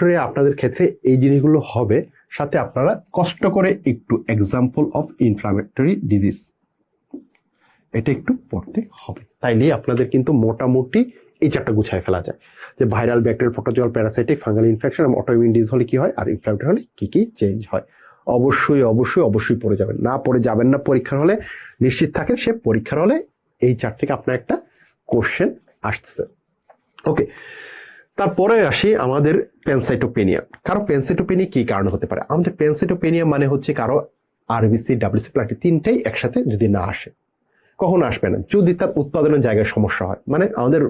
অবশ্যই আপনাদের ক্ষেত্রে এই জিনিসগুলো হবে, সাথে আপনারা কষ্ট করে একটু এক্সাম্পল অফ ইনফ্লামেটরি ডিজিজ এটা একটু পড়তে হবে, তাইলেই আপনাদের কিন্তু মোটামুটি এই চারটা গুছায় ফেলা যায় যে viral, bacterial, protozoal, parasitic, fungal infection এবং অটোইমিউন ডিজিজ হলে কি হয় আর ইনফ্লামেটরি হলে কি কি চেঞ্জ হয়। অবশ্যই অবশ্যই অবশ্যই পড়ে যাবেন, না পড়ে যাবেন না পরীক্ষার হলে, নিশ্চিত থাকেন সে পরীক্ষার হলে এই চার থেকে আপনার একটা কোশ্চেন আসতেছে। ওকে, তারপরে আসি আমাদের প্যানসাইটোপেনিয়া। কারো প্যানসাইটোপেনিয়া কি কারণে হতে পারে? আমাদের প্যানসাইটোপেনিয়া মানে হচ্ছে কারো আরবিসি, ডাব্লিউসি, প্লাটি তিনটাই একসাথে যদি না আসে। কখন আসবে না? যদি তার উৎপাদনের জায়গায় সমস্যা হয়। মানে আমাদের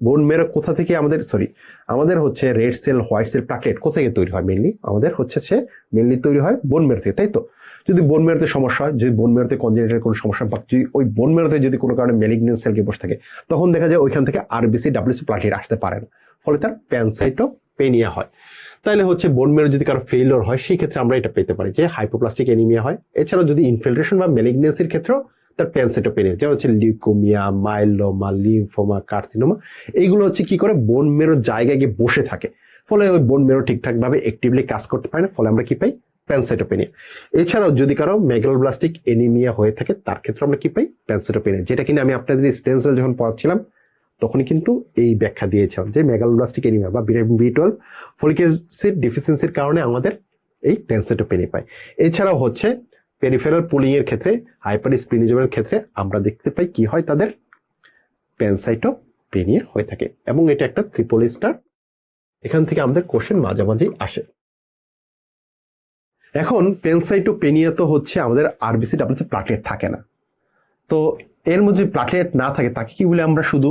বোন মেরো কোথা থেকে আমাদের হচ্ছে red cell, white cell, platelet কোথা থেকে তৈরি হয়? মেনলি তৈরি হয় বোন মেরো থেকে, তাই তো? যদি বোন মেরোতে সমস্যা হয়, যদি বোন মেরোতে কনজেনিটাল কোনো সমস্যা, বা যদি ওই বোন মেরোতে যদি কোনো কারণে ম্যালিগন্যান্ট সেলকে বসে থাকে, তখন দেখা যায় ওইখান থেকে আরবিসি, ডাব্লিউসি, প্লাকেট আসতে পারে না, ফলে তার প্যানসাইটোপেনিয়া হয়। তাহলে হচ্ছে বোন মেরো যদি কারো ফেইলিওর হয়, সেই ক্ষেত্রে আমরা এটা পেতে পারি যে হাইপোপ্লাস্টিক এনিমিয়া হয়। এছাড়াও যদি ইনফিলট্রেশন বা ম্যালিগন্যান্সির ক্ষেত্রেও তার প্যানসাইটোপেনিয়া, যেমন হচ্ছে লিউকোমিয়া, মাইলোমা, লিম্ফোমা, কার্সিনোমা, এইগুলো হচ্ছে কি করে বোন মেরোর জায়গায় গিয়ে বসে থাকে, ফলে ওই বোন মেরো ঠিকঠাক ভাবে অ্যাক্টিভলি কাজ করতে পারে না, ফলে আমরা কি পাই? প্যানসাইটোপেনিয়া। এছাড়াও যদি কারো মেগালোব্লাস্টিক এনিমিয়া হয়ে থাকে, তার ক্ষেত্রে আমরা কি পাই? প্যানসাইটোপেনিয়া, যেটা কিনা আমি আপনাদের স্টেম সেল যখন পড়াচ্ছিলাম তখনই কিন্তু এই ব্যাখ্যা দিয়েছিলাম যে মেগালোব্লাস্টিক এনিমিয়া বা B12 ফলিক অ্যাসিড ডেফিসিয়েন্সির কারণে আমাদের এই প্যানসাইটোপেনিয়া পাই। এছাড়াও হচ্ছে পেরিফেরাল পুলিং এর ক্ষেত্রে, হাইপারস্প্লিনিজমের ক্ষেত্রে আমরা দেখতে পাই কি হয়? তাদের প্যানসাইটোপেনিয়া হয়ে থাকে, এবং এটা একটা ট্রিপল স্টার। এখান থেকে আমাদের কোশ্চেন মাঝামাঝি আসে। এখন প্যানসাইটোপেনিয়া তো হচ্ছে আমাদের আরবিসি, ডাব্লিউসি, প্লাকেট থাকে না, তো এর মধ্যে প্লাকেট না থাকে তাকে কি বলে আমরা? শুধু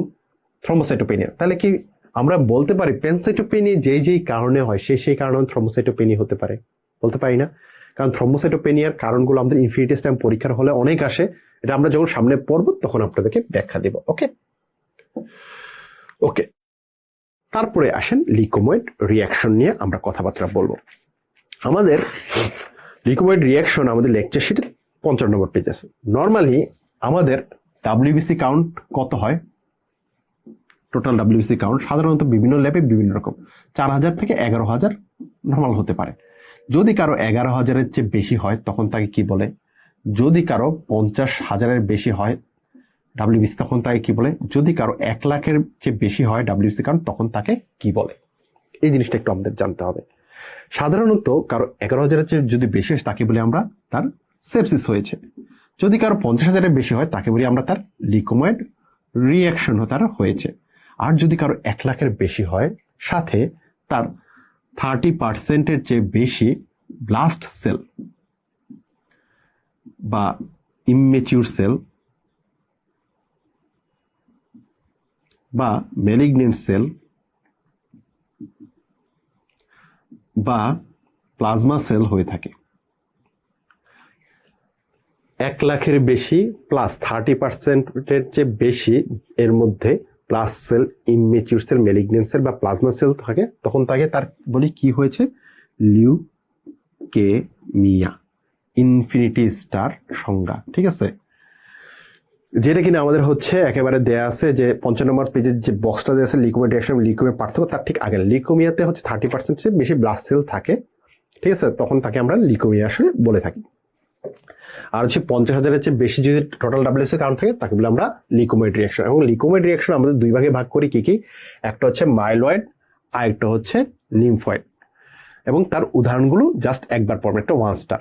থ্রম্বোসাইটোপেনিয়া। তাহলে কি আমরা বলতে পারি প্যানসাইটোপেনিয়া যেই কারণে হয় সেই কারণে থ্রম্বোসাইটোপেনিয়া হতে পারে? বলতে পারি না, কারণ থ্রম্বোসাইটোপেনিয়ার কারণগুলো আমাদের ইনফিনিটি স্ট্যাম পরীক্ষার হলে অনেক আসে। এটা আমরা যখন সামনে পড়ব তখন আপনাদেরকে ব্যাখ্যা দেব। ওকে, তারপরে আসেন লিউকোময়েড রিয়াকশন নিয়ে আমরা কথাবার্তা বলবো। আমাদের লিউকোময়েড রিয়াকশন আমাদের লেকচার শিটে 55 নম্বর পেজ আছে। নর্মালি আমাদের ডাব্লিউবিসি কাউন্ট কত হয়? টোটাল ডাব্লিউবিসি কাউন্ট সাধারণত বিভিন্ন ল্যাবে বিভিন্ন রকম, 4000 থেকে 11000 নর্মাল হতে পারে। যদি কারো 11000-এর চেয়ে বেশি হয় তখন তাকে কি বলে? যদি কারো 50,000-এর বেশি হয় ডাব্লিউবিসি তখন তাকে কি বলে? যদি কারো 1 লাখের চেয়ে বেশি হয় ডাব্লিউবিসি কাউন্ট তখন তাকে কি বলে? এই জিনিসটা একটু আমাদের জানতে হবে। সাধারণত কারো 11,000-এর চেয়ে যদি বেশি হয় তাকে বলি আমরা তার সেপসিস হয়েছে। যদি কারো 50,000-এর বেশি হয় তাকে বলি আমরা তার লিউকোময়েড রিয়াকশন তার হয়েছে। আর যদি কারো 1 লাখের বেশি হয়, সাথে তার 30%-এর চেয়ে বেশি ব্লাস্ট সেল বা ইমমেচিউর সেল বা ম্যালিগন্যান্ট সেল বা প্লাজমা সেল হয়ে থাকে, 1 লাখের বেশি প্লাস 30%-এর চেয়ে বেশি এর মধ্যে blast cell, immature cell, malignant cell বা প্লাজমা সেল থাকে, তখন তাকে তার বলি কি হয়েছে? লিউকেমিয়া। ইনফিনিটি স্টার সংজ্ঞা, ঠিক আছে? যেটা কিনা আমাদের হচ্ছে একেবারে দেয়া আছে যে 55 নম্বর পেজের যে বক্সটা দেওয়া আছে লিউকোমিয়া রিয়াকশন, লিউকোমিয়ার পার্থক্য, তার ঠিক আগে লিউকোমিয়াতে হচ্ছে 30% বেশি ব্লাড সেল থাকে, ঠিক আছে? তখন তাকে আমরা লিউকোমিয়া আসলে বলে থাকি। আর হচ্ছে 50,000-এর চেয়ে বেশি যদি টোটাল ডাব্লিউবিসি কাউন্ট থাকে তাকে বলে আমরা লিউকোময়েড রিয়াকশন। এবং লিউকোময়েড রিয়াকশন আমাদের দুই ভাগে ভাগ করি কি কি? একটা হচ্ছে মাইলয়েড আর একটা হচ্ছে লিম্ফয়েড। এবং তার উদাহরণগুলো জাস্ট একবার পড়বেন, একটা 1 স্টার,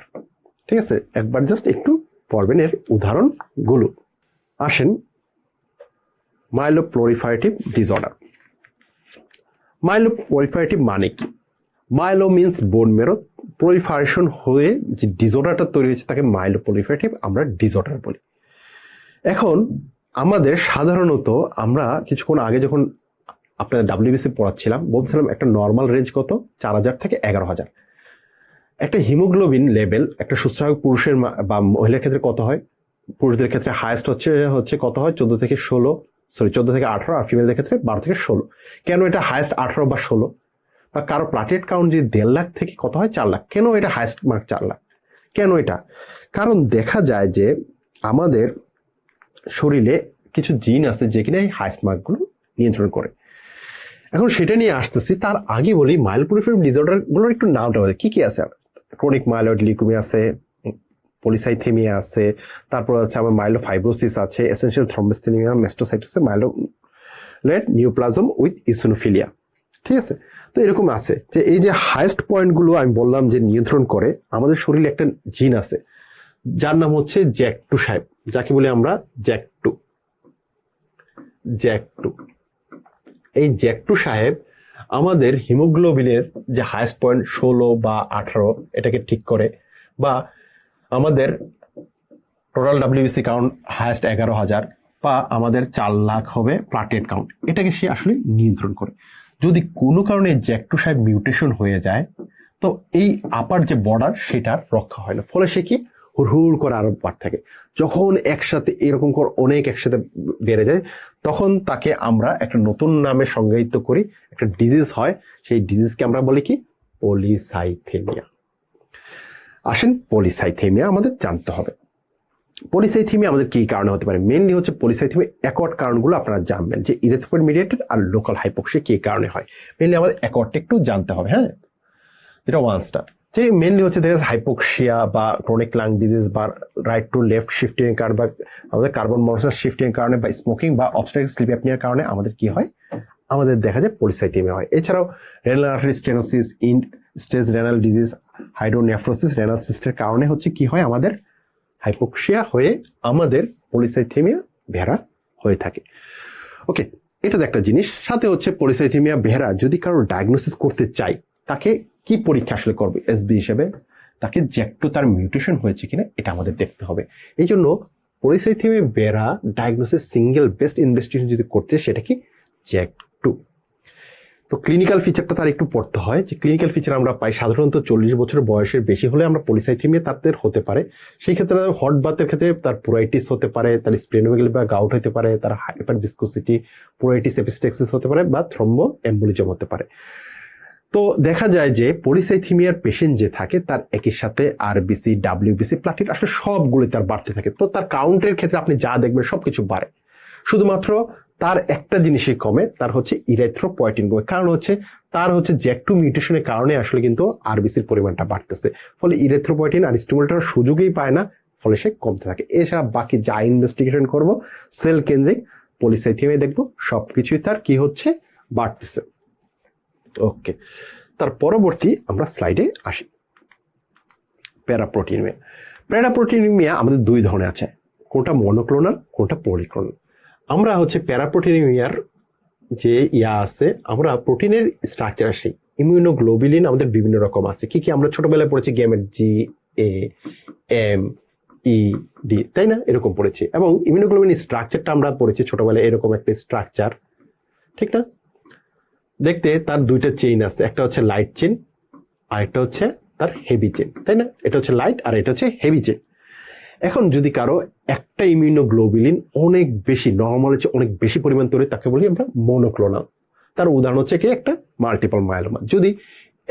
ঠিক আছে? একবার জাস্ট একটু পড়বেন এর উদাহরণগুলো। আসেন মাইলোপ্রলিফারেটিভ ডিসঅর্ডার। মাইলোপ্রলিফারেটিভ মানে কি? মাইলো মিন্স বোন মেরো, প্রলিফারেশন হয়ে যে ডিসঅর্ডারটা তৈরি হয়েছে তাকে মাইলোপ্রলিফারেটিভ আমরা ডিসঅর্ডার বলি। এখন আমাদের সাধারণত আমরা কিছুক্ষণ আগে যখন আপনাদের ডাব্লিউবিসি পড়াচ্ছিলাম বলছিলাম একটা নর্মাল রেঞ্জ কত? 4000 থেকে 11,000। একটা হিমোগ্লোবিন লেভেল একটা সুস্থ পুরুষের বা মহিলার ক্ষেত্রে কত হয়? পুরুষদের ক্ষেত্রে হাইয়েস্ট হচ্ছে কত হয়? 14 থেকে 18, আর ফিমেলদের ক্ষেত্রে 12 থেকে 16। কেন এটা হাইয়েস্ট 18 বা 16? বা কারো প্লাটেট কাউন্ট যদি 1.5 লাখ থেকে কত হয়? 4 লাখ। কেন এটা হাইয়েস্ট মার্ক 4 লাখ? কেন এটা? কারণ দেখা যায় যে আমাদের শরীরে কিছু জিন আছে যে কিনা এই হাইয়েস্ট মার্কগুলো নিয়ন্ত্রণ করে। এখন সেটা নিয়ে আসতেছি, তার আগে বলি মাইলোপ্রলিফেরেটিভ ডিসঅর্ডার গুলোর একটু নামটা বলে কি কি আছে। ক্রনিক মাইলয়েড লিউকেমিয়া আছে, পলিসাইথেমিয়া আছে, তারপর আছে আমার মাইলোফাইব্রোসিস আছে, এসেনশিয়াল থ্রম্বোসিথেমিয়া, মাস্টোসাইটিস, মাইলোলেট নিউপ্লাজম উইথ ইসোনোফিলিয়া। ঠিক আছে, তো এরকম আছে যে এই যে হাইয়েস্ট পয়েন্টগুলো আমি বললাম যে নিয়ন্ত্রণ করে, আমাদের শরীরে একটা জিন আছে যার নাম হচ্ছে জ্যাক2 সাহেব, যাকে বলি আমরা জ্যাক2। এই জ্যাক2 সাহেব আমাদের হিমোগ্লোবিনের যে হাইয়েস্ট পয়েন্ট 16 বা 18 এটাকে ঠিক করে, বা আমাদের টোটাল ডাব্লিউবিসি কাউন্ট হাইয়েস্ট 11,000 বা আমাদের 4 লাখ হবে প্লাটেট কাউন্ট, এটাকে সে আসলে নিয়ন্ত্রণ করে। যদি কোনো কারণে জ্যাক2 সাহেব মিউটেশন হয়ে যায়, তো এই আপার যে বর্ডার সেটার রক্ষা হয় না, ফলে সে কি হুড় করে আরো বাড়তে থাকে। যখন একসাথে এরকম করে অনেক একসাথে বেড়ে যায়, তখন তাকে আমরা একটা নতুন নামে সংজ্ঞায়িত করি, একটা ডিজিজ হয়, সেই ডিজিজকে আমরা বলি কি পলিসাইথেমিয়া। আসেন পলিসাইথেমিয়া আমাদের জানতে হবে। পলিসাইথেমিয়া আমাদের কি কারণে হতে পারে? মেইনলি হচ্ছে পলিসাইথেমিয়া অ্যাকর্ড কারণগুলো আপনারা জানবেন, যে ইরিথ্রোপয়েড মিডিয়েটেড আর লোকাল হাইপোক্সিয়া কি কারণে হয়। মেইনলি আমাদের অ্যাকর্ডটা একটু জানতে হবে। হ্যাঁ, এটা ওয়ান স্টার। যে মেইনলি হচ্ছে দেখা যাচ্ছে হাইপোক্সিয়া বা ক্রনিক লাং ডিজিজ বা রাইট টু লেফট শিফটিং এর কারণে, বা আমাদের কার্বন মনোক্সাইড শিফটিং এর কারণে, বা স্মোকিং বা অবস্ট্রাকটিভ স্লিপ অ্যাপনিয়ার কারণে আমাদের কি হয়? আমাদের দেখা যায় পলিসাইথেমিয়া হয়। এছাড়াও renal artery stenosis, end stage renal disease, hydronephrosis, renal সিস্টের কারণে হচ্ছে কি হয়? আমাদের হাইপোক্সিয়া হয়ে আমাদের পলিসাইথেমিয়া বেহারা হয়ে থাকে। ওকে, এটা তো একটা জিনিস। সাথে হচ্ছে পলিসাইথেমিয়া বেহারা যদি কারো ডায়াগনোসিস করতে চাই, তাকে কি পরীক্ষা আসলে করবে এসবি হিসেবে? তাকে জ্যাক2 তার মিউটেশন হয়েছে কিনা এটা আমাদের দেখতে হবে। এই জন্য polycythaemia vera diagnosis single best investigation যদি করতে, সেটা কি জ্যাক2। তো ক্লিনিক্যাল ফিচারটা তার একটু পড়তে হয়, যে ক্লিনিক্যাল ফিচার আমরা পাই সাধারণত 40 বছর বয়সের বেশি হলে আমরা পলিসাইথেমিয়া তাদের হতে পারে। সেই ক্ষেত্রে হট বাথের ক্ষেত্রে তার পুরাইটিস হতে পারে, তার স্প্লেনোমেগালি বা গাউট হতে পারে, তার হাইপার ভিসকোসিটি, পুরাইটিস এপিস্টেক্সিস হতে পারে, বা থ্রম্বো এম্বোলিজম হতে পারে। তো দেখা যায় যে পলিসাইথেমিয়ার পেশেন্ট যে থাকে তার একই সাথে আরবিসি, ডাব্লিউবিসি, প্লাটিট আসলে সবগুলো তার বাড়তে থাকে। তো তার কাউন্টের ক্ষেত্রে আপনি যা দেখবেন সবকিছু বাড়ে, শুধুমাত্র তার একটা জিনিসই কমে, তার হচ্ছে ইরিথ্রোপয়েটিন কমে। কারণ হচ্ছে তার হচ্ছে জ্যাক2 মিউটেশনের কারণে আসলে কিন্তু আরবিসির পরিমাণটা বাড়তেছে, ফলে ইরিথ্রোপয়েটিন আর স্টিমুলেটর সুযোগই পায় না, ফলে সে কমতে থাকে। এছাড়া বাকি যা ইনভেস্টিগেশন করব সেল কেন্দ্রিক পলিসাইথেমিয়া দেখবো, সবকিছুই তার কি হচ্ছে? বাড়তেছে। ওকে, তার পরবর্তী আমরা স্লাইডে আসি। প্যারাপ্রোটিনিমিয়া। প্যারাপ্রোটিনিমিয়া আমাদের দুই ধরনের আছে, কোনটা মনোক্লোনাল, কোনটা পলিক্লোনাল। আমরা হচ্ছে প্যারাপ্রোটিনিমিয়ার যে আছে, আমরা প্রোটিনের স্ট্রাকচার আসি। ইমিউনোগ্লোবিলিন আমাদের বিভিন্ন রকম আছে। কি কি আমরা ছোটবেলায় পড়েছি? গ্যামেট, GAME-E-D, তাই না? এরকম পড়েছি। এবং ইমিউনোগ্লোবিলিন স্ট্রাকচারটা আমরা পড়েছি ছোটবেলায়, এরকম একটা স্ট্রাকচার, ঠিক না? দেখতে তার দুইটা চেইন আছে, একটা হচ্ছে লাইট চেইন আর একটা হচ্ছে তার হেভি চেইন, তাই না? এটা হচ্ছে লাইট আর এটা হচ্ছে হেভি চেইন। এখন যদি কারো একটা ইমিউনোগ্লোবিলিন অনেক বেশি, নর্মাল হচ্ছে অনেক বেশি পরিমাণ তৈরি, তাকে বলি আমরা মনোক্লোনাল। তার উদাহরণ হচ্ছে কি? একটা মাল্টিপল মাইলোমা। যদি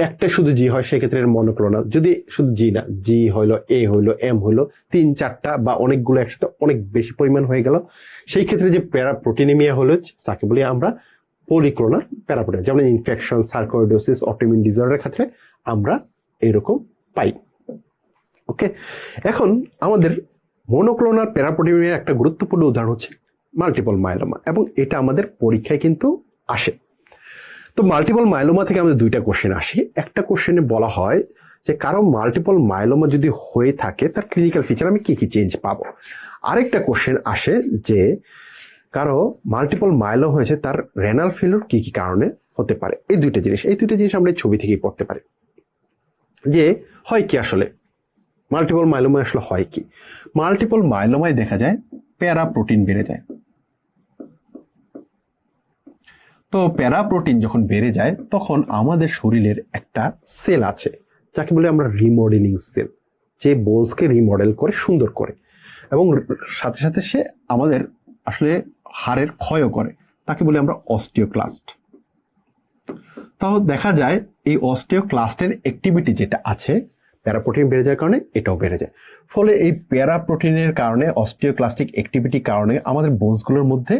একটা শুধু জি হয় সেক্ষেত্রে মনোক্লোনাল, যদি শুধু জি না, জি হইলো, এ হইলো, এম হইলো, 3-4টা বা অনেকগুলো একসাথে অনেক বেশি পরিমাণ হয়ে গেল, সেই ক্ষেত্রে যে প্যারাপ্রোটিনিমিয়া হলো তাকে বলি আমরা পলিক্লোনাল প্যারাপ্রোটিন। যেমন ইনফেকশন, সার্কোইডোসিস, অটোইমিউন ডিসঅর্ডারের ক্ষেত্রে আমরা এরকম পাই। ওকে, এখন আমাদের মনোক্লোনাল প্যারাপ্রোটিনিমিয়ার একটা গুরুত্বপূর্ণ উদাহরণ হচ্ছে মাল্টিপল মাইলোমা, এবং এটা আমাদের পরীক্ষায় কিন্তু আসে। তো মাল্টিপল মাইলোমা থেকে আমাদের দুইটা কোশ্চেন আসে। একটা কোশ্চেনে বলা হয় যে কারো মাল্টিপল মাইলোমা যদি হয়ে থাকে তার ক্লিনিক্যাল ফিচার আমি কি কি চেঞ্জ পাবো। আরেকটা কোশ্চেন আসে যে কারো মাল্টিপল মাইলোমা হয়েছে, তার রেনাল ফেলিউর কি কি কারণে হতে পারে। এই দুইটা জিনিস আমরা ছবি থেকেই পড়তে পারি। যে হয় কি আসলে মাল্টিপল মাইলোমা আসলে হয় কি? মাল্টিপল মাইলোমায় দেখা যায় প্যারাপ্রোটিন বেড়ে যায়। তো প্যারাপ্রোটিন যখন বেড়ে যায় তখন আমাদের শরীরের একটা সেল আছে যাকে বলে আমরা রিমডেলিং সেল, যে বোনসকে রিমডেল করে সুন্দর করে, এবং সাথে সাথে সে আমাদের আসলে হাড়ের ক্ষয়ও করে, তাকে বলি আমরা অস্টিওক্লাস্ট। তাও দেখা যায় এই অস্টিওক্লাস্টের অ্যাক্টিভিটি যেটা আছে প্যারাপ্রোটিন বেড়ে যাওয়ার কারণে এটাও বেড়ে যায়। ফলে এই প্যারাপ্রোটিনের কারণে, অস্টিওক্লাস্টিক অ্যাক্টিভিটির কারণে আমাদের বোনসগুলোর মধ্যে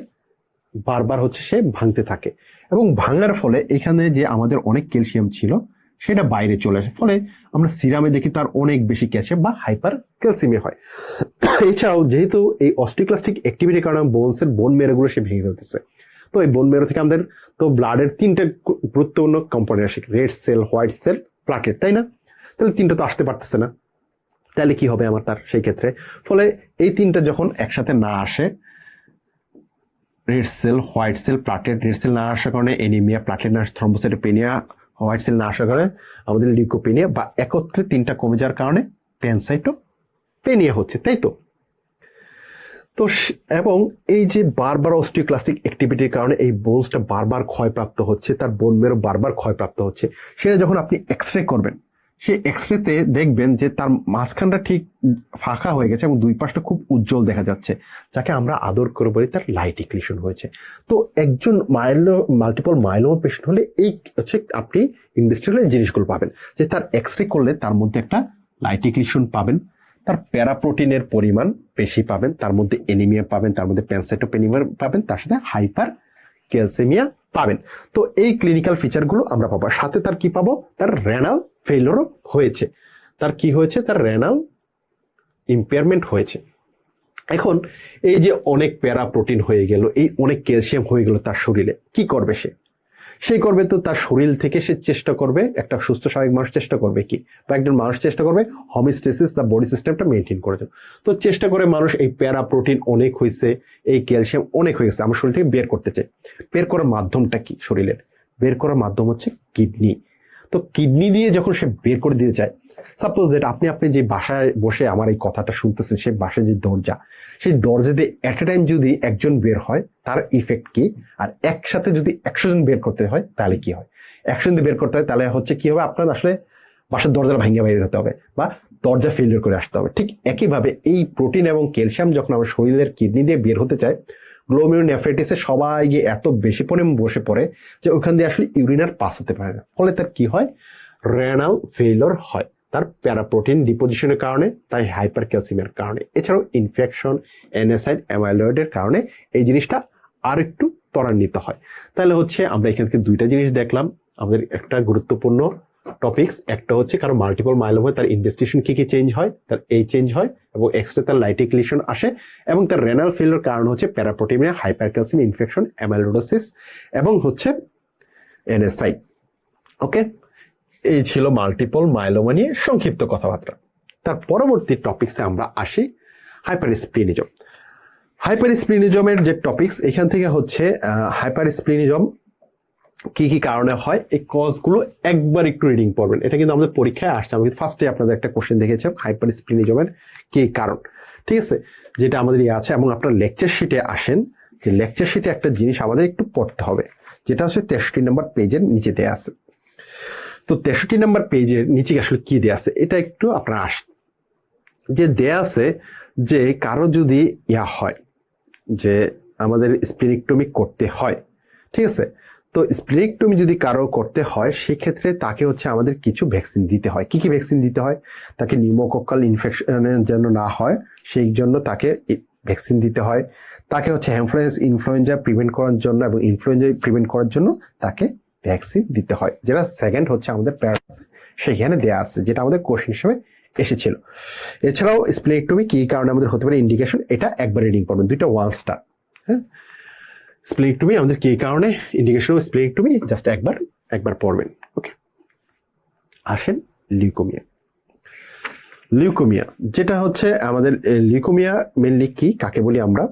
বারবার হচ্ছে সে ভাঙতে থাকে, এবং ভাঙার ফলে এখানে যে আমাদের অনেক ক্যালসিয়াম ছিল সেটা বাইরে চলে আসে, ফলে আমরা সিরামে দেখি তার অনেক বেশি ক্যালসিয়াম বা হাইপার ক্যালসিমিয়া হয়। এছাড়াও যেহেতু এই অস্টিওক্লাস্টিক অ্যাক্টিভিটির কারণে বোনসের বোন মেরোগুলো সে ভেঙে ফেলতেছে, তো এই বোন মেরো থেকে আমাদের তো ব্লাডের 3টা গুরুত্বপূর্ণ কম্পোনেন্ট আসে, red cell, white cell, platelet, তাই না? তাহলে 3টা তো আসতে পারতেছে না, তাহলে কি হবে আমার তার সেই ক্ষেত্রে? ফলে এই 3টা যখন একসাথে না আসে, red cell, white cell, platelet, red cell না আসার কারণে এনিমিয়া, প্লাকেট না আসার থ্রম্বোসাইটোপেনিয়া, হোয়াইট সেল না আসার কারণে আমাদের লিউকোপেনিয়া, বা একত্রে 3টা কমে যাওয়ার কারণে প্যানসাইটোপেনিয়া হচ্ছে, তাই তো? তো এবং এই যে বারবার অস্টিওক্লাস্টিক অ্যাক্টিভিটির কারণে এই বোনসটা বারবার ক্ষয়প্রাপ্ত হচ্ছে, তার বোন মেরো বারবার ক্ষয়প্রাপ্ত হচ্ছে, সেটা যখন আপনি এক্সরে করবেন, সেই এক্সরেতে দেখবেন যে তার মাঝখানটা ঠিক ফাঁকা হয়ে গেছে এবং দুই পাশটা খুব উজ্জ্বল দেখা যাচ্ছে, যাকে আমরা আদর করে বলি তার লাইট ইক্লিশন হয়েছে। তো একজন মাল্টিপল মাইলোমা পেশেন্ট হলে এই হচ্ছে আপনি ইনভেস্টিগেশনের জিনিসগুলো পাবেন, যে তার এক্সরে করলে তার মধ্যে একটা লাইট ইক্লিশন পাবেন, তার প্যারাপ্রোটিনের পরিমাণ বেশি পাবেন, তার মধ্যে এনিমিয়া পাবেন, তার মধ্যে প্যানসাইটোপেনিয়া পাবেন, তার সাথে হাইপার ক্যালসেমিয়া পাবেন। তো এই ক্লিনিক্যাল ফিচারগুলো আমরা পাবো। সাথে তার কি পাবো? তার রেনাল ফেইলরও হয়েছে। তার কি হয়েছে? তার রেনাল ইম্পেয়ারমেন্ট হয়েছে। এখন এই যে অনেক প্যারাপ্রোটিন হয়ে গেল, এই অনেক ক্যালসিয়াম হয়ে গেল তার শরীরে, কি করবে সে? সে করবে তো তার শরীর থেকে সে চেষ্টা করবে, একটা সুস্থ স্বাভাবিক মানুষ চেষ্টা করবে কি, বা একজন মানুষ চেষ্টা করবে হোমিওস্ট্যাসিস বা বডি সিস্টেমটা মেনটেন করার জন্য। তো চেষ্টা করে মানুষ এই প্যারাপ্রোটিন অনেক হয়েছে, এই ক্যালসিয়াম অনেক হয়ে গেছে, আমার শরীর থেকে বের করতে চাই। বের করার মাধ্যমটা কি শরীরের? বের করার মাধ্যম হচ্ছে কিডনি। তো কিডনি দিয়ে যখন সে বের করে দিতে চায়, সাপোজ দ্যাট আপনি যে বাসায় বসে আমার এই কথাটা শুনতেছেন, সেই বাসায় যে দরজা, সেই দরজা দিয়ে এট এ টাইম যদি একজন বের হয় তার ইফেক্ট কি, আর একসাথে যদি 100 জন বের করতে হয় তাহলে কি হয়? 100 জন যদি বের করতে হয় তাহলে হচ্ছে কি হবে, আপনার আসলে বাসার দরজা ভাঙিয়ে বাইরে হতে হবে বা দরজা ফেলিওর করে আসতে হবে। ঠিক একইভাবে এই প্রোটিন এবং ক্যালসিয়াম যখন আমার শরীরের কিডনি দিয়ে বের হতে চায়, গ্লোমেরুলোনেফ্রাইটিসে সবাই গিয়ে এত বেশি পরিমাণ বসে পড়ে যে ওখান দিয়ে আসলে ইউরিনার পাস হতে পারে না, ফলে তার কি হয়? রেনাল ফেইলিওর হয়, তার প্যারাপ্রোটিন ডিপোজিশনের কারণে, তাই হাইপার ক্যালসিয়ামের কারণে। এছাড়াও ইনফেকশন, এনএসআইড, অ্যামাইলয়েডের কারণে এই জিনিসটা আর একটু ত্বরান্বিত হয়। তাহলে হচ্ছে আমরা এখান থেকে 2টা জিনিস দেখলাম, আমাদের একটা গুরুত্বপূর্ণ টপিকস। একটা হচ্ছে কারণ মাল্টিপল মাইলোমা তার ইনভেস্টিগেশন কি কি চেঞ্জ হয়, তার এই চেঞ্জ হয়, এবং এক্সট্রা তার লাইটিক্লিশন আসে, এবং তার রেনাল ফেইলিওর কারণ হচ্ছে প্যারাপ্রোটিনিয়া, হাইপারক্যালসিয়াম, ইনফেকশন, অ্যামাইলোডোসিস, এবং হচ্ছে এনএসআই। ওকে, এই ছিল মাল্টিপল মাইলোমা নিয়ে সংক্ষিপ্ত কথাবার্তা। তার পরবর্তী টপিকসে আমরা আসি হাইপারস্প্লিনিজম। হাইপারস্প্লিনিজমের যে টপিকস, এখান থেকে হচ্ছে হাইপারস্প্লিনিজম কি কি কারণে হয়, এই কজগুলো একবার একটু রিডিং পড়বেন। এটা কিন্তু আমাদের পরীক্ষায় আসছে, আমি ফার্স্টে আপনাদের একটা কোশ্চেন দেখেছিলাম হাইপারস্প্লিনিজমের কি কারণ, ঠিক আছে, যেটা আমাদের আছে। এবং আপনার লেকচার শিটে আসেন, যে লেকচার শিটে একটা জিনিস আমাদের একটু পড়তে হবে, যেটা হচ্ছে 63 নম্বর পেজের নিচে দেয়া আছে। তো 63 নম্বর পেজের নিচে আসলে কি দেয়া আছে এটা একটু আপনারা আসেন, যে দেয়া আছে যে কারো যদি হয় যে আমাদের স্প্লিনিকটমি করতে হয়, ঠিক আছে, তো স্প্লিনিকটমি যদি কারো করতে হয় সেক্ষেত্রে তাকে হচ্ছে আমাদের কিছু ভ্যাকসিন দিতে হয়। কি কি ভ্যাকসিন দিতে হয়? তাকে নিউমোকক্কাল ইনফেকশনের যেন না হয় সেই জন্য তাকে ভ্যাকসিন দিতে হয়। তাকে হচ্ছে ইনফ্লুয়েঞ্জা প্রিভেন্ট করার জন্য এবং ইনফ্লুয়েঞ্জা প্রিভেন্ট করার জন্য তাকে ভ্যাকসিন দিতে হয়, যেটা সেকেন্ড হচ্ছে আমাদের প্যারাগ্রাফ সেখানে দেয়া আছে, যেটা আমাদের কোশ্চেন হিসেবে এসেছিল। এছাড়াও স্প্লিনিকটমি কি কারণে আমাদের হতে পারে ইন্ডিকেশন, এটা একবার রিডিং করবেন, 2টা 1 স্টার। হ্যাঁ, স্প্লিনিকটমি আমাদের কি কারণে ইন্ডিকেশন অফ স্প্লিনিকটমি জাস্ট একবার পড়বেন। ওকে, আসেন লিউকোমিয়া। লিউকোমিয়া যেটা হচ্ছে আমাদের লিউকোমিয়া মেনলি কি, কাকে বলি আমরা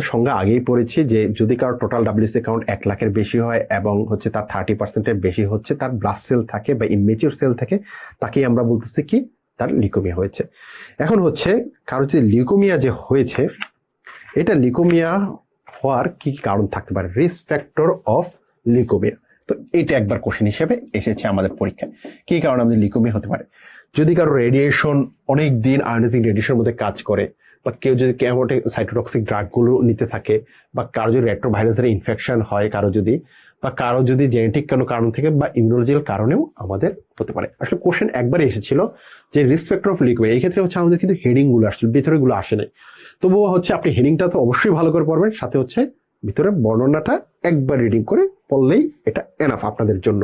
তো সংজ্ঞা আগেই পড়েছি, যে যদি কারো টোটাল ডাব্লিউসি কাউন্ট 1 লাখের বেশি হয় এবং হচ্ছে তার 30%-এর বেশি হচ্ছে তার ব্লাড সেল থাকে বা ইমেচিউর সেল থাকে, তাকেই আমরা বলতেছি কি তার লিউকোমিয়া হয়েছে। এখন হচ্ছে কারো যে লিউকোমিয়া যে হয়েছে, এটা লিউকোমিয়া হওয়ার কি কি কারণ থাকতে পারে, রিস্ক ফ্যাক্টর অফ লিউকোমিয়া। তো এটা একবার কোশ্চেন হিসেবে এসেছে আমাদের পরীক্ষায়, কি কারণে আমাদের লিউকোমিয়া হতে পারে। যদি কারো রেডিয়েশন অনেক দিন আয়োনাইজিং রেডিয়েশনের মধ্যে কাজ করে, বা কেউ যদি সাইটোটক্সিক ড্রাগগুলো নিতে থাকে, বা কারো যদি রেট্রোভাইরাসের ইনফেকশন হয় কারো যদি, বা কারো যদি জেনেটিক কোনো কারণ থেকে বা ইমিউনোলজিক্যাল কারণেও আমাদের হতে পারে। আসলে কোশ্চেন একবার এসেছিল যে রিস্ক ফ্যাক্টর অফ লিউকোমিয়া, এই ক্ষেত্রে হচ্ছে আমাদের কিন্তু হেডিং গুলো আসছিল, ভেতরে গুলো আসে নাই। তবুও হচ্ছে আপনি হেডিংটা তো অবশ্যই ভালো করে পড়বেন, সাথে হচ্ছে ভিতরে বর্ণনাটা একবার রিডিং করে পড়লেই এটা এনাফ আপনাদের জন্য,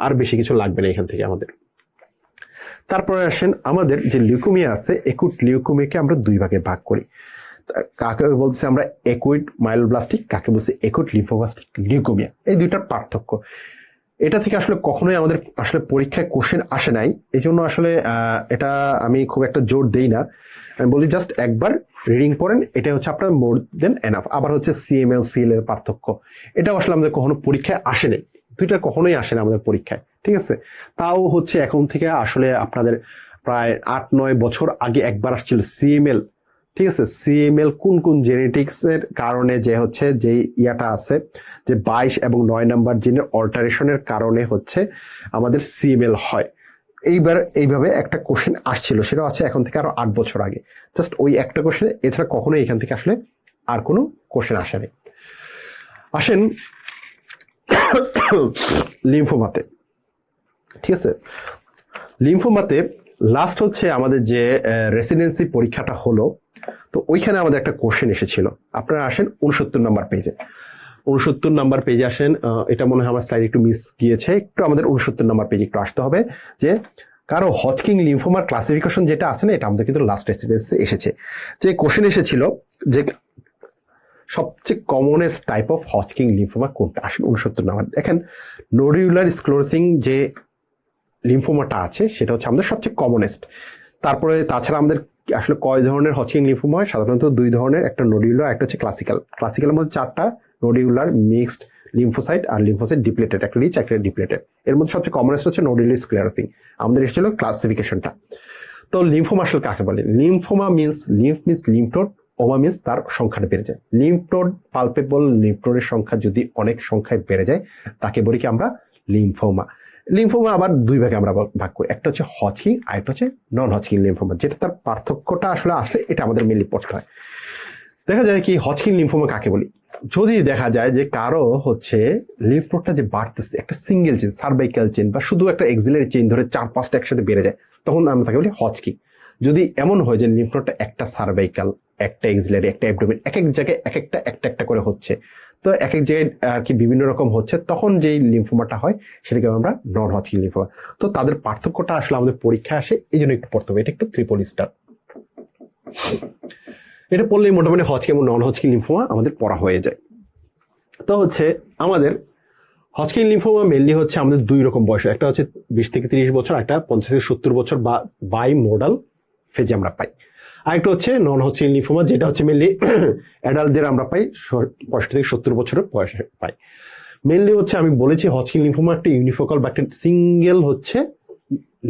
আর বেশি কিছু লাগবে না এখান থেকে আমাদের। তারপরে আসেন আমাদের যে লিউকোমিয়া আছে, একুট লিউকোমিয়াকে আমরা দুই ভাগে ভাগ করি। কাকে বলছে আমরা একুইড মাইলোব্লাস্টিক, কাকে বলছে একুট লিম্ফোব্লাস্টিক লিউকোমিয়া, এই দুইটার পার্থক্য। এটা থেকে আসলে কখনোই আমাদের আসলে পরীক্ষায় কোশ্চেন আসে নাই, এই জন্য আসলে এটা আমি খুব একটা জোর দেই না। আমি বলি জাস্ট একবার রিডিং পড়েন, এটা হচ্ছে আপনার মোর দেন এনাফ। আবার হচ্ছে সিএমএল সিএল এর পার্থক্য, এটা আসলে আমাদের কখনো পরীক্ষায় আসে নাই, দুইটা কখনোই আসে না আমাদের পরীক্ষায়, ঠিক আছে। তাও হচ্ছে এখন থেকে আসলে আপনাদের প্রায় 8-9 বছর আগে একবার আসছিল সিএমএল, ঠিক আছে। সিএমএল কোন কোন জেনেটিক্স এর কারণে যে হচ্ছে যে ইয়াটা আছে, যে 22 এবং 9 নাম্বার জিনের অল্টারেশনের কারণে হচ্ছে আমাদের সিএমএল হয়। এইভাবে একটা কোশ্চেন আসছিল, সেটা আছে এখন থেকে আরো 8 বছর আগে, জাস্ট ওই একটা কোশ্চেন, এছাড়া কখনো এখান থেকে আসলে আর কোনো কোশ্চেন আসেনি। আসেন লিম্ফোমাতে, ঠিক আছে। লিম্ফোমাতে লাস্ট হচ্ছে আমাদের যে রেসিডেন্সি পরীক্ষাটা হলো, তো ওইখানে আমাদের একটা কোশ্চেন এসেছিল। আপনারা আসেন 69 নাম্বার পেজে, 69 নাম্বার পেজে আসেন। এটা মনে হয় আমার স্লাইড একটু মিস গিয়েছে, একটু আমাদের 69 নাম্বার পেজে একটু আসতে হবে। যে কারো হজকিং লিম্ফোমার ক্লাসিফিকেশন যেটা আছে না, এটা আমাদের কিন্তু লাস্ট রেসিডেন্সে এসেছে। যে কোশ্চেন এসেছিল যে সবচেয়ে commonest type of Hodgkin lymphoma কোনটা, আসেন 69 নাম্বার দেখেন। নোডিউলার স্ক্লেরোসিং যে লিম্ফোমাটা আছে সেটা হচ্ছে আমাদের সবচেয়ে কমনেস্ট। তারপরে তাছাড়া আমাদের আসলে কয় ধরনের হজকিং লিম্ফোমা হয়, সাধারণত 2 ধরনের, একটা নোডিউলার, একটা হচ্ছে ক্লাসিক্যাল। ক্লাসিক্যালের মধ্যে 4টা, নোডিউলার, মিক্সড লিম্ফোসাইট আর লিম্ফোসাইট ডিপ্লেটেড, একটা রিচ একটা ডিপ্লেটেড। এর মধ্যে সবচেয়ে কমনেস্ট হচ্ছে নোডিউলার স্ক্লেরোসিং। আমাদের এসেছিল ক্লাসিফিকেশনটা। তো লিম্ফোমা আসলে কাকে বলে? লিম্ফোমা মিন্স লিম্ফ নোড, ওমা মিন্স তার সংখ্যাটা বেড়ে যায়। লিম্ফ নোড, পালপেবল লিম্ফ নোডের সংখ্যা যদি অনেক সংখ্যায় বেড়ে যায় তাকে বলি কি আমরা লিম্ফোমা। লিম্ফোমা আবার দুই ভাগে আমরা ভাগ করি, একটা হচ্ছে হজকিং আর একটা হচ্ছে নন হজকিং লিম্ফোমা। যেটা তার পার্থক্যটা আসলে আছে, এটা আমাদের মেনলি পড়তে হয়। দেখা যায় কি হজকিং লিম্ফোমা কাকে বলি? যদি দেখা যায় যে কারো হচ্ছে লিম্ফ নোডটা যে বাড়তেছে, একটা সিঙ্গেল চেইন, সার্ভাইকাল চেইন বা শুধু একটা এক্সিলারি চেইন ধরে 4-5টা একসাথে বেড়ে যায়, তখন আমরা তাকে বলি হজকিং। যদি এমন হয় যে লিম্ফ নোডটা একটা সার্ভাইকাল, একটা এক্সিলারি, একটা অ্যাবডোমেন, এক এক জায়গায় এক একটা করে হচ্ছে, তো এক এক জায়গায় আর কি বিভিন্ন রকম হচ্ছে, তখন যেই লিম্ফোমাটা হয় সেটাকে আমরা নন হজকিং লিম্ফোমা। তো তাদের পার্থক্যটা আসলে আমাদের পরীক্ষায় আসে, এই জন্য একটু পড়তে হবে। এটা একটু ট্রিপল স্টার, এটা পড়লেই মোটামুটি হজকিং এবং নন হজকিং লিম্ফোমা আমাদের পড়া হয়ে যায়। তো হচ্ছে আমাদের হজকিং লিম্ফোমা মেনলি হচ্ছে আমাদের 2 রকম বয়স, একটা হচ্ছে 20 থেকে 30 বছর, একটা 50 থেকে 70 বছর বা বাই মোডাল ফেজে আমরা পাই। আরেকটা হচ্ছে নন হজকিং লিম্ফোমা, যেটা হচ্ছে মেনলি অ্যাডাল্টদের আমরা পাই 65 থেকে 70 বছরের বয়সে পাই। মেনলি হচ্ছে আমি বলেছি হজকিং লিম্ফোমা একটা ইউনিফোকাল বা একটা সিঙ্গেল হচ্ছে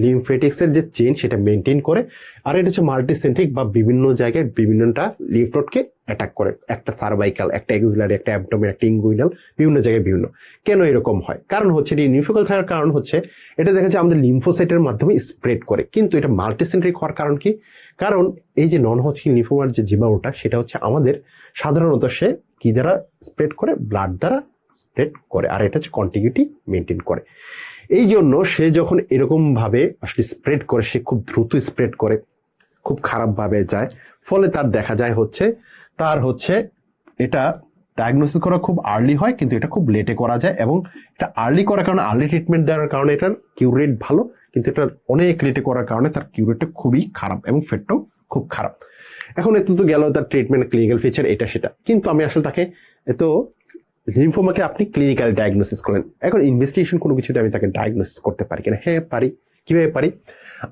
লিম্ফেটিক্সের যে চেইন সেটা মেনটেন করে, আর এটা হচ্ছে মাল্টিসেন্ট্রিক বা বিভিন্ন জায়গায় বিভিন্নটা লিম্ফ নোডকে অ্যাটাক করে, একটা সার্ভাইকাল, একটা এক্সিলারি, একটা অ্যাবডোমেন, একটা ইনগুইনাল, বিভিন্ন জায়গায় বিভিন্ন। কেন এরকম হয়? কারণ হচ্ছে এটা ইউনিফোকাল থাকার কারণ হচ্ছে এটা দেখা যায় আমাদের লিম্ফোসাইটের মাধ্যমে স্প্রেড করে, কিন্তু এটা মাল্টিসেন্ট্রিক হওয়ার কারণ কি? কারণ এই যে নন হজকিং লিম্ফোমার যে জীবাণুটা সেটা হচ্ছে আমাদের সাধারণত সে কি দ্বারা স্প্রেড করে? ব্লাড দ্বারা স্প্রেড করে, আর এটা হচ্ছে কন্টিগিউটি মেনটেন করে। এই জন্য সে যখন এরকম ভাবে আসলে স্প্রেড করে, সে খুব দ্রুত স্প্রেড করে, খুব খারাপ ভাবে যায়, ফলে তার দেখা যায় হচ্ছে তার হচ্ছে এটা ডায়াগনোসিস করা খুব আর্লি হয়, কিন্তু এটা খুব লেটে করা যায়, এবং এটা আর্লি করার কারণে, আর্লি ট্রিটমেন্ট দেওয়ার কারণে এটার কিউর রেট ভালো, কিন্তু এটা অনেক লেটে করার কারণে তার কিউর রেটটা খুবই খারাপ এবং ফেটটাও খুব খারাপ। এখন এত তো গেল তার ট্রিটমেন্ট, ক্লিনিক্যাল ফিচার, এটা সেটা, কিন্তু আমি আসলে তাকে এত লিম্ফোমাকে আপনি ক্লিনিক্যালি ডায়াগনোসিস করেন, এখন ইনভেস্টিগেশন কোনো কিছুতে আমি তাকে ডায়াগনোসিস করতে পারি কিনা? হ্যাঁ পারি। কিভাবে পারি?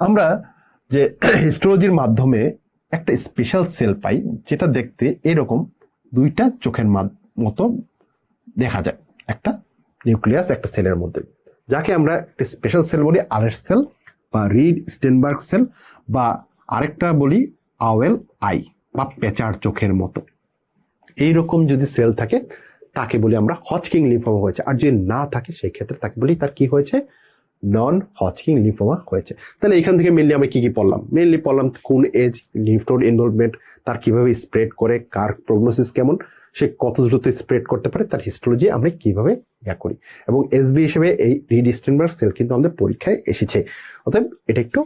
আমরা যে হিস্টোলজির মাধ্যমে একটা স্পেশাল সেল পাই, যেটা দেখতে এরকম 2টা চোখের মতো দেখা যায়, একটা নিউক্লিয়াস একটা সেলের মধ্যে, যাকে আমরা একটা স্পেশাল সেল বলি আলের সেল বা রিড স্টেনবার্গ সেল, বা আরেকটা বলি আওয়েল আই বা পেঁচার চোখের মতো। এইরকম যদি সেল থাকে তাকে বলি আমরা হজকিং লিম্ফোমা হয়েছে, আর যদি না থাকে সেই ক্ষেত্রে তাকে বলি তার কি হয়েছে? নন হজকিং লিম্ফোমা হয়েছে। তাহলে এখান থেকে মেনলি আমরা কি কি পড়লাম? মেনলি পড়লাম কোন এজ, লিম্ফ নোড ইনভলভমেন্ট, তার কিভাবে স্প্রেড করে, কার প্রগনোসিস কেমন, সে কত দ্রুত স্প্রেড করতে পারে, তার হিস্টোলজি আমরা কিভাবে করি, এবং এসবি হিসেবে এই রিড স্টেনবার্গ সেল কিন্তু আমাদের পরীক্ষায় এসেছে, অতএব এটা একটু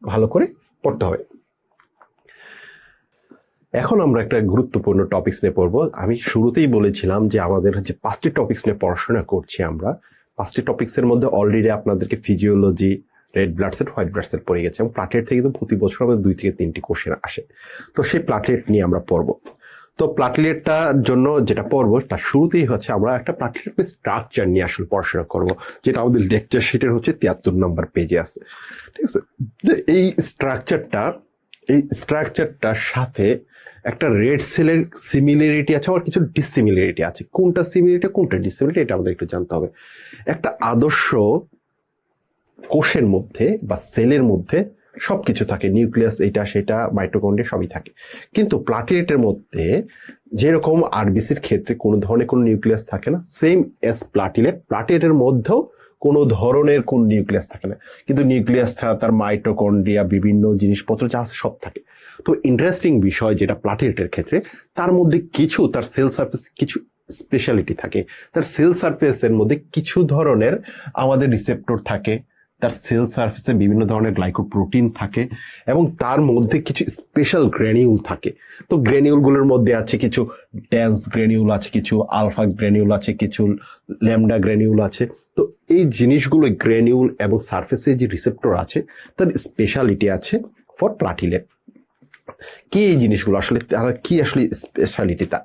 ভালো করে পড়তে হবে। এখন আমরা একটা গুরুত্বপূর্ণ টপিকস নিয়ে পড়বো। আমি শুরুতেই বলেছিলাম যে আমাদের হচ্ছে 5টি টপিকস নিয়ে পড়াশোনা করছি আমরা। 5টি টপিকসের মধ্যে অলরেডি আপনাদেরকে physiology, red blood cell, white blood cell পড়ে গেছে এবং প্লাটেলেট থেকে কিন্তু প্রতি বছর আমাদের 2 থেকে 3টি কোশ্চেন আসে। তো সেই প্লাটেলেট নিয়ে আমরা পড়বো। তো প্লাটেলেটটার জন্য যেটা পড়বো তার শুরুতেই হচ্ছে আমরা একটা প্লাটেলেটের স্ট্রাকচার নিয়ে আসলে পড়াশোনা করবো, যেটা আমাদের লেকচার শিটের হচ্ছে 73 নম্বর পেজে আছে। ঠিক আছে, এই স্ট্রাকচারটার সাথে একটা রেড সেলের সিমিলারিটি আছে, আবার কিছু ডিসিমিলারিটি আছে। কোনটা সিমিলারিটি কোনটা ডিসিমিলারিটি এটা আমাদের একটু জানতে হবে। একটা আদর্শ কোষের মধ্যে বা সেলের মধ্যে সবকিছু থাকে, নিউক্লিয়াস এটা সেটা মাইটোকন্ড্রিয়া সবই থাকে, কিন্তু প্লাটেলেটের মধ্যে যেরকম আরবিসির ক্ষেত্রে কোনো ধরনের কোনো নিউক্লিয়াস থাকে না, সেম এস প্লাটেলেটের মধ্যেও কোনো ধরনের কোন নিউক্লিয়াস থাকে না, কিন্তু নিউক্লিয়াস ছাড়া তার মাইটোকন্ড্রিয়া বিভিন্ন জিনিসপত্র যা আছে সব থাকে। তো ইন্টারেস্টিং বিষয় যেটা প্লাটেলেটের ক্ষেত্রে, তার মধ্যে কিছু তার সেল সার্ফেস কিছু স্পেশালিটি থাকে। তার সেল সার্ফেসের মধ্যে কিছু ধরনের আমাদের রিসেপ্টর থাকে, তার সেল সার্ফেসে বিভিন্ন ধরনের গ্লাইকোপ্রোটিন থাকে এবং তার মধ্যে কিছু স্পেশাল গ্র্যানিউল থাকে। তো গ্র্যানিউলগুলোর মধ্যে আছে কিছু ডেন্স গ্র্যানিউল আছে, কিছু আলফা গ্র্যানিউল আছে, কিছু ল্যামডা গ্র্যানিউল আছে। তো এই জিনিসগুলো গ্র্যানিউল এবং সার্ফেসে যে রিসেপ্টর আছে তার স্পেশালিটি আছে ফর প্লাটেলেট। কি এই জিনিসগুলো আসলে, তারা কি আসলে স্পেশালিটি? তার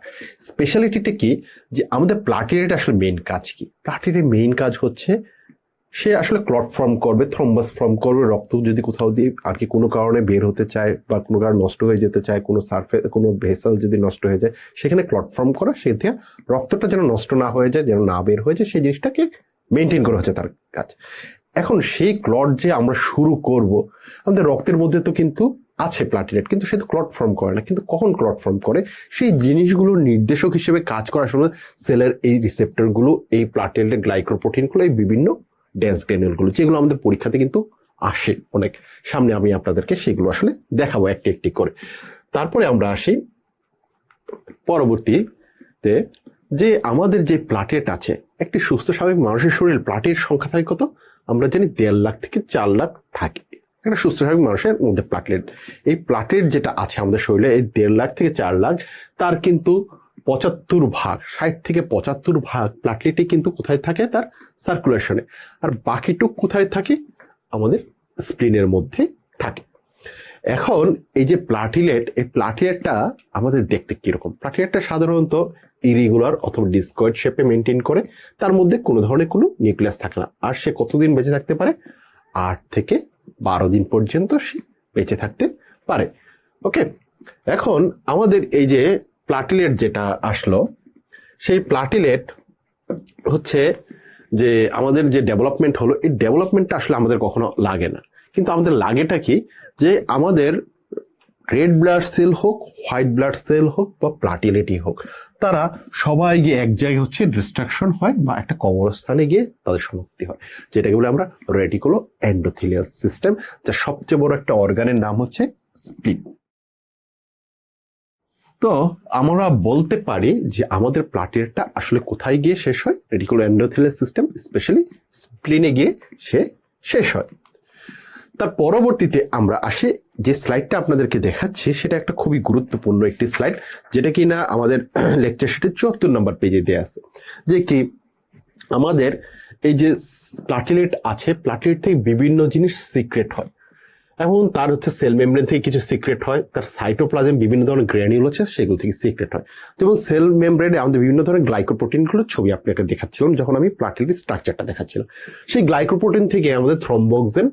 স্পেশালিটিটা কি, যে আমাদের প্লাটেলেট আসলে মেইন কাজ কি? প্লাটেলেটের মেইন কাজ হচ্ছে সে আসলে ক্লট ফর্ম করবে, থ্রম্বাস ফর্ম করবে। রক্ত যদি কোথাও দিয়ে আর কি কোনো কারণে বের হতে চায় বা কোনো কারণে নষ্ট হয়ে যেতে চায়, কোনো সার্ফেস কোনো ভেসেল যদি নষ্ট হয়ে যায়, সেখানে ক্লট ফর্ম করা, সেটা রক্তটা যেন নষ্ট না হয়ে যায়, যেন না বের হয়ে যায়, সেই জিনিসটাকে মেনটেন করা হচ্ছে তার কাজ। এখন সেই ক্লট যে আমরা শুরু করব, আমাদের রক্তের মধ্যে তো কিন্তু আছে প্লাটেলেট, কিন্তু সে তো ক্লট ফর্ম করে না। কিন্তু কখন ক্লট ফর্ম করে, সেই জিনিসগুলোর নির্দেশক হিসেবে কাজ করার সময় সেলের এই রিসেপ্টরগুলো, এই প্লাটেলেট গ্লাইকোপ্রোটিনগুলো, এই বিভিন্ন ডেন্স গ্র্যানিউলগুলো, যেগুলো আমাদের পরীক্ষাতে কিন্তু আসে অনেক সামনে, আমি আপনাদেরকে সেগুলো আসলে দেখাবো একটি একটি করে। তারপরে আমরা আসি পরবর্তীতে, যে আমাদের যে প্লাটেলেট আছে, একটি সুস্থ স্বাভাবিক মানুষের শরীরে প্লাটেলেট সংখ্যা থাকে কত? আমরা জানি 1.5 লাখ থেকে 4 লাখ থাকে একটা সুস্থ স্বাভাবিক মানুষের মধ্যে প্লাটেলেট। এই প্লাটেলেট যেটা আছে আমাদের শরীরে, এই 1.5 লাখ থেকে 4 লাখ, তার কিন্তু 75 ভাগ, 60 থেকে 75 ভাগ প্লাটেলেটই কিন্তু কোথায় থাকে? তার সার্কুলেশনে। আর বাকিটুক কোথায় থাকে? আমাদের স্প্লিনের মধ্যে থাকে। এখন এই যে প্লাটেলেট, এই প্লাটেলেটটা আমাদের দেখতে কিরকম? প্লাটেলেটটা সাধারণত ইরেগুলার অথবা ডিসকয়েড শেপে মেনটেন করে, তার মধ্যে কোনো ধরনের কোনো নিউক্লিয়াস থাকে না। আর সে কতদিন বেঁচে থাকতে পারে? 8 থেকে 12 দিন পর্যন্ত সে বেঁচে থাকতে পারে। ওকে, এখন আমাদের এই যে প্লাটেলেট যেটা আসলো, সেই প্লাটেলেট হচ্ছে যে আমাদের যে ডেভেলপমেন্ট হলো, এই ডেভেলপমেন্টটা আসলে আমাদের কখনো লাগে না। কিন্তু আমাদের লাগেটা কি, যে আমাদের রেড ব্লাড সেল হোক, হোয়াইট ব্লাড সেল হোক বা প্লাটেলেটই হোক, তারা সবাই গিয়ে এক জায়গায় হচ্ছে ডিস্ট্রাকশন হয় বা একটা কবরস্থানে গিয়ে তাদের সমাপ্তি হয়, যেটাকে বলে আমরা রেটিকুলো এন্ডোথেলিয়াল সিস্টেম, যার সবচেয়ে বড় একটা অর্গানের নাম হচ্ছে স্প্লিন। তো আমরা বলতে পারি যে আমাদের প্লাটেলেটটা আসলে কোথায় গিয়ে শেষ হয়? রেটিকুলো এন্ডোথেলিয়াল সিস্টেম, স্পেশালি স্প্লিনে গিয়ে সে শেষ হয়। তার পরবর্তীতে আমরা আসি, যে স্লাইডটা আপনাদেরকে দেখাচ্ছি সেটা একটা খুবই গুরুত্বপূর্ণ একটি স্লাইড, যেটা কিনা আমাদের লেকচার শিটের 74 নম্বর পেজে দেওয়া আছে। যে কি আমাদের এই যে প্লাটেলেট আছে, প্লাটেলেট থেকে বিভিন্ন জিনিস সিক্রেট হয়, এবং তার হচ্ছে সেল মেমব্রেন থেকে কিছু সিক্রেট হয়, তার সাইটোপ্লাজম বিভিন্ন ধরনের গ্র্যানিউল আছে সেগুলো থেকে সিক্রেট হয়। যেমন সেল মেমব্রেনে আমাদের বিভিন্ন ধরনের গ্লাইকোপ্রোটিনগুলোর ছবি আপনাকে দেখাচ্ছিলাম যখন আমি প্লাটেলেটের স্ট্রাকচারটা দেখাচ্ছিলাম। সেই গ্লাইকোপ্রোটিন থেকে আমাদের থ্রম্বোক্সেন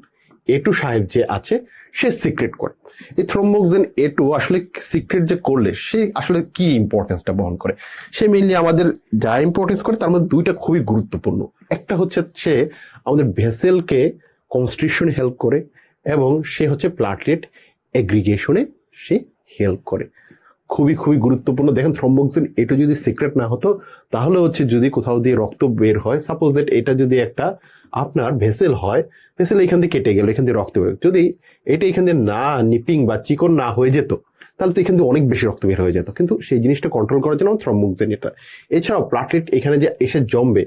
A2 সাহেব যে আছে সে সিক্রেট করে। এই থ্রম্বোক্সেন A2 আসলে সিক্রেট যে করলে সে আসলে কি ইম্পর্টেন্সটা বহন করে? সে মেইনলি আমাদের যা ইম্পর্টেন্স করে তার মধ্যে দুইটা খুবই গুরুত্বপূর্ণ। একটা হচ্ছে সে আমাদের ভেসেলকে কনস্ট্রিকশনে হেল্প করে, এবং সে হচ্ছে প্লাটেলেট এগ্রিগেশনে সে হেল্প করে। খুবই খুবই গুরুত্বপূর্ণ। দেখেন, থ্রম্বোক্সিন এটা যদি সিক্রেট না হতো, তাহলে হচ্ছে যদি কোথাও দিয়ে রক্ত বের হয়, সাপোজ দ্যাট এটা যদি একটা আপনার ভেসেল হয়, ভেসেল এখান দিয়ে কেটে গেল, এখান দিয়ে রক্ত বের, যদি এটা এখান দিয়ে না নিপিং বা চিকন না হয়ে যেত, তাহলে তো এখান দিয়ে অনেক বেশি রক্ত বের হয়ে যেত। কিন্তু সেই জিনিসটা কন্ট্রোল করার জন্য থ্রম্বোক্সিন এটা। এছাড়াও প্লাটেলেট এখানে যে এসে জমবে,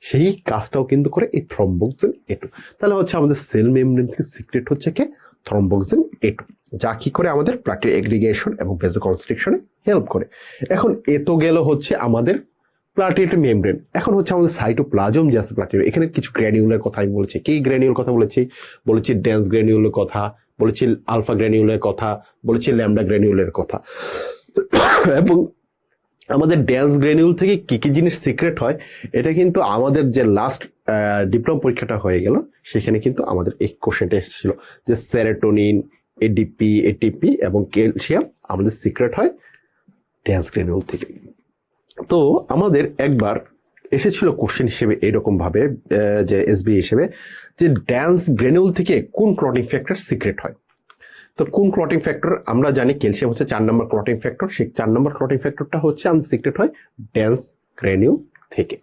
সেই কাজটাও কিন্তু করে এই থ্রম্বোক্সিন A2। তাহলে হচ্ছে আমাদের সেল মেমব্রেন থেকে সিক্রেট হচ্ছে কে? থ্রম্বোক্সিন A2, যা কি করে আমাদের প্লাটির এগ্রিগেশন এবং ভেসোকনস্ট্রিকশনে হেল্প করে। এখন এ তো গেল হচ্ছে আমাদের প্লাটিলেটের মেমব্রেন। এখন হচ্ছে আমাদের সাইটোপ্লাজম যে আছে প্লাটিলেট, এখানে কিছু গ্র্যানিউলের কথা আমি বলেছি। কি গ্র্যানিউল কথা বলেছি ডেন্স গ্র্যানিউলের কথা, বলেছি আলফা গ্র্যানিউলের কথা, বলেছি ল্যামডা গ্র্যানিউলের কথা। এবং আমাদের ডেন্স গ্র্যানিউল থেকে কি কি জিনিস সিক্রেট হয়, এটা কিন্তু আমাদের যে লাস্ট ডিপ্লোমা পরীক্ষাটা হয়ে গেল, সেখানে কিন্তু আমাদের এই কোশ্চেনটা এসেছিল যে সেরোটোনিন, এডিপি, এটিপি এবং ক্যালসিয়াম আমাদের সিক্রেট হয় ডেন্স গ্র্যানিউল থেকে। তো আমাদের একবার এসেছিল কোশ্চেন হিসেবে এরকম ভাবে যে এসবি হিসেবে যে ডেন্স গ্র্যানিউল থেকে কোন ক্লটিং ফ্যাক্টর সিক্রেট হয়। তো কোন ক্লটিং ফ্যাক্টর, আমরা জানি ক্যালসিয়াম হচ্ছে 4 নম্বর ক্লটিং ফ্যাক্টর, সেই 4 নম্বর ক্লটিং ফ্যাক্টরটা হচ্ছে আমাদের সিক্রেট হয় ডেন্স গ্র্যানিউল থেকে।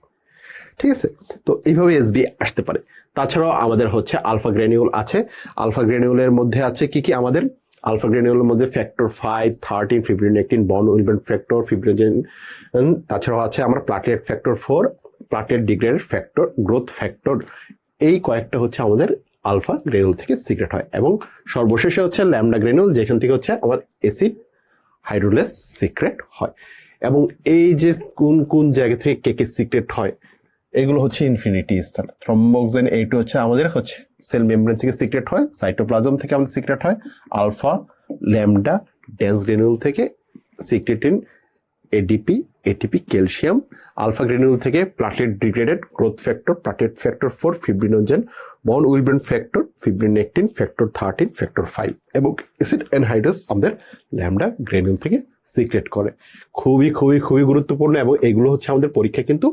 ঠিক আছে, তো এইভাবে এসবি আসতে পারে। তাছাড়াও আমাদের হচ্ছে আলফা গ্র্যানিউল আছে। আলফা গ্র্যানিউলের মধ্যে আছে কি কি আমাদের, আলফা গ্র্যানিউলের মধ্যে factor 5, 13, ফিব্রিনেকটিন, bond Willebrand factor, fibrinogen. তাছাড়াও আছে আমরা platelet factor 4, platelet degraded factor, growth factor. এই কয়েকটা হচ্ছে আমাদের আলফা গ্র্যানিউল থেকে সিক্রেট হয়। এবং সর্বশেষে হচ্ছে ল্যামডা গ্র্যানিউল, যেখান থেকে হচ্ছে আমার অ্যাসিড হাইড্রোলেস সিক্রেট হয়। এবং এই যে কোন কোন জায়গা থেকে কে কে সিক্রেট হয়, এগুলো হচ্ছে ইনফিনিটি স্টার। থ্রম্বোক্সিন A2 হচ্ছে আমাদের হচ্ছে সেল মেমব্রেন থেকে সিক্রেট হয়, সাইটোপ্লাজম থেকে আমাদের সিক্রেট হয়, আলফা, ল্যামডা, ডেন্স গ্র্যানিউল থেকে secreting, ADP, ATP, calcium, alpha granule থেকে platelet degraded, growth factor, platelet factor 4, fibrinogen, বন্ড Willebrand factor, fibronectin, factor 13, factor 5 এবং অ্যাসিড অ্যানহাইড্রাস আমাদের ল্যামডা গ্র্যানিউল থেকে সিক্রেট করে। খুবই খুবই খুবই গুরুত্বপূর্ণ এবং এগুলো হচ্ছে আমাদের পরীক্ষা কিন্তু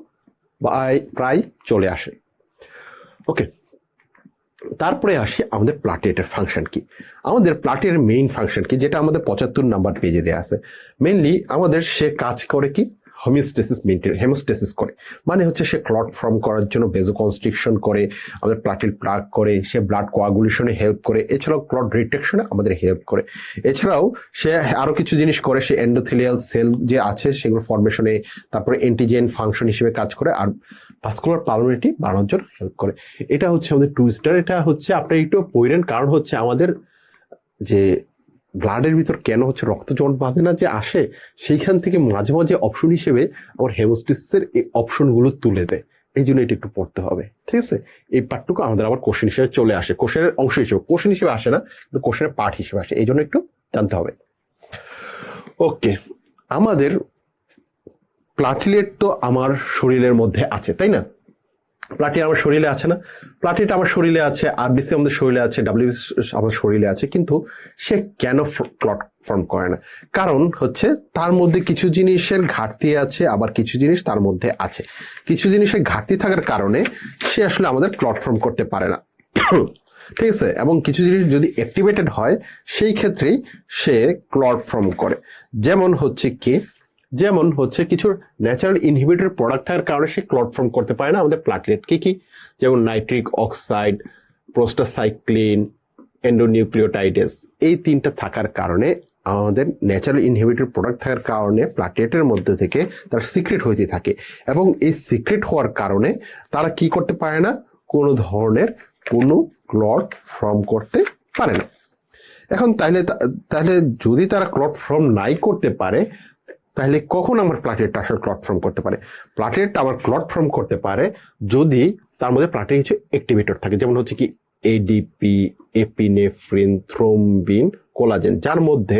প্রায় চলে আসে। ওকে, তারপরে আসি আমাদের প্লাটেলেটের ফাংশন কি। আমাদের প্লাটেলেটের মেইন ফাংশন কি, যেটা আমাদের 75 নাম্বার পেজে দেওয়া আছে। মেইনলি আমাদের সে কাজ করে কি, হোমিওস্টেসিস মেইনটেইন, হেমোস্টেসিস করে, মানে হচ্ছে সে ক্লট ফর্ম করার জন্য ভেসোকনস্ট্রিকশন করে, আমাদের প্লাটেলেট প্লাগ করে, সে ব্লাড কোয়াগুলেশনে হেল্প করে, এছাড়াও ক্লট ডিটেকশনে আমাদের হেল্প করে। এছাড়াও সে আরো কিছু জিনিস করে, সে এন্ডোথেলিয়াল সেল যে আছে সেগুলো ফর্মেশনে, তারপরে অ্যান্টিজেন ফাংশন হিসেবে কাজ করে, আর ভাস্কুলার পালমোনিটি বাড়ানোর জন্য হেল্প করে। এটা হচ্ছে আমাদের 2 স্টার। এটা হচ্ছে আপনি একটু পড়েন, কারণ হচ্ছে আমাদের যে ব্লাডের ভিতর কেন হচ্ছে রক্ত জমাট বাঁধে না যে আসে, সেইখান থেকে মাঝে মাঝে অপশন হিসেবে আমার হেমোস্টেসিসের এই অপশনগুলো তুলে দেয়। এই জন্য এটা একটু পড়তে হবে। ঠিক আছে, এই পার্টটুকু আমাদের আবার কোশ্চেন হিসেবে চলে আসে, কোশ্চেনের অংশ হিসেবে, কোশ্চেন হিসেবে আসে না, কিন্তু কোশ্চেনের পার্ট হিসেবে আসে, এই জন্য একটু জানতে হবে। ওকে, আমাদের প্লাটিলেট তো আমার শরীরের মধ্যে আছে, তাই না? প্লাটিলেট আমার শরীরে আছে না? প্লাটিলেট আমার শরীরে আছে, আরবিসি আমাদের শরীরে আছে, ডাব্লিউবিসি আমার শরীরে আছে, কিন্তু সে কেন ক্লট ফর্ম করে না? কারণ হচ্ছে তার মধ্যে কিছু জিনিসের ঘাটতি আছে, আবার কিছু জিনিস তার মধ্যে আছে। কিছু জিনিসের ঘাটতি থাকার কারণে সে আসলে আমাদের ক্লট ফর্ম করতে পারে না। ঠিক আছে, এবং কিছু জিনিস যদি অ্যাক্টিভেটেড হয় সেই ক্ষেত্রেই সে ক্লট ফর্ম করে। যেমন হচ্ছে কিছু ন্যাচারাল ইনহিবিটর প্রোডাক্ট থাকার কারণে সে ক্লট ফর্ম করতে পারে না আমাদের প্লাটলেট। কি কি? যেমন নাইট্রিক অক্সাইড, প্রোস্টাসাইক্লিন, এন্ডোনিউক্লিওটাইডেস, এই 3টা থাকার কারণে, আমাদের ন্যাচারাল ইনহিবিটর প্রোডাক্ট থাকার কারণে প্লাটলেটের মধ্যে থেকে তারা সিক্রেট হইতে থাকে, এবং এই সিক্রেট হওয়ার কারণে তারা কি করতে পারে না, কোনো ধরনের কোনো ক্লট ফর্ম করতে পারে না। এখন তাহলে যদি তারা ক্লট ফর্ম নাই করতে পারে, তাহলে কখন আমার প্লাটেলেট আসলে ক্লট ফর্ম করতে পারে? প্লাটেলেট আমার ক্লট ফর্ম করতে পারে যদি তার মধ্যে প্লাটেলেট কিছু অ্যাক্টিভেটর থাকে, যেমন হচ্ছে কি এডিপি, এপিনেফ্রিন, থ্রোম্বিন, কোলাজেন, যার মধ্যে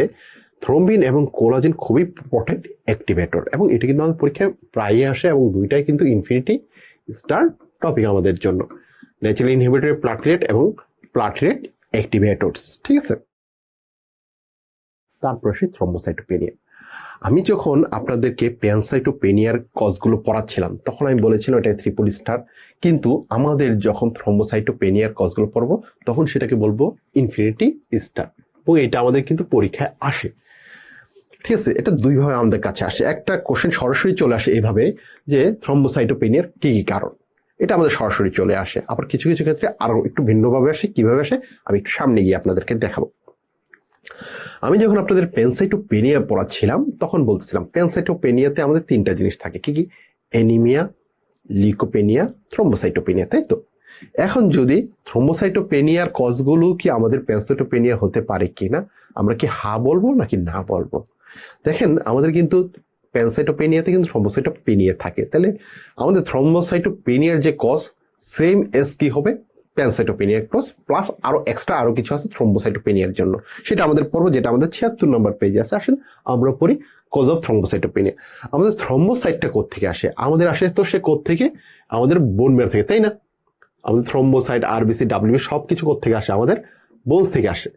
থ্রোম্বিন এবং কোলাজেন খুবই ইম্পর্টেন্ট অ্যাক্টিভেটর, এবং এটা কিন্তু আমাদের পরীক্ষায় প্রায়ই আসে, এবং দুইটাই কিন্তু ইনফিনিটি স্টার টপিক আমাদের জন্য, ন্যাচারাল ইনহিবিটর প্লাটেলেট এবং প্লাটেলেট অ্যাক্টিভেটরস। ঠিক আছে, তারপর আসি থ্রম্বোসাইটোপেনিয়া। আমি যখন আপনাদেরকে প্যানসাইটোপেনিয়ার কজগুলো পড়াচ্ছিলাম তখন আমি বলেছিলাম এটা 3 স্টার, কিন্তু আমাদের যখন থ্রম্বোসাইটোপেনিয়ার কজগুলো পড়বো তখন সেটাকে বলবো ইনফিনিটি স্টার, এবং এটা আমাদের কিন্তু পরীক্ষায় আসে। ঠিক আছে, এটা দুইভাবে আমাদের কাছে আসে। একটা কোশ্চেন সরাসরি চলে আসে এভাবে যে থ্রম্বোসাইটোপেনিয়ার কি কি কারণ, এটা আমাদের সরাসরি চলে আসে। আবার কিছু কিছু ক্ষেত্রে আরো একটু ভিন্নভাবে আসে। কিভাবে আসে আমি একটু সামনে গিয়ে আপনাদেরকে দেখাবো। আমি যখন আপনাদের প্যানসাইটোপেনিয়া পড়াচ্ছিলাম তখন বলছিলাম প্যানসাইটোপেনিয়াতে আমাদের 3টা জিনিস থাকে। কি কি? অ্যানিমিয়া, লিউকোপেনিয়া, থ্রম্বোসাইটোপেনিয়া, তাই তো? এখন যদি থ্রম্বোসাইটোপেনিয়ার কজগুলো কি আমাদের প্যানসাইটোপেনিয়া হতে পারে কিনা, আমরা কি হা বলবো নাকি না বলবো? দেখেন আমাদের কিন্তু প্যানসাইটোপেনিয়াতে কিন্তু থ্রম্বোসাইটোপেনিয়া থাকে, তাহলে আমাদের থ্রম্বোসাইটোপেনিয়ার যে কজ সেম এস কি হবে প্যানসাইটোপেনিয়ার কজ, প্লাস আরো এক্সট্রা আরো কিছু আছে থ্রম্বোসাইটোপেনিয়ার জন্য, সেটা আমাদের পড়বো, যেটা আমাদের 76 নম্বর পেজে আছে। আসেন আমরা পড়ি কজ অফ থ্রম্বোসাইটোপেনিয়া। আমাদের থ্রম্বোসাইটটা কোত্থেকে আসে? আমাদের আসে তো সে কোত্থেকে, আমাদের বোন ম্যারো থেকে, তাই না? আমাদের থ্রম্বোসাইট, আরবিসি, ডাব্লিউবি সবকিছু কোত্থেকে আসে? আমাদের বোনস থেকে আসে।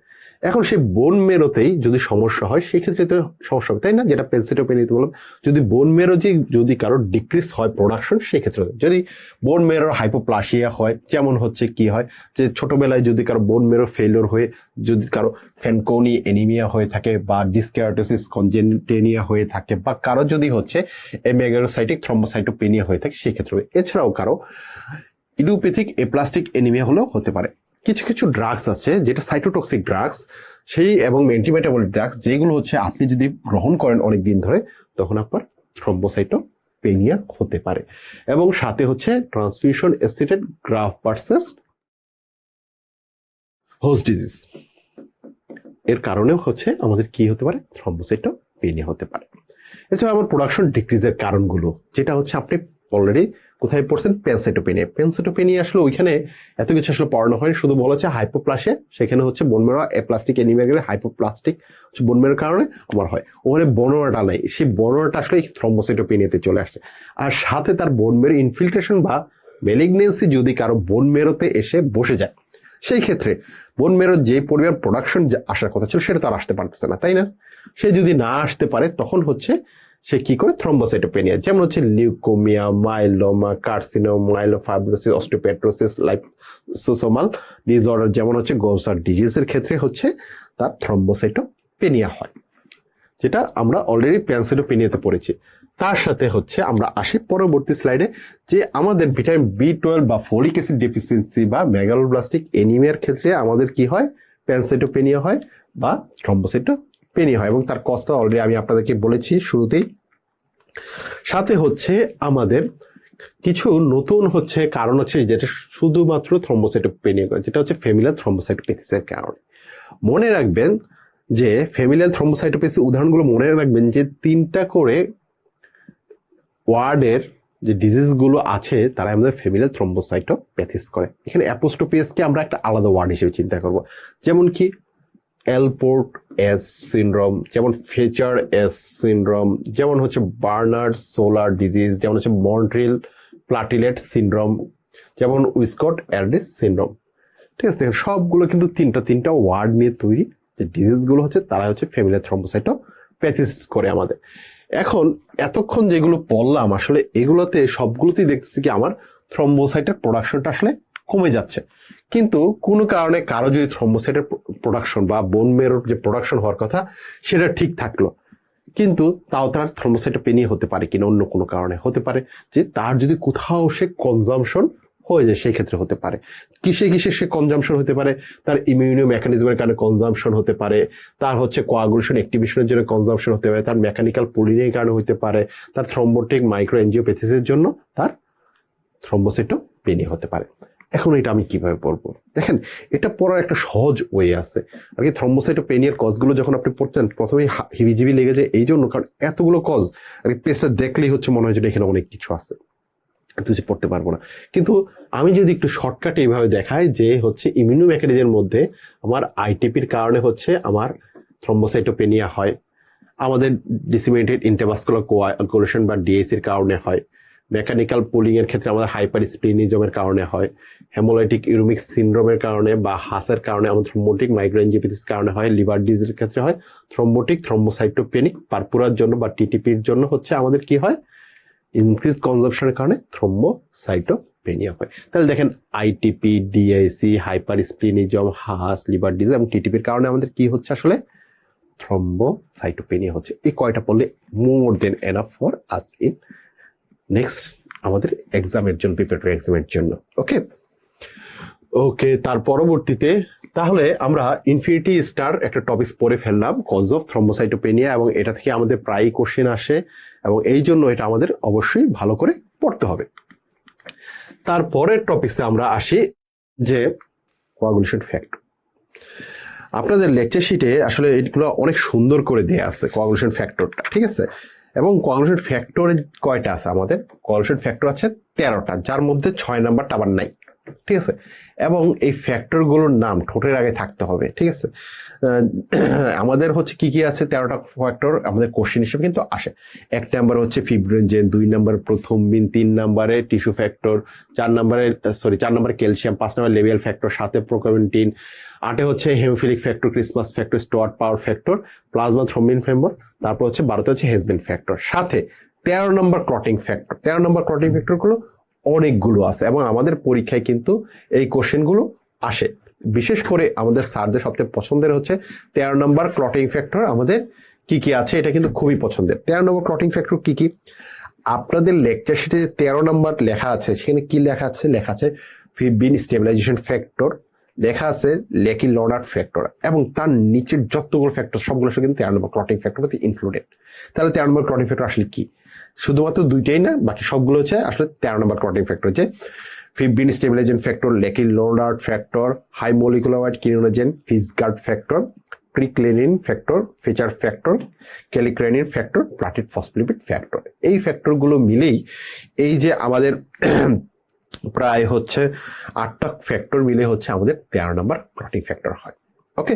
এখন সেই বোন মেরোতেই যদি সমস্যা হয় সেক্ষেত্রে তো সমস্যা হবে, তাই না? যেটা প্যানসাইটোপেনিয়াতে বললাম, যদি বোন মেরো যদি কারো ডিক্রিজ হয় প্রোডাকশন, সেক্ষেত্রে যদি বোন মেরোর হাইপোপ্লাসিয়া হয়, যেমন হচ্ছে কি হয় যে ছোটবেলায় যদি কারো বোন মেরো ফেলিওর হয়ে যদি কারো ফ্যানকোনি এনিমিয়া হয়ে থাকে বা ডিসকেরাটোসিস কনজেনিটেনিয়া হয়ে থাকে, বা কারো যদি হচ্ছে এমেগালোসাইটিক থ্রম্বোসাইটোপেনিয়া হয়ে থাকে সেক্ষেত্রে। এছাড়াও কারো ইডিওপ্যাথিক এপ্লাস্টিক এনিমিয়া হলেও হতে পারে। কিছু কিছু ড্রাগস আছে যেটা সাইটোটক্সিক ড্রাগস, সেই এবং অ্যান্টিমেটাবলিক ড্রাগস, যেগুলো হচ্ছে আপনি যদি গ্রহণ করেন অনেক দিন ধরে, তখন আপনার থ্রম্বোসাইটোপেনিয়া হতে পারে। এবং সাথে হচ্ছে transfusion associated graft versus host disease, এর কারণেও হচ্ছে আমাদের কি হতে পারে থ্রম্বোসাইটোপেনিয়া হতে পারে। এছাড়া আমার প্রোডাকশন ডিক্রিজের কারণগুলো, যেটা হচ্ছে আপনি অলরেডি কোথায় পড়ছেন, প্যানসাইটোপেনিয়া। প্যানসাইটোপেনিয়া আসলে ওইখানে এত কিছু আসলে পড়ানো হয়নি, শুধু বলেছে হাইপোপ্লাসিয়া, সেখানে হচ্ছে বোনমেরো এপ্লাস্টিক এনিমিয়া গেলে হাইপোপ্লাস্টিক হচ্ছে বোনমেরোর কারণে আমার হয়, ওখানে বর্ণনাটা নাই, সেই বর্ণনাটা আসলে থ্রম্বোসাইটোপেনিয়াতে চলে আসছে। আর সাথে তার বোনমেরো ইনফিল্ট্রেশন বা মেলিগনেন্সি যদি কারো বোনমেরোতে এসে বসে যায়, সেই ক্ষেত্রে বোনমেরোর যে পরিমাণ প্রোডাকশন আসার কথা ছিল সেটা তো আর আসতে পারতেছে না, তাই না? সে যদি না আসতে পারে তখন হচ্ছে সে কি করে থ্রম্বোসাইটোপেনিয়া, যেমন হচ্ছে leukaemia, myeloma, carcinoma, myelofibrosis, osteopetrosis, lysosomal disorder, যেমন হচ্ছে গোসার ডিজিজের ক্ষেত্রে হচ্ছে তার থ্রম্বোসাইটোপেনিয়া হয়, যেটা আমরা অলরেডি প্যানসাইটোপেনিয়াতে পড়েছি। তার সাথে হচ্ছে আমরা আসি পরবর্তী স্লাইডে, যে আমাদের ভিটামিন B12 বা ফলিক অ্যাসিড ডেফিসিয়েন্সি বা মেগালোব্লাস্টিক এনিমিয়ার ক্ষেত্রে আমাদের কি হয়, প্যানসাইটোপেনিয়া হয় বা থ্রম্বোসাইটোপেনিয়া হয়, এবং তার কজটা অলরেডি আমি আপনাদেরকে বলেছি শুরুতেই। সাথে হচ্ছে আমাদের কিছু নতুন হচ্ছে কারণ হচ্ছে যেটা শুধুমাত্র থ্রম্বোসাইটোপেনিয়া করে, যেটা হচ্ছে ফ্যামিলিয়ার থ্রম্বোসাইটোপ্যাথিসের কারণে। মনে রাখবেন যে ফ্যামিলিয়ার থ্রম্বোসাইটোপ্যাথি উদাহরণগুলো মনে রাখবেন যে 3টা করে ওয়ার্ডের যে ডিজিজ গুলো আছে তারা আমাদের ফ্যামিলিয়ার থ্রম্বোসাইটোপ্যাথিস করে। এখানে অ্যাপোস্ট্রোপিয়াসকে আমরা একটা আলাদা ওয়ার্ড হিসেবে চিন্তা করব, যেমন কি এলপোর্ট এস সিনড্রোম, যেমন ফেচার এস সিনড্রোম, যেমন হচ্ছে বার্নার্ড সোলার ডিজিজ, যেমন হচ্ছে মন্ট্রিল প্লাটিলেট সিনড্রোম, যেমন উইসকট এরডিস সিনড্রোম। ঠিক আছে, সবগুলো কিন্তু তিনটা ওয়ার্ড নিয়ে তৈরি, যে ডিজিজগুলো হচ্ছে তারা হচ্ছে ফ্যামিলিয়ার থ্রম্বোসাইটোপ্যাথিস করে আমাদের। এখন এতক্ষণ যেগুলো পড়লাম আসলে এগুলোতে সবগুলোতেই দেখতেছি কি আমার থ্রম্বোসাইটের প্রোডাকশনটা আসলে কমে যাচ্ছে, কিন্তু কোনো কারণে কারো যদি থ্রম্বোসাইটের প্রোডাকশন বা বোন মেরোর যে প্রোডাকশন হওয়ার কথা সেটা ঠিক থাকলো, কিন্তু তাও তার থ্রম্বোসাইটোপেনিয়া হতে পারে কিনা অন্য কোনো কারণে হতে পারে, যে তার যদি কোথাও সে কনজাম্পশন হয়ে যায় সেই ক্ষেত্রে হতে পারে। কিসে কিসে সে কনজাম্পশন হতে পারে, তার ইমিউনো মেকানিজমের কারণে কনজাম্পশন হতে পারে, তার হচ্ছে কোয়াগুলেশন অ্যাক্টিভেশনের জন্য কনজাম্পশন হতে পারে, তার মেকানিক্যাল পুলিনের কারণে হতে পারে, তার থ্রম্বোটিক মাইক্রো এনজিওপ্যাথিসের জন্য তার থ্রম্বোসাইটোপেনিয়া হতে পারে। এখন এটা আমি কিভাবে পড়বো? দেখেন, এটা পড়ার একটা সহজ ওয়ে আছে আর কি। থ্রম্বোসাইটোপেনিয়ার কজগুলো যখন আপনি পড়ছেন প্রথমেই হিবিজিবি লেগে যায়, এই জন্য কারণ এতগুলো কজ আর কি পেজটা দেখলেই হচ্ছে মনে হয় যে এখানে অনেক কিছু আছে, কিছু পড়তে পারবো না। কিন্তু আমি যদি একটু শর্টকাটে এইভাবে দেখাই যে হচ্ছে ইমিউনো মেকানিজমের মধ্যে আমার আইটিপির কারণে হচ্ছে আমার থ্রম্বোসাইটোপেনিয়া হয়, আমাদের ডিসিমিনেটেড ইন্টারভাস্কুলার কোয়াগুলেশন বা ডিএসির কারণে হয়, মেকানিক্যাল পুলিং এর ক্ষেত্রে আমাদের হাইপার স্প্লিনিজমের কারণে হয়, হেমোলাইটিক ইউরিমিক সিনড্রোমের কারণে বা হাসের কারণে, আমাদের থ্রম্বোটিক মাইগ্রেনজিওপ্যাথির কারণে হয়, লিভার ডিজিজের ক্ষেত্রে হয় থ্রম্বোটিক থ্রম্বোসাইটোপেনিক পারপুরার জন্য বা টিটিপির জন্য হচ্ছে আমাদের কি হয়, ইনক্রিজ কনজাম্পশনের কারণে থ্রম্বোসাইটোপেনিয়া হয়। তাহলে দেখেন আইটিপি, ডিআইসি, হাইপার স্প্লিনিজম, হাস, লিভার ডিজিজ এবং টিটিপির কারণে আমাদের কি হচ্ছে আসলে থ্রম্বোসাইটোপেনিয়া হচ্ছে। এই কয়টা পড়লে more than enough for us in next আমাদের এক্সামের জন্য, প্রিপারেটরি এক্সামের জন্য। ওকে, তার পরবর্তীতে তাহলে আমরা ইনফিনিটি স্টার একটা টপিক পড়ে ফেললাম, কজ অফ থ্রম্বোসাইটোপেনিয়া, এবং এটা থেকে আমাদের প্রায় কোশ্চেন আসে এবং এই জন্য এটা আমাদের অবশ্যই ভালো করে পড়তে হবে। তারপরের টপিকসে আমরা আসি যে কোয়াগুলেশন ফ্যাক্টর। আপনাদের লেকচার শিটে আসলে এগুলো অনেক সুন্দর করে দেয়া আছে কোয়াগুলেশন ফ্যাক্টরটা, ঠিক আছে। এবং কোয়াগুলেশন ফ্যাক্টর কয়টা আছে আমাদের? কোয়াগুলেশন ফ্যাক্টর আছে 13টা, যার মধ্যে 6 নাম্বারটা আবার নাই, ঠিক আছে। এবং এই ফ্যাক্টরগুলোর নাম ঠোঁটের আগে থাকতে হবে, ঠিক আছে। আমাদের হচ্ছে কি কি আছে 13টা ফ্যাক্টর আমাদের কোশ্চেন হিসেবে কিন্তু আসে। 1 নাম্বার হচ্ছে ফিব্রিনজেন, 2 নাম্বার প্রথমবিন, 3 নাম্বারে টিস্যু ফ্যাক্টর, 4 নাম্বারে calcium, 5 number labile factor, 7 proconvertin, 8 হচ্ছে haemophilic factor, Christmas factor, Stuart Prower factor, plasma thrombin factor, তারপর হচ্ছে 12 হচ্ছে হেসবেন ফ্যাক্টর, সাথে 13 number clotting factor. 13 number clotting factor গুলো অনেকগুলো আছে এবং আমাদের পরীক্ষায় কিন্তু এই কোশ্চেনগুলো আসে। বিশেষ করে আমাদের স্যারদের সবচেয়ে পছন্দের হচ্ছে 13 নম্বর ক্লটিং ফ্যাক্টর আমাদের কি কি আছে, এটা কিন্তু খুবই পছন্দের। 13 নম্বর ক্লটিং ফ্যাক্টর কি কি? আপনাদের লেকচার শিটে 13 নম্বর লেখা আছে, সেখানে কি লেখা আছে? লেখা আছে ফিব্রিন স্টেবিলাইজেশন ফ্যাক্টর, লেখা আছে লেকি লর্ডার ফ্যাক্টর, এবং তার নিচের যতগুলো ফ্যাক্টর সবগুলো কিন্তু 13 নম্বর ক্লটিং ফ্যাক্টর ইনক্লুডেড। তাহলে 13 নম্বর ক্লটিং ফ্যাক্টর আসলে কি? শুধুমাত্র দুইটাই না, বাকি সবগুলো হচ্ছে আসলে 13 নম্বর ক্লটিং ফ্যাক্টর, যে ফিব্রিন স্টেবিলাইজেশন ফ্যাক্টর, লেকি লর্ডার factor, high molecular weight kininogen, Fitzgerald factor, prekallikrein factor, Fletcher factor, kallikrein factor, platelet phospholipid factor. এই ফ্যাক্টরগুলো মিলেই এই যে আমাদের প্রায় হচ্ছে 8টা ফ্যাক্টর মিলে হচ্ছে আমাদের 13 নম্বর ক্লটিং ফ্যাক্টর হয়। ওকে,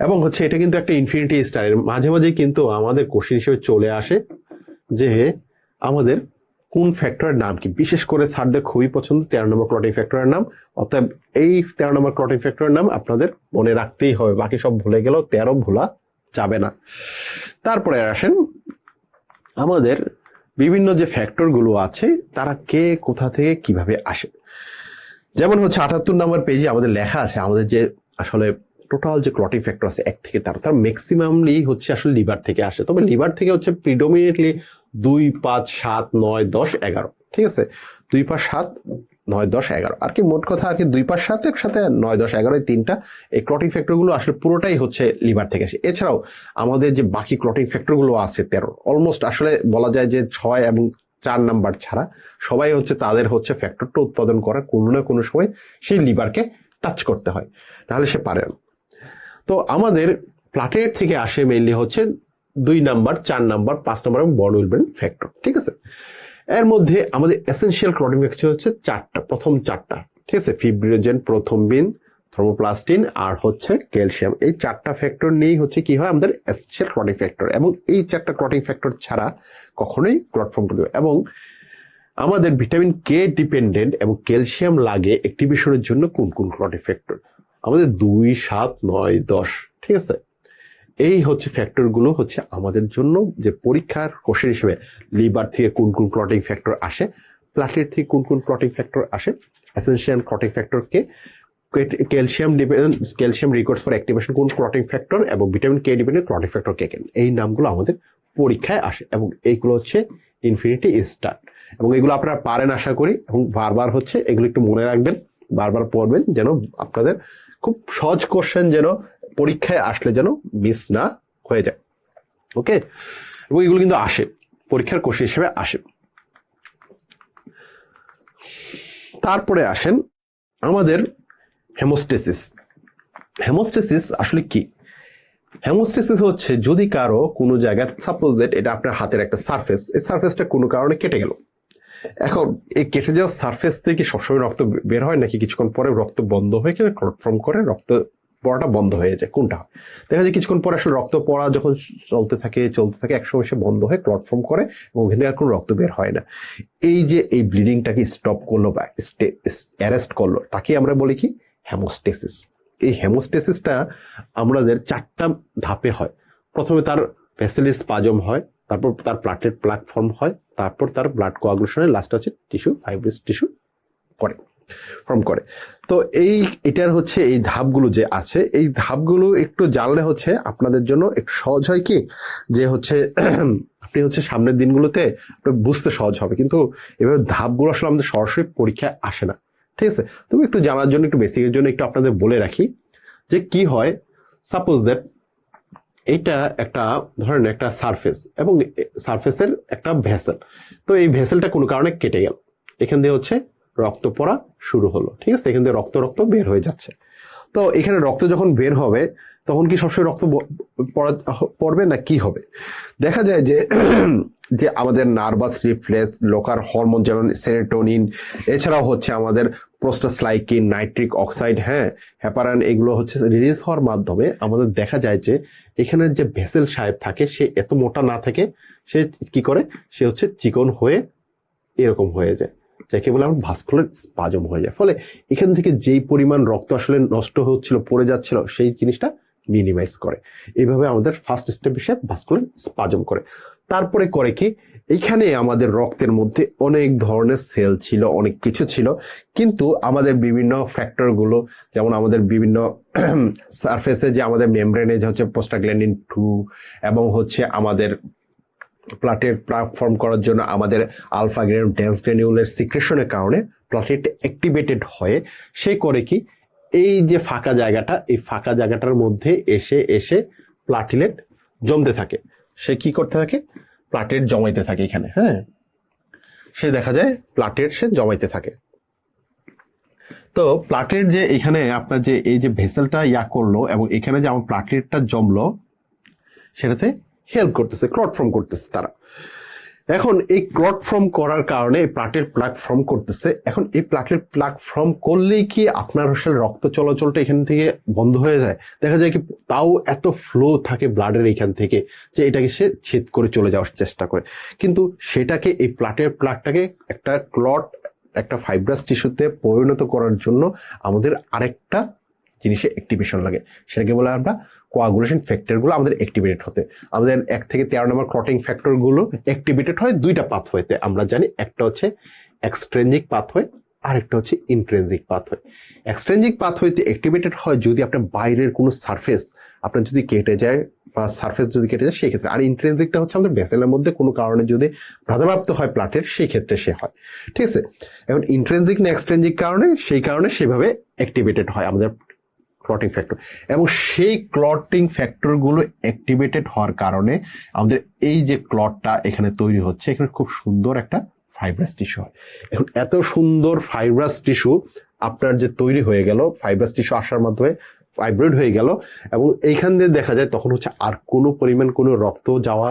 এবং হচ্ছে এটা কিন্তু একটা ইনফিনিটি স্টারের মাঝে মাঝে কিন্তু আমাদের কোশ্চেন হিসেবে চলে আসে যে আমাদের কোন ফ্যাক্টরের নাম কি। বিশেষ করে স্যারদের খুবই পছন্দ 13 নম্বর ক্লটিং ফ্যাক্টরের নাম, অতএব এই 13 নম্বর ক্লটিং ফ্যাক্টরের নাম আপনাদের মনে রাখতেই হবে, বাকি সব ভুলে গেলেও 13 ভোলা যাবে না। তারপরে আসেন আমাদের বিভিন্ন যে ফ্যাক্টর গুলো আছে তারা কে কোথা থেকে কিভাবে আসে। যেমন হচ্ছে 78 নম্বর পেজে আমাদের লেখা আছে আমাদের যে আসলে টোটাল যে ক্লটিং ফ্যাক্টর আছে 1 থেকে তার ম্যাক্সিমামলি হচ্ছে আসলে লিভার থেকে আসে। তবে লিভার থেকে হচ্ছে প্রিডোমিনেটলি 2, 5, 7, 9, 10, 11, ঠিক আছে। 2, 5, 7, 9, 10, 11 আর কি, মোট কথা আর কি 2, 5, 7 একসাথে 9, 10, 11 এই তিনটা এই ক্লটিং ফ্যাক্টর গুলো আসলে পুরোটাই হচ্ছে লিভার থেকে আসে। এছাড়াও আমাদের যে বাকি ক্লটিং ফ্যাক্টর গুলো আছে 13, অলমোস্ট আসলে বলা যায় যে 6 এবং 4 নাম্বার ছাড়া সবাই হচ্ছে তাদের হচ্ছে ফ্যাক্টরটা উৎপাদন করা কোনো না কোনো সময় সেই লিভারকে টাচ করতে হয়, তাহলে সে পারে না। তো আমাদের প্লাটেলেট থেকে আসে মেইনলি হচ্ছে 2 নাম্বার, 4 নাম্বার, 5 নাম্বার এবং বন্ড উইলবেন ফ্যাক্টর, ঠিক আছে। এর মধ্যে আমাদের এসেনশিয়াল ক্লটিং ফ্যাক্টর হচ্ছে 4টা, প্রথম 4টা, ঠিক আছে। ফিব্রিনোজেন, প্রথমবিন, থ্রোমোপ্লাস্টিন আর হচ্ছে ক্যালসিয়াম, এই 4টা ফ্যাক্টর নিয়েই হচ্ছে কি হয় আমাদের এসেনশিয়াল ক্লটিং ফ্যাক্টর। এবং এই 4টা ক্লটিং ফ্যাক্টর ছাড়া কখনোই ক্লট ফর্ম করবে। এবং আমাদের ভিটামিন কে ডিপেন্ডেন্ট এবং ক্যালসিয়াম লাগে অ্যাক্টিভেশনের জন্য কোন কোন ক্লটিং ফ্যাক্টর? আমাদের 2, 7, 9, 10, ঠিক আছে। এই হচ্ছে ফ্যাক্টর গুলো হচ্ছে আমাদের জন্য যে পরীক্ষার কোশ্চেন হিসেবে লিভার থেকে কোন কোন ক্লটিং ফ্যাক্টর আসে, প্লাটেলেট থেকে কোন কোন ক্লটিং ফ্যাক্টর আসে, এসেনশিয়াল ক্লটিং ফ্যাক্টর কে, ক্যালসিয়াম রিকোয়ার্স ফর অ্যাক্টিভেশন কোন ক্লটিং ফ্যাক্টর, এবং vitamin K dependent clotting factor কে, এই নামগুলো আমাদের পরীক্ষায় আসে। এবং এইগুলো হচ্ছে ইনফিনিটি স্টার, এবং এগুলো আপনারা পারেন আশা করি। এবং বারবার হচ্ছে এগুলো একটু মনে রাখবেন, বারবার পড়বেন, যেন আপনাদের খুব সহজ কোশ্চেন যেন পরীক্ষায় আসলে যেন মিস না হয়ে যায়। ওকে, এবং এগুলো কিন্তু আসে পরীক্ষার কোশ্চেন হিসেবে আসে। তারপরে আসেন আমাদের হেমোস্টেসিস। হেমোস্টেসিস আসলে কি? হেমোস্টেসিস হচ্ছে যদি কারো কোনো জায়গায়, সাপোজ দ্যাট এটা আপনার হাতের একটা সারফেস, এই সারফেসটা কোনো কারণে কেটে গেল। এখন এই কেটে যাওয়া সারফেস থেকে সবসময় রক্ত বের হয় নাকি কিছুক্ষণ পরে রক্ত বন্ধ হয়ে গেলে ক্লট ফর্ম করে রক্ত পড়াটা বন্ধ হয়ে যায়? কোনটা হয়? দেখা যায় কিছুক্ষণ পরে আসলে রক্ত পড়া যখন চলতে থাকে একসময় সে বন্ধ হয়ে ক্লট ফর্ম করে এবং ওখান থেকে আর কোনো রক্ত বের হয় না। এই যে এই ব্লিডিংটাকে স্টপ করলো বা অ্যারেস্ট করলো, তাকে আমরা বলি কি? হেমোস্টেসিস। এই হেমোস্টেসিসটা আমাদের 4টা ধাপে হয়। প্রথমে তার ভেসেলিস স্পাজম হয়, তারপর তার প্লাটেলেট প্লাক ফর্ম হয়, তারপর তার ব্লাড কোয়াগুলেশনের লাস্ট হচ্ছে টিস্যু, ফাইব্রাস টিস্যু ফর্ম করে। তো এটার হচ্ছে এই ধাপগুলো যে আছে, এই ধাপগুলো একটু জানলে হচ্ছে আপনাদের জন্য একটু সহজ হয় কি, যে হচ্ছে আপনি হচ্ছে সামনের দিনগুলোতে বুঝতে সহজ হবে। কিন্তু এভাবে ধাপগুলো আসলে আমাদের সরাসরি পরীক্ষায় আসে না, ঠিক আছে। তবে একটু জানার জন্য, একটু বেসিকের জন্য একটু আপনাদের বলে রাখি যে কি হয়। সাপোজ দ্যাট এটা একটা ধরেন একটা সারফেস এবং সারফেসের একটা ভেসেল, তো এই ভেসেলটা কোনো কারণে কেটে গেল, এখান দিয়ে হচ্ছে রক্ত পড়া শুরু হলো, ঠিক আছে, এখান থেকে রক্ত রক্ত বের হয়ে যাচ্ছে। তো এখানে রক্ত যখন বের হবে তখন কি সবসময় রক্ত পড়বে না কি হবে? দেখা যায় যে যে আমাদের নার্ভাস রিফ্লেক্স, লোকাল হরমোন যেমন সেরোটোনিন, এছাড়াও হচ্ছে আমাদের প্রোস্টাগ্ল্যান্ডিন, নাইট্রিক অক্সাইড, হেপারান, এগুলো হচ্ছে রিলিজ হওয়ার মাধ্যমে আমাদের দেখা যায় যে এখানে যে ভেসেল সাহেব থাকে সে এত মোটা না থাকে, সে কি করে, সে হচ্ছে চিকন হয়ে এরকম হয়ে যায়, যাকে বলে আমরা ভাস্কুলার স্পাজম হয়ে যায়। ফলে এখান থেকে যেই পরিমাণ রক্ত আসলে নষ্ট হচ্ছিল, পড়ে যাচ্ছিল, সেই জিনিসটা মিনিমাইজ করে। এইভাবে আমাদের ফার্স্ট স্টেপ হিসেবে ভাস্কুলার স্পাজম করে। তারপরে করে কি, এইখানে আমাদের রক্তের মধ্যে অনেক ধরনের সেল ছিল, অনেক কিছু ছিল, কিন্তু আমাদের বিভিন্ন ফ্যাক্টরগুলো, যেমন আমাদের বিভিন্ন সারফেসে যে আমাদের মেমব্রেনে যে হচ্ছে প্রোস্টাগ্ল্যান্ডিন 2 এবং হচ্ছে আমাদের প্লাটেট ফর্ম করার জন্য আমাদের আলফা গ্রেনুল, ডেন্স গ্রেনিউলের সিক্রেশনের কারণে প্লাটেট অ্যাক্টিভেটেড হয়ে সে করে কি, এই যে ফাঁকা জায়গাটা, এই ফাঁকা জায়গাটার মধ্যে এসে এসে প্লাটিলেট জমতে থাকে। সে কি করতে থাকে, প্লাটেট জমাইতে থাকে এখানে, সে দেখা যায় প্লাটেট সে জমাইতে থাকে। তো প্লাটেট যে এখানে আপনার যে এই যে ভেসেলটা করলো এবং এখানে যে আমার প্লাটেটটা জমলো, সেটাতে হেল্প করতেছে, ক্লট ফর্ম করতেছে তারা। এখন এই ক্লট ফর্ম করার কারণে প্লাটেট প্লাক ফর্ম করতেছে। এখন এই প্লাটেট প্লাক ফর্ম করলেই কি আপনার আসলে রক্ত চলাচলটা এখান থেকে বন্ধ হয়ে যায়? দেখা যায় কি, তাও এত ফ্লো থাকে ব্লাডের এখান থেকে যে এটাকে সে ছেদ করে চলে যাওয়ার চেষ্টা করে, কিন্তু সেটাকে এই প্লাটের প্লাকটাকে একটা ক্লট, একটা ফাইব্রাস টিস্যুতে পরিণত করার জন্য আমাদের আরেকটা জিনিসে অ্যাক্টিভেশন লাগে, সেটাকে বলে আমরা কোয়াগুলেশন ফ্যাক্টরগুলো আমাদের অ্যাক্টিভেটেড হতে। আমাদের 1 থেকে 13 নম্বর ক্লটিং ফ্যাক্টরগুলো অ্যাক্টিভেটেড হয় দুইটা পাথওয়েতে, আমরা জানি, একটা হচ্ছে এক্সট্রিনজিক পাথওয়ে, আরেকটা হচ্ছে ইন্ট্রিনজিক পাথওয়ে। এক্সট্রিনজিক পাথওয়েতে অ্যাক্টিভেটেড হয় যদি আপনার বাইরের কোনো সারফেস আপনার যদি কেটে যায় বা সারফেস যদি কেটে যায় সেই ক্ষেত্রে, আর ইন্ট্রিনজিকটা হচ্ছে আমাদের ভেসেলের মধ্যে কোনো কারণে যদি বাধাপ্রাপ্ত হয় প্লাটের, সেই ক্ষেত্রে সে হয়, ঠিক আছে। এখন ইন্ট্রিনজিক না এক্সট্রিনজিক কারণে, সেই কারণে সেভাবে অ্যাক্টিভেটেড হয় আমাদের ক্লটিং ফ্যাক্টর, এবং সেই ক্লটিং ফ্যাক্টরগুলো অ্যাক্টিভেটেড হওয়ার কারণে আমাদের এই যে ক্লটটা এখানে তৈরি হচ্ছে, এখানে খুব সুন্দর একটা ফাইব্রাস টিস্যু হয়। এখন এত সুন্দর ফাইব্রাস টিস্যু আপনার যে তৈরি হয়ে গেল, ফাইব্রাস টিস্যু আসার মাধ্যমে ফাইব্রয়েড হয়ে গেল, এবং এইখান দিয়ে দেখা যায় তখন হচ্ছে আর কোনো পরিমাণ কোনো রক্ত যাওয়া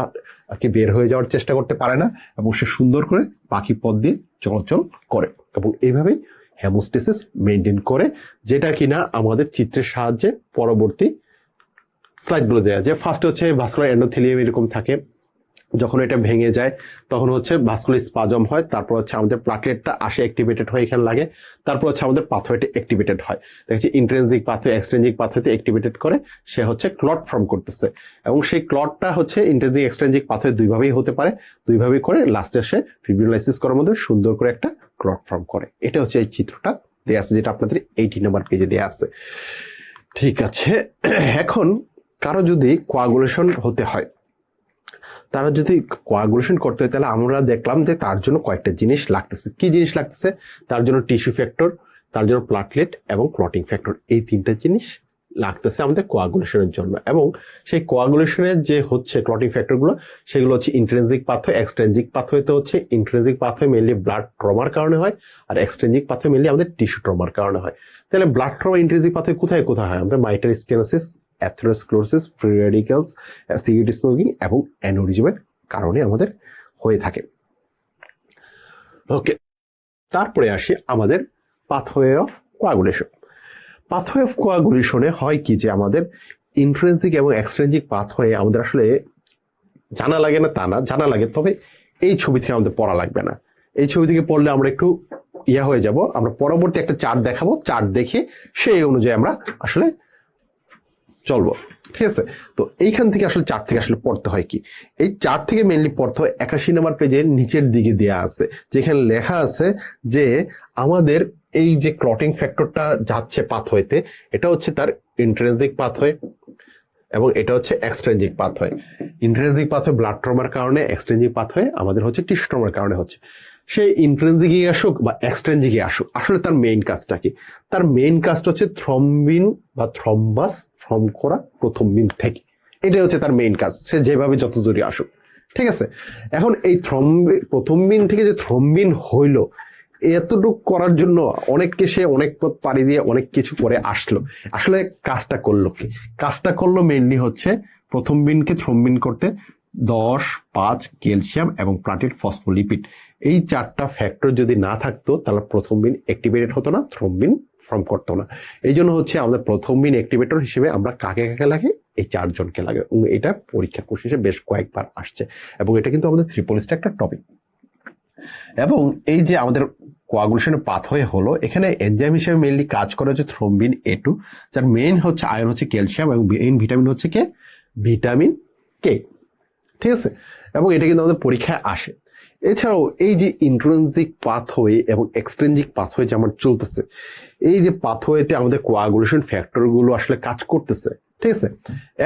কি বের হয়ে যাওয়ার চেষ্টা করতে পারে না, এবং সে সুন্দর করে বাকি পথ দিয়ে চলাচল করে, এবং এইভাবেই হেমোস্টেসিস মেনটেন করে, যেটা কিনা আমাদের চিত্রের সাহায্যে পরবর্তী স্লাইডগুলো দেওয়া যায়। ফার্স্ট হচ্ছে ভাস্কুলার এন্ডোথেলিয়াম এরকম থাকে, যখন এটা ভেঙে যায় তখন হচ্ছে ভাস্কুলার স্পাজম হয়, তারপর হচ্ছে আমাদের প্লাটেটটা আসে অ্যাক্টিভেটেড হয়ে এখানে লাগে, তারপর হচ্ছে আমাদের পাথওয়েটা অ্যাক্টিভেটেড হয়। দেখছি ইন্ট্রিনজিক পাথওয়ে এক্সট্রিনজিক পাথওয়েতে অ্যাক্টিভেটেড করে সে হচ্ছে ক্লট ফর্ম করতেছে, এবং সেই ক্লটটা হচ্ছে ইন্ট্রিনজিক এক্সট্রিনজিক পাথওয়ে দুইভাবেই হতে পারে, দুইভাবেই করে লাস্টে সে ফিব্রিনোলাইসিস করার মধ্যে সুন্দর করে একটা ক্লট ফর্ম করে। এটা হচ্ছে এই চিত্রটা দেয়া আছে, যেটা আপনাদের 18 নম্বর পেজে দেয়া আছে, ঠিক আছে। এখন কারো যদি কোয়াগুলেশন হতে হয়, তারা যদি কোয়াগুলেশন করতে হয়, তাহলে আমরা দেখলাম যে তার জন্য কয়েকটা জিনিস লাগতেছে। কি জিনিস লাগতেছে? তার জন্য টিস্যু ফ্যাক্টর, তার জন্য প্লাটলেট এবং ক্লটিং ফ্যাক্টর, এই তিনটা জিনিস লাগতেছে আমাদের কোয়াগুলেশনের জন্য। এবং সেই কোয়াগুলেশনের যে হচ্ছে ক্লটিং ফ্যাক্টরগুলো, সেগুলো হচ্ছে ইন্ট্রিনজিক পাথওয়ে, এক্সট্রিনজিক পাথওয়েতে হচ্ছে ইন্ট্রিনজিক পাথওয়ে মেইনলি ব্লাড ট্রমার কারণে হয়, আর এক্সট্রিনজিক পাথওয়ে মেইনলি আমাদের টিস্যু ট্রমার কারণে হয়। তাহলে ব্লাড ট্রমা, ইন্ট্রিনজিক পাথওয়ে কোথায় কোথায় হয়? আমাদের mightier stenosis, atherosclerosis, free radicals, cigarette smoking এবং অ্যানোরিজমের কারণে আমাদের হয়ে থাকে। ওকে, তারপরে আসি আমাদের pathway of coagulation. Pathway of কোয়াগুলেশনে হয় কি, যে আমাদের ইন্ট্রিনজিক এবং এক্সট্রিনজিক পাথওয়ে আমাদের আসলে জানা লাগে না তা না, জানা লাগে, তবে এই ছবি থেকে আমাদের পড়া লাগবে না। এই ছবি থেকে পড়লে আমরা একটু হয়ে যাব, আমরা পরবর্তী একটা চার্ট দেখাবো, চার্ট দেখে সেই অনুযায়ী আমরা আসলে চলবো, ঠিক আছে। তো এইখান থেকে আসলে চার্ট থেকে আসলে পড়তে হয় কি, এই চার্ট থেকে মেইনলি পড়তে হয় 81 নম্বর পেজের নিচের দিকে দেয়া আছে, যেখানে লেখা আছে যে আমাদের এই যে ক্লটিং ফ্যাক্টরটা যাচ্ছে পাথওয়েতে, এটা হচ্ছে তার ইন্ট্রিনজিক পাথওয়ে এবং এটা হচ্ছে extrinsic pathway. Intrinsic pathway blood ট্রমার কারণে, এক্সট্রিনজিক পাথওয়ে আমাদের হচ্ছে টিস্যু ট্রমার কারণে হচ্ছে। সে ইন্ট্রিনজিকে আসুক বা এক্সট্রিনজিকে আসুক, আসলে তার মেইন কাজটা কি? তার মেইন কাজটা হচ্ছে থ্রম্বিন বা থ্রম্বাস ফর্ম করা প্রথম বিন থেকে, এটাই হচ্ছে তার মেইন কাজ, সে যেভাবে যত দূরে আসুক, ঠিক আছে। এখন এই প্রথম বিন থেকে যে থ্রম্বিন হইল, এতটুকু করার জন্য অনেককে সে অনেক পথ পাড়ি দিয়ে অনেক কিছু করে আসলো, আসলে কাজটা করলো কি? কাজটা করলো মেইনলি হচ্ছে প্রথমবিনকে থ্রম্বিন করতে 10-5 ক্যালসিয়াম এবং প্লাটিড ফসফোলিপিড, এই 4টা ফ্যাক্টর যদি না থাকতো তাহলে প্রথমবিন অ্যাক্টিভেটেড হতো না, থ্রম্বিন ফর্ম করতো না। এই জন্য হচ্ছে আমাদের প্রথমবিন অ্যাক্টিভেটর হিসেবে আমরা কাকে কাকে লাগে, এই 4 জনকে লাগে, এবং এটা পরীক্ষা কোশ্চেনে বেশ কয়েকবার আসছে, এবং এটা কিন্তু আমাদের ত্রিপলিস্টের একটা টপিক। এবং এই যে আমাদের কোয়াগুলেশনের পাথওয়ে হলো, এখানে এনজাইম হিসেবে মেইনলি কাজ করে হচ্ছে থ্রম্বিন A2, যার মেইন হচ্ছে আয়ন হচ্ছে ক্যালসিয়াম এবং মেইন ভিটামিন হচ্ছে কে, ভিটামিন কে। ঠিক আছে, এবং এটা কিন্তু আমাদের পরীক্ষায় আসে। এছাড়াও এই যে ইন্ট্রিনসিক পাথওয়ে এবং এক্সট্রিনসিক পাথওয়ে যে আমার চলতেছে, এই যে পাথওয়েতে আমাদের কোয়াগুলেশন ফ্যাক্টরগুলো আসলে কাজ করতেছে। ঠিক আছে,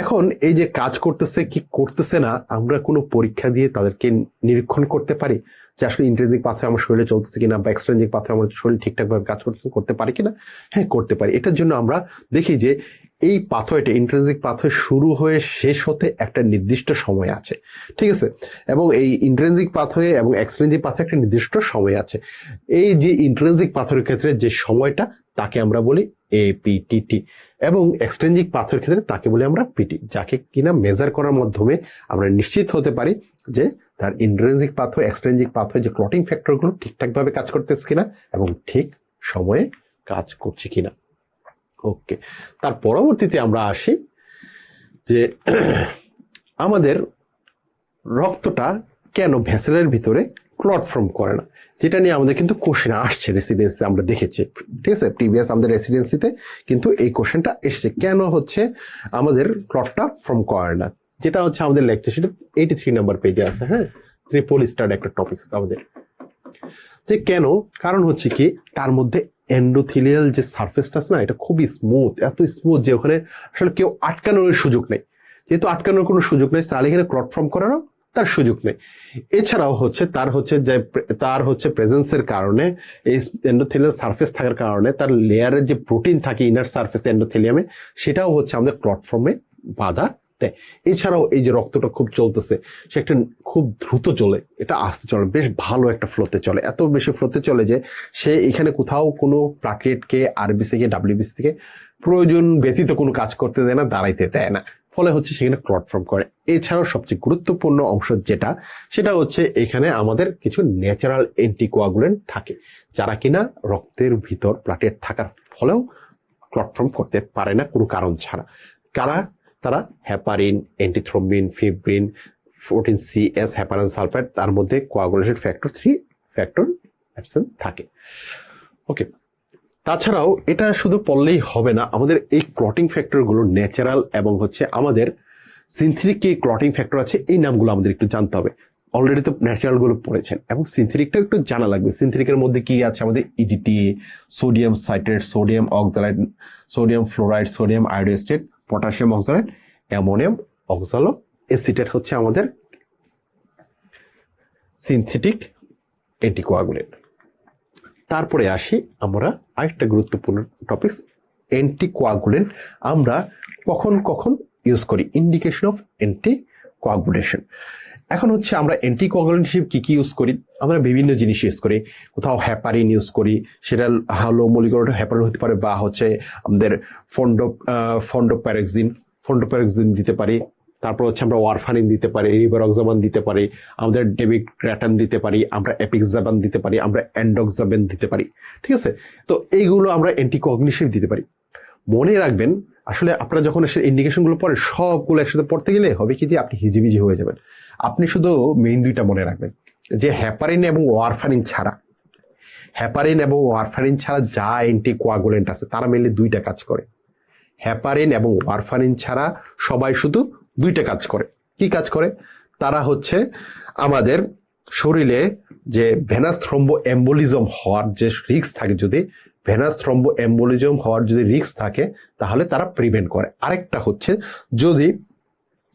এখন এই যে কাজ করতেছে কি করতেছে না, আমরা কোনো পরীক্ষা দিয়ে তাদেরকে নিরীক্ষণ করতে পারি যে আসলে ইন্ট্রিনসিক পাথওয়ে আমার শরীরে চলতেছে কিনা, বা এক্সট্রিনসিক পাথওয়ে আমার শরীরে ঠিকঠাকভাবে কাজ করতেছে, করতে পারি কিনা? হ্যাঁ, করতে পারি। এটার জন্য আমরা দেখি যে এই পাথওয়েটা, ইন্ট্রিনসিক পাথওয়ে শুরু হয়ে শেষ হতে একটা নির্দিষ্ট সময় আছে। ঠিক আছে, এবং এই ইন্ট্রিনসিক পাথওয়ে এবং এক্সট্রিনসিক পাথওয়ে একটা নির্দিষ্ট সময় আছে। এই যে ইন্ট্রিনসিক পাথওয়ের ক্ষেত্রে যে সময়টা, তাকে আমরা বলি APTT, এবং এক্সট্রিনসিক পাথওয়ের ক্ষেত্রে তাকে বলি আমরা PT, যাকে কিনা মেজার করার মাধ্যমে আমরা নিশ্চিত হতে পারি যে তার ইন্ট্রিনসিক পাথওয়ে, এক্সট্রিনসিক পাথওয়ে যে ক্লটিং ফ্যাক্টরগুলো ঠিকঠাকভাবে কাজ করতেছে কিনা এবং ঠিক সময়ে কাজ করছে কিনা। ওকে, তার পরবর্তীতে আমরা আসি যে আমাদের রক্তটা কেন ভেসেলের ভিতরে ক্লট ফর্ম করে না, যেটা নিয়ে আমাদের কিন্তু কোশ্চেন আসছে রেসিডেন্সি, আমরা দেখেছি। ঠিক আছে, প্রিভিয়াস আমাদের রেসিডেন্সিতে কিন্তু এই কোশ্চেনটা এসছে, কেন হচ্ছে আমাদের ক্লটটা ফর্ম করে না, যেটা হচ্ছে আমাদের লেকচার শিটে 83 নাম্বার পেজে আছে। হ্যাঁ, ট্রিপলিস্টার একটা টপিক আমাদের, যে কেন, কারণ হচ্ছে কি তার মধ্যে এন্ডোথেলিয়াল যে সারফেসটা আছে না, এটা খুবই স্মুথ, এত স্মুথ যে ওখানে আসলে কেউ আটকানোর সুযোগ নেই। যেহেতু আটকানোর কোনো সুযোগ নেই, তাহলে এখানে ক্লট ফর্ম করারও তার সুযোগ নেই। এছাড়াও হচ্ছে তার হচ্ছে প্রেজেন্সের কারণে, এই এন্ডোথেলিয়াল সারফেস থাকার কারণে তার লেয়ারের যে প্রোটিন থাকে ইনার সারফেস এন্ডোথেলিয়ামে, সেটাও হচ্ছে আমাদের ক্লট ফর্মে বাধা দেয়। এছাড়াও এই যে রক্তটা খুব চলতেছে, সে একটা খুব দ্রুত চলে, এটা আস্তে চলে, বেশ ভালো একটা ফ্লোতে চলে, এত বেশি ফ্লোতে চলে যে সে এখানে কোথাও কোনো প্লাকেটকে, আরবিসি কে, ডাব্লিউবিসি থেকে প্রয়োজন ব্যতীত কোনো কাজ করতে দেয় না, দাঁড়াইতে দেয় না, ফলে হচ্ছে সেখানে ক্লট ফর্ম করে। এছাড়াও সবচেয়ে গুরুত্বপূর্ণ অংশ যেটা, সেটা হচ্ছে এখানে আমাদের কিছু ন্যাচারাল অ্যান্টিকোয়াগুলেন্ট থাকে, যারা কিনা রক্তের ভিতর প্লাকেট থাকার ফলেও ক্লট ফর্ম করতে পারে না কোনো কারণ ছাড়া। তারা হেপারিন, অ্যান্টিথ্রম্বিন, ফিব্রিন, 14CS, হেপারান সালফাইড, তার মধ্যে কোয়াগুলেশন ফ্যাক্টর 3 ফ্যাক্টর অ্যাবসেন্ট থাকে। ওকে, তাছাড়াও এটা শুধু পড়লেই হবে না, আমাদের এই ক্লটিং ফ্যাক্টরগুলো ন্যাচারাল এবং হচ্ছে আমাদের সিনথেটিক কি ক্লটিং ফ্যাক্টর আছে, এই নামগুলো আমাদের একটু জানতে হবে। অলরেডি তো ন্যাচারাল গুলো পড়েছেন, এবং সিনথেটিকটা একটু জানা লাগবে। সিনথেটিকের মধ্যে কি আছে, আমাদের EDTA, sodium citrate, sodium oxalate, sodium fluoride, sodium iodoacetate, potassium oxalate, ammonium oxalo acetate হচ্ছে আমাদের সিনথেটিক অ্যান্টিকোয়াগুলেন্ট। তারপরে আসি আমরা আরেকটা গুরুত্বপূর্ণ টপিক, অ্যান্টিকোয়াগুলেন্ট আমরা কখন কখন ইউজ করি, ইন্ডিকেশন অফ অ্যান্টিকোয়াগুলেশন। এখন হচ্ছে আমরা অ্যান্টিকোয়াগুলেন্ট হিসেবে কি ইউজ করি, আমরা বিভিন্ন জিনিস ইউজ করি। কোথাও হেপারিন ইউজ করি, সেটা হলো মলিকুলার হেপারিন হতে পারে, বা হচ্ছে আমাদের ফন্ডোপ্যারাক্সিন দিতে পারি। তারপর হচ্ছে আমরা ওয়ারফারিন দিতে পারি, রিভারক্সাবান দিতে পারি, আমাদের ডেবিগ্রাটান দিতে পারি, আমরা এপিক্সাবান দিতে পারি, আমরা অ্যান্ডোক্সাবেন দিতে পারি। ঠিক আছে, তো এইগুলো আমরা অ্যান্টিকগনিটিভ দিতে পারি। মনে রাখবেন, আসলে আপনারা যখন ইন্ডিকেশনগুলো পড়েন, সবগুলো একসাথে পড়তে গেলে হবে কি যে আপনি হিজিবিজি হয়ে যাবেন। আপনি শুধু মেইন দুইটা মনে রাখবেন, যে হেপারিন এবং ওয়ারফারিন ছাড়া যা অ্যান্টিকোয়াগুলেন্ট আছে তারা মেইনলি দুইটা কাজ করে। হেপারিন এবং ওয়ারফারিন ছাড়া সবাই শুধু দুইটা কাজ করে। কি কাজ করে? তারা হচ্ছে আমাদের শরীরে যে ভেনাস থ্রম্বো এম্বোলিজম হওয়ার যে রিস্ক থাকে, যদি রিস্ক থাকে তাহলে তারা প্রিভেন্ট করে। আরেকটা হচ্ছে যদি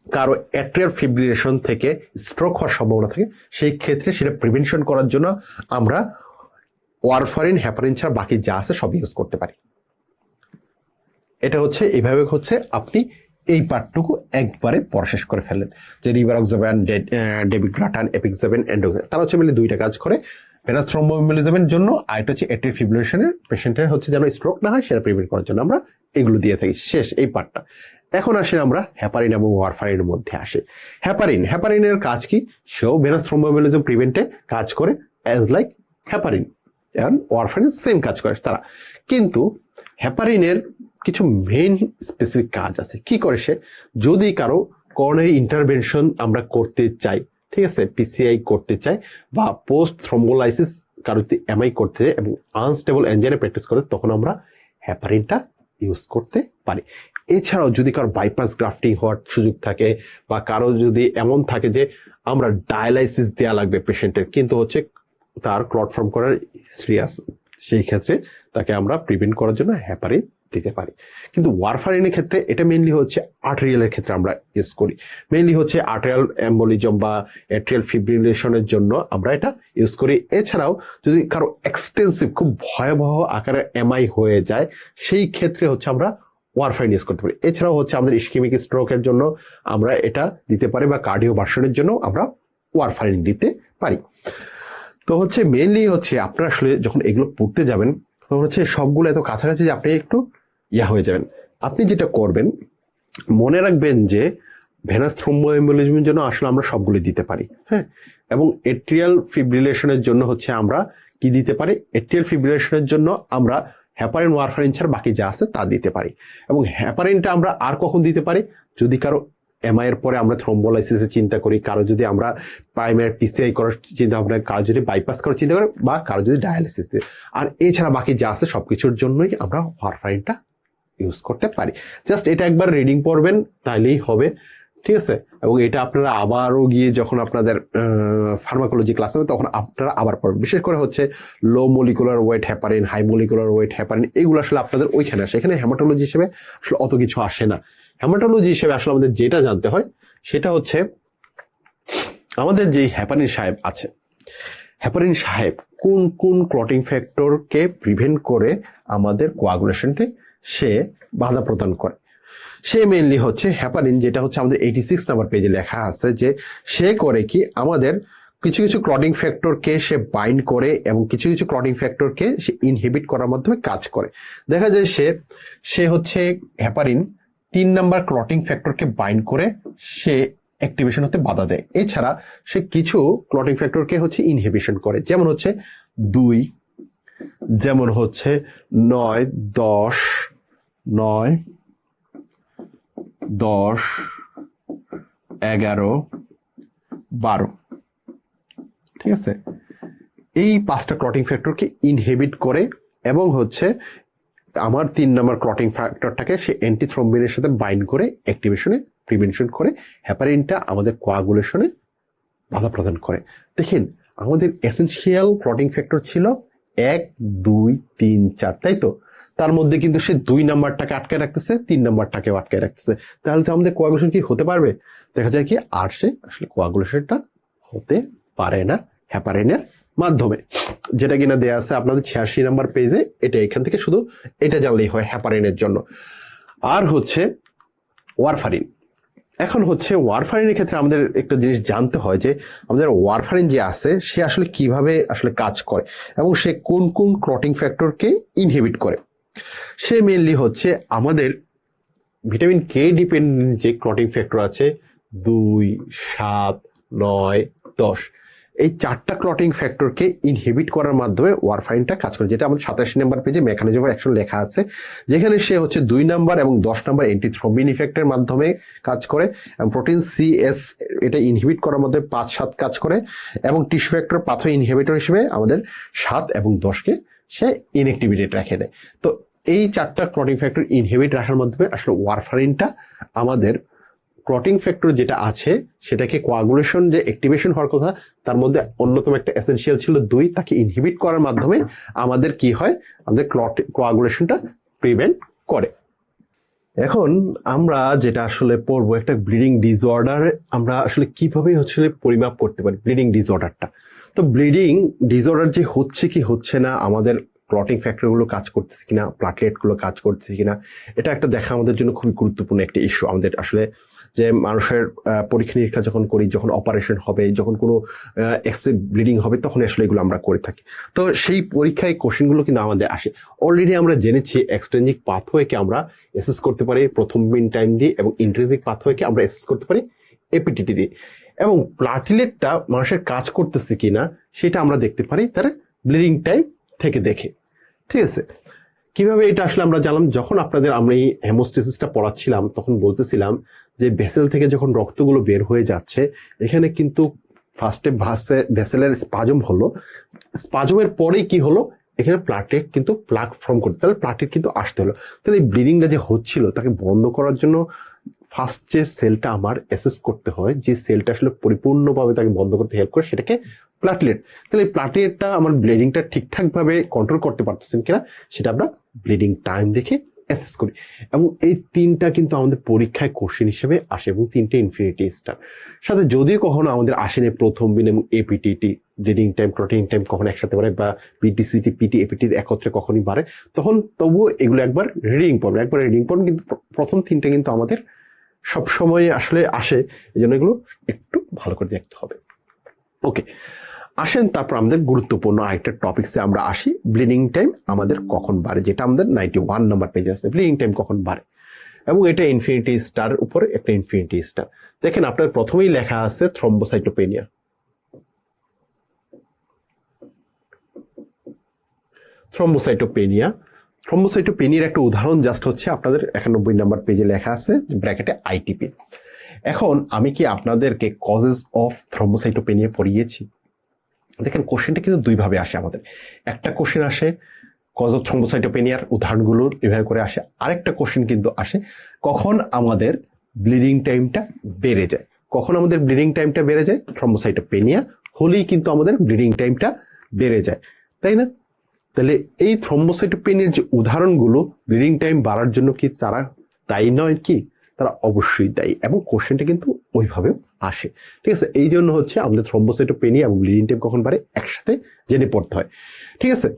কারো অ্যাট্রিয়াল ফিব্রিলেশন থেকে স্ট্রোক হওয়ার সম্ভাবনা থাকে, সেই ক্ষেত্রে সেটা প্রিভেনশন করার জন্য আমরা ওয়ারফারিন, হেপারিন ছাড়া বাকি যা আছে সব ইউজ করতে পারি। এটা হচ্ছে এইভাবে হচ্ছে আপনি এই পার্টটুকু একবারে পড়া শেষ করে ফেললেন, যে রিভারক্সাবান, ডেবিগ্রাটান, এপিক্সাবেন, অ্যান্ডোক্সাবেন, তারা হচ্ছে মিলে দুইটা কাজ করে, ভেনাস থ্রম্বোএমবোলিজমের জন্য, আর এটা হচ্ছে এট্রিয়াল ফিব্রিলেশনের পেশেন্টের হচ্ছে যেন স্ট্রোক না হয় সেটা প্রিভেন্ট করার জন্য আমরা এগুলো দিয়ে থাকি। শেষ এই পার্টটা। এখন আসে আমরা হেপারিন এবং ওয়ারফারিনের মধ্যে আসে। হেপারিনের কাজ কি? সেও ভেনাস থ্রম্বোএমবোলিজম প্রিভেন্টে কাজ করে অ্যাজ লাইক হেপারিন, এবং ওয়ারফারিন সেম কাজ করে তারা। কিন্তু হেপারিনের কিছু মেইন স্পেসিফিক কাজ আছে। কি করে সে? যদি কারো করোনারি ইন্টারভেনশন আমরা করতে চাই, ঠিক আছে, পিসিআই করতে চাই বা পোস্ট থ্রম্বোলাইসিস কারো এমআই করতে চাই এবং আনস্টেবল এনজাইনে প্র্যাকটিস করে, তখন আমরা হেপারিনটা ইউজ করতে পারি। এছাড়াও যদি কারো বাইপাস গ্রাফটিং হওয়ার সুযোগ থাকে বা কারো যদি এমন থাকে যে আমরা ডায়ালাইসিস দেওয়া লাগবে পেশেন্টের, কিন্তু হচ্ছে তার ক্লট ফর্ম করার সিরিয়াস, সেই ক্ষেত্রে তাকে আমরা প্রিভেন্ট করার জন্য হেপারিন দিতে পারি। কিন্তু ওয়ারফারিনের ক্ষেত্রে এটা মেইনলি হচ্ছে আর্টেরিয়ালের ক্ষেত্রে আমরা ইউজ করি। মেইনলি হচ্ছে আর্টেরিয়াল এম্বোলিজম বা এট্রিয়াল ফিব্রিলেশনের জন্য আমরা এটা ইউজ করি। এছাড়াও যদি কারো এক্সটেন্সিভ খুব ভয়াবহ আকারে এমআই হয়ে যায়, সেই ক্ষেত্রে হচ্ছে আমরা ওয়ারফারিন ইউজ করতে পারি। এছাড়াও হচ্ছে আমাদের ইসকেমিক স্ট্রোকের জন্য আমরা এটা দিতে পারি, বা কার্ডিও ভার্সনের জন্য আমরা ওয়ারফারিন দিতে পারি। তো হচ্ছে মেইনলি হচ্ছে আপনারা আসলে যখন এগুলো পড়তে যাবেন, তখন হচ্ছে সবগুলো এত কাছাকাছি যে আপনি একটু হয়ে যাবেন। আপনি যেটা করবেন, মনে রাখবেন যে ভেনাস থ্রম্বোএমবোলিজমের জন্য আসলে আমরা সবগুলো দিতে পারি, হ্যাঁ। এবং এট্রিয়াল ফিব্রিলেশনের জন্য হচ্ছে আমরা কি দিতে পারি? এট্রিয়াল ফিব্রিলেশনের জন্য আমরা হেপারিন, ওয়ারফারিন ছাড়া বাকি যা আছে তা দিতে পারি। এবং হেপারিনটা আমরা আর কখন দিতে পারি? যদি কারো এমআই এর পরে আমরা থ্রম্বোলাইসিসের চিন্তা করি, কারো যদি আমরা প্রাইমারি পিসিআই করার চিন্তা ভাবনা, কারো যদি বাইপাস করার চিন্তা করি, বা কারো যদি ডায়ালিসিস দিই। আর এছাড়া বাকি যা আছে সবকিছুর জন্যই আমরা ওয়ারফারিনটা ইউজ করতে পারি। জাস্ট এটা একবার রিডিং পড়বেন, তাইলেই হবে, ঠিক আছে। এবং এটা আপনারা আবারও গিয়ে যখন আপনাদের ফার্মাকোলজি ক্লাস হবে তখন আপনারা আবার পড়বেন। বিশেষ করে হচ্ছে low molecular weight heparin, high molecular weight heparin, এগুলো আসলে আপনাদের ওইখানে আসে। এখানে হেমাটোলজি হিসেবে আসলে অত কিছু আসে না। হেমাটোলজি হিসেবে আসলে আমাদের যেটা জানতে হয় সেটা হচ্ছে আমাদের যে হেপারিন সাহেব আছে, হেপারিন সাহেব কোন কোন ক্লটিং ফ্যাক্টরকে প্রিভেন্ট করে আমাদের কোয়াগুলেশনকে সে বাধা প্রদান করে। সে মেইনলি হচ্ছে হেপারিন, যেটা হচ্ছে আমাদের 86 নাম্বার পেজে লেখা আছে, যে সে করে কি আমাদের কিছু কিছু ক্লটিং ফ্যাক্টরকে সে বাইন্ড করে এবং কিছু কিছু ক্লটিং ফ্যাক্টরকে সে ইনহিবিট করার মাধ্যমে কাজ করে। দেখা যায় সে হচ্ছে হেপারিন 3 নাম্বার ক্লটিং ফ্যাক্টরকে বাইন্ড করে সে অ্যাক্টিভেশন হতে বাধা দেয়। এছাড়া সে কিছু ক্লটিং ফ্যাক্টরকে হচ্ছে ইনহিবিশন করে, যেমন হচ্ছে 2, যেমন হচ্ছে 9, 10, 11, 12, ঠিক আছে। এই 5টা ক্লটিং ফ্যাক্টরকে ইনহিবিট করে এবং হচ্ছে আমার 3 নাম্বার ক্লটিং ফ্যাক্টরটাকে সে অ্যান্টিথ্রম্বিনের সাথে বাইন্ড করে অ্যাক্টিভেশনে প্রিভেনশন করে হেপারিনটা আমাদের কোয়াগুলেশনে বাধা প্রদান করে। দেখেন আমাদের এসেনশিয়াল ক্লটিং ফ্যাক্টর ছিল 1, 2, 3, 4, তাই তো? তার মধ্যে কিন্তু সে 2 নাম্বারটাকে আটকে রাখতেছে, 3 নাম্বারটাকে আটকে রাখতেছে। তাহলে তো আমাদের কোয়াগুলেশন কি হতে পারবে? দেখা যায় কি আর সে আসলে কোয়াগুলেশনটা হতে পারে না হেপারিনের মাধ্যমে, যেটা কিনা দেয়া আছে আপনাদের 86 নাম্বার পেজে। এটা এখান থেকে শুধু এটা জানলেই হয় হেপারিনের জন্য। আর হচ্ছে ওয়ারফারিন। এখন হচ্ছে ওয়ারফারিনের ক্ষেত্রে আমাদের একটা জিনিস জানতে হয় যে আমাদের ওয়ারফারিন যে আছে সে আসলে কিভাবে আসলে কাজ করে এবং সে কোন কোন ক্লটিং ফ্যাক্টরকে ইনহিবিট করে। সে মেইনলি হচ্ছে আমাদের ভিটামিন কে ডিপেন্ডেন্ট যে ক্লটিং ফ্যাক্টর আছে 2, 7, 9, 10, এই 4টা ক্লটিং ফ্যাক্টরকে ইনহিবিট করার মাধ্যমে ওয়ারফারিনটা কাজ করে, যেটা আমাদের 87 নাম্বার পেজে মেকানিজম অফ অ্যাকশন লেখা আছে, যেখানে সে হচ্ছে 2 নাম্বার এবং 10 নাম্বার অ্যান্টিথ্রম্বিন ইফেক্টের মাধ্যমে কাজ করে এবং প্রোটিন সিএস এটা ইনহিবিট করার মধ্যে 5, 7 কাজ করে এবং টিস্যু ফ্যাক্টর পাথো ইনহিবিটর হিসেবে আমাদের 7 এবং 10কে সে ইনঅ্যাক্টিভেটেড রেখে দেয়। তো এই 4টা ক্লটিং ফ্যাক্টর ইনহিবিট রাখার মাধ্যমে আসলে ওয়ারফারিনটা আমাদের ক্লটিং ফ্যাক্টর যেটা আছে সেটাকে কোয়াগুলেশন যে অ্যাক্টিভেশন হওয়ার কথা তার মধ্যে অন্যতম একটা এসেনশিয়াল ছিল 2, তাকে ইনহিবিট করার মাধ্যমে আমাদের কি হয়, আমাদের কোয়াগুলেশনটা প্রিভেন্ট করে। এখন আমরা যেটা আসলে পড়বো একটা ব্লিডিং ডিসঅর্ডার, আমরা আসলে কিভাবে হচ্ছে পরিমাপ করতে পারি ব্লিডিং ডিসঅর্ডারটা। তো ব্লিডিং ডিসঅর্ডার যে হচ্ছে কি হচ্ছে না, আমাদের ক্লটিং ফ্যাক্টরগুলো কাজ করতেছে কিনা, প্লাটলেটগুলো কাজ করতেছে কিনা, এটা একটা দেখা আমাদের জন্য খুবই গুরুত্বপূর্ণ একটা ইস্যু। আমাদের আসলে যে মানুষের পরীক্ষা নিরীক্ষা যখন করি, যখন অপারেশন হবে, যখন কোনো এক্সেস ব্লিডিং হবে, তখন আসলে এগুলো আমরা করে থাকি। তো সেই পরীক্ষায় কোশ্চেনগুলো কিন্তু আমাদের আসে। অলরেডি আমরা জেনেছি এক্সট্রিনজিক পাথওয়েকে আমরা অ্যাসেস করতে পারি প্রথম মিন টাইম দিয়ে, এবং ইন্ট্রিনজিক পাথওয়েকে আমরা অ্যাসেস করতে পারি এপিটিটি দিয়ে, এবং প্লাটিলেটটা মানুষের কাজ করতেছে কিনা সেটা আমরা দেখতে পারি তার ব্লিডিং টাইম থেকে দেখে। ঠিক আছে, কিভাবে এটা আসলে আমরা জানলাম, যখন আপনাদের আমরা এই হেমোস্টেসিসটা পড়াচ্ছিলাম তখন বলতেছিলাম যে ভেসেল থেকে যখন রক্তগুলো বের হয়ে যাচ্ছে, এখানে কিন্তু ফার্স্টে ভেসেলের স্পাজম হলো, স্পাজমের পরেই কি হলো, এখানে প্লাটেট কিন্তু প্লাক ফর্ম করতে, তাহলে প্লাটেট কিন্তু আসতে হলো। তাহলে এই ব্লিডিংটা যে হচ্ছিল তাকে বন্ধ করার জন্য ফার্স্ট যে সেলটা আমার অ্যাসেস করতে হয়, যে সেলটা আসলে পরিপূর্ণভাবে তাকে বন্ধ করতে হেল্প করে, সেটাকে প্লাটলেট। তাহলে এই প্লাটলেটটা আমার ব্লিডিংটা ঠিকঠাক ভাবে কন্ট্রোল করতে পারতেছেন কিনা সেটা আমরা ব্লিডিং টাইম দেখে অ্যাসেস করি। এবং এই তিনটা কিন্তু আমাদের পরীক্ষায় কোশ্চেন হিসেবে আসে, এবং তিনটে ইনফিনিটি স্টার সাথে যদিও কখনো আমাদের আসেনি প্রথম বিন এবং APTT, bleeding time clotting time কখনো একসাথে বাড়ে, বা পিটিসিটি পিটি এপিটি একত্রে কখনই বাড়ে, তখন তবুও এগুলো একবার রিডিং পড়বে, কিন্তু প্রথম তিনটা কিন্তু আমাদের সবসময় আসলে আসে, এই জন্য এগুলো একটু ভালো করে দেখতে হবে। ওকে, আসেন তারপর আমাদের গুরুত্বপূর্ণ আরেকটা টপিকসে আমরা আসি, ব্লিডিং টাইম আমাদের কখন বাড়ে, যেটা আমাদের 91 নম্বর পেজে আছে, ব্লিডিং টাইম কখন বাড়ে। এবং এটা ইনফিনিটি স্টার উপরে একটা ইনফিনিটি স্টার। দেখেন আপনার প্রথমেই লেখা আছে থ্রম্বোসাইটোপেনিয়া। থ্রম্বোসাইটোপেনিয়ার একটা উদাহরণ জাস্ট হচ্ছে আপনাদের 91 নম্বর পেজে লেখা আছে ব্র্যাকেটে আইটিপি। এখন আমি কি আপনাদেরকে কজেস অফ থ্রম্বোসাইটোপেনিয়া পড়িয়েছি? দেখেন কোশ্চেনটা কিন্তু দুইভাবে আসে আমাদের। একটা কোশ্চেন আসে কজ অফ থ্রম্বোসাইটোপেনিয়ার উদাহরণগুলো এভাবে করে আসে, আরেকটা কোশ্চেন কিন্তু আসে কখন আমাদের ব্লিডিং টাইমটা বেড়ে যায়। কখন আমাদের ব্লিডিং টাইমটা বেড়ে যায়? থ্রম্বোসাইটোপেনিয়া হলেই কিন্তু আমাদের ব্লিডিং টাইমটা বেড়ে যায়, তাই না? তাহলে এই থ্রম্বোসাইটোপেনিয়ার যে উদাহরণগুলো ব্লিডিং টাইম বাড়ার জন্য কি তারা দায়ী নয় কি? তারা অবশ্যই দায়ী, এবং কোশ্চেনটা কিন্তু ওইভাবেও আসে। ঠিক আছে, এই জন্য হচ্ছে আমাদের থ্রম্বোসাইটোপেনিয়া এবং ব্লিডিং টাইম কখন বাড়ে একসাথে জেনে পড়তে হয়। ঠিক আছে,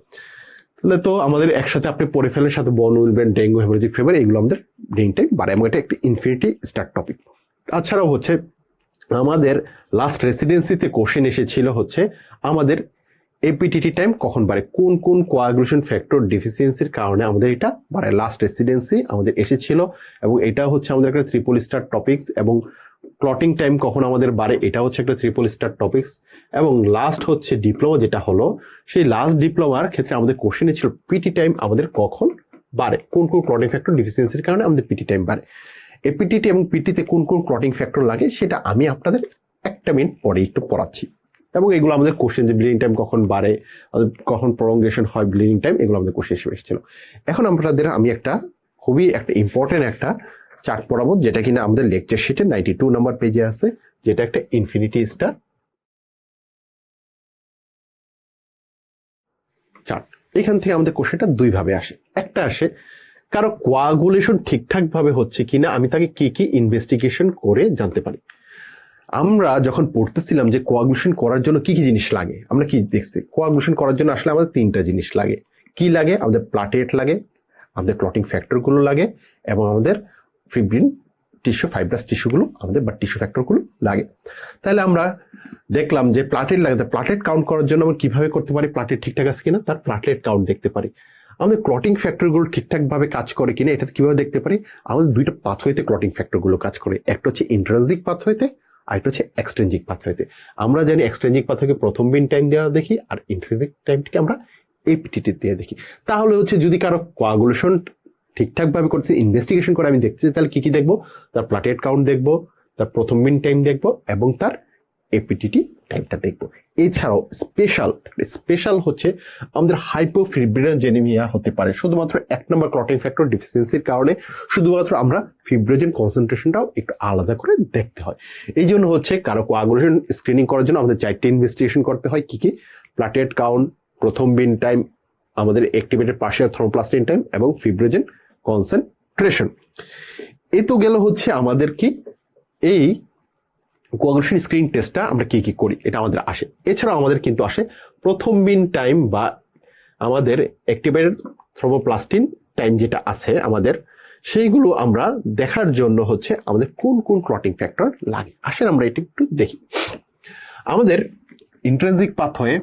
তাহলে তো আমাদের একসাথে আপনি পড়ে ফেলেন, সাথে বন উইলবেন, ডেঙ্গু, হেমোরেজিক ফিভার, এগুলো আমাদের ব্লিডিং টাইম বাড়ে, এবং এটা একটি ইনফিনিটি স্টার টপিক। তাছাড়াও হচ্ছে আমাদের লাস্ট রেসিডেন্সিতে কোশ্চেন এসেছিল হচ্ছে আমাদের এপিটিটি টাইম কখন বাড়ে, কোন কোন কোয়াগুলেশন ফ্যাক্টর ডেফিসিয়েন্সির কারণে আমাদের এটা বাড়ে। লাস্ট রেসিডেন্সি আমাদের এসেছিল, এবং এটা হচ্ছে আমাদের একটা ট্রিপল স্টার টপিকস। এবং ক্লটিং টাইম কখন আমাদের বাড়ে, এটা হচ্ছে একটা ট্রিপল স্টার টপিকস। এবং লাস্ট হচ্ছে ডিপ্লোমা যেটা হলো, সেই লাস্ট ডিপ্লোমার ক্ষেত্রে আমাদের কোশ্চেনে ছিল পিটি টাইম আমাদের কখন বাড়ে, কোন কোন ক্লটিং ফ্যাক্টর ডেফিসিয়েন্সির কারণে আমাদের পিটি টাইম বাড়ে। এপিটিটি এবং পিটিতে কোন কোন ক্লটিং ফ্যাক্টর লাগে সেটা আমি আপনাদের একটা মিনিট পরে একটু পড়াচ্ছি। এবং এগুলো আমাদের কোশ্চেন, যে ব্লিডিং টাইম কখন বাড়ে, কখন প্রলঙ্গেশন হয় ব্লিডিং টাইম, এগুলো আমাদের কোশ্চেন হিসেবে এসেছিল। এখন আপনাদের আমি একটা খুবই একটা ইম্পর্টেন্ট একটা চার্ট পড়াবো, যেটা কিনা আমাদের লেকচার শিটে 92 নম্বর পেজে আছে, যেটা একটা ইনফিনিটি স্টার চার্ট। এখান থেকে আমাদের কোশ্চেনটা দুইভাবে আসে। একটা আসে কারো কোয়াগুলেশন ঠিকঠাক ভাবে হচ্ছে কিনা আমি তাকে কি কি ইনভেস্টিগেশন করে জানতে পারি। আমরা যখন পড়তেছিলাম যে কোয়াগুলেশন করার জন্য কি কি জিনিস লাগে, আমরা কি দেখছি, কোয়াগুলেশন করার জন্য আসলে আমাদের তিনটা জিনিস লাগে। কি লাগে? আমাদের প্লাটেট লাগে, আমাদের ক্লটিং ফ্যাক্টরগুলো লাগে, এবং আমাদের ফিব্রিন টিস্যু, ফাইব্রাস টিস্যুগুলো আমাদের বা টিস্যু ফ্যাক্টরগুলো লাগে। তাহলে আমরা দেখলাম যে প্লাটেট লাগে, প্লাটেট কাউন্ট করার জন্য আমরা কিভাবে করতে পারি, প্লাটেট ঠিকঠাক আছে কিনা তার প্লাটেট কাউন্ট দেখতে পারি। আমাদের ক্লটিং ফ্যাক্টরগুলো ঠিকঠাক ভাবে কাজ করে কিনা এটা কিভাবে দেখতে পারি, আমাদের দুইটা পাথওয়েতে ক্লটিং ফ্যাক্টরগুলো কাজ করে, একটা হচ্ছে ইন্ট্রিনসিক পাথওয়েতে, আরেকটা হচ্ছে এক্সট্রিনসিক পাথওয়েতে। আমরা জানি এক্সট্রিনসিক পাথওয়েকে প্রথম বিন টাইম দেওয়া দেখি, আর ইন্ট্রিনসিক টাইমটিকে আমরা এপিটিটি দিয়ে দেখি। তাহলে হচ্ছে যদি কারো কোয়াগুলেশন ঠিকঠাক ভাবে করছে, ইনভেস্টিগেশন করে আমি দেখতে চাই, তাহলে কি কি দেখবো, তার প্লাটেট কাউন্ট দেখবো, তার প্রথম বিন টাইম দেখবো, এবং তার এপিটিটি টাইমটা দেখবো। এছাড়াও স্পেশাল হচ্ছে আমাদের হাইপোফিব্রিনোজেনিমিয়া হতে পারে, শুধুমাত্র 1 নম্বর ক্লটিং ফ্যাক্টর ডিফিসিয়েন্সির কারণে শুধুমাত্র আমরা ফিব্রিনোজেন কনসেন্ট্রেশনটাও একটু আলাদা করে দেখতে হয়। এই জন্য হচ্ছে কারো কোয়াগুলেশন স্ক্রিনিং করার জন্য আমাদের 4টে ইনভেস্টিগেশন করতে হয়। কি কি? প্লাটেট কাউন্ট, প্রথম বিন টাইম, আমাদের অ্যাক্টিভেটেড পার্শিয়াল থ্রোম্বোপ্লাস্টিন টাইম, এবং ফিব্রিনোজেন কনসেন্ট্রেশন। এই তো গেল হচ্ছে আমাদের কি এই কোয়াগুলেশন স্ক্রিনিং টেস্টটা আমরা কি কি করি এটা আমাদের আসে। এছাড়াও আমাদের কিন্তু আসে প্রথম বিন টাইম বা আমাদের অ্যাক্টিভেটেড থ্রোম্বোপ্লাস্টিন টাইম যেটা আছে আমাদের, সেইগুলো আমরা দেখার জন্য হচ্ছে আমাদের কোন কোন ক্লটিং ফ্যাক্টর লাগে। আসেন আমরা এটা একটু দেখি। আমাদের intrinsic pathway,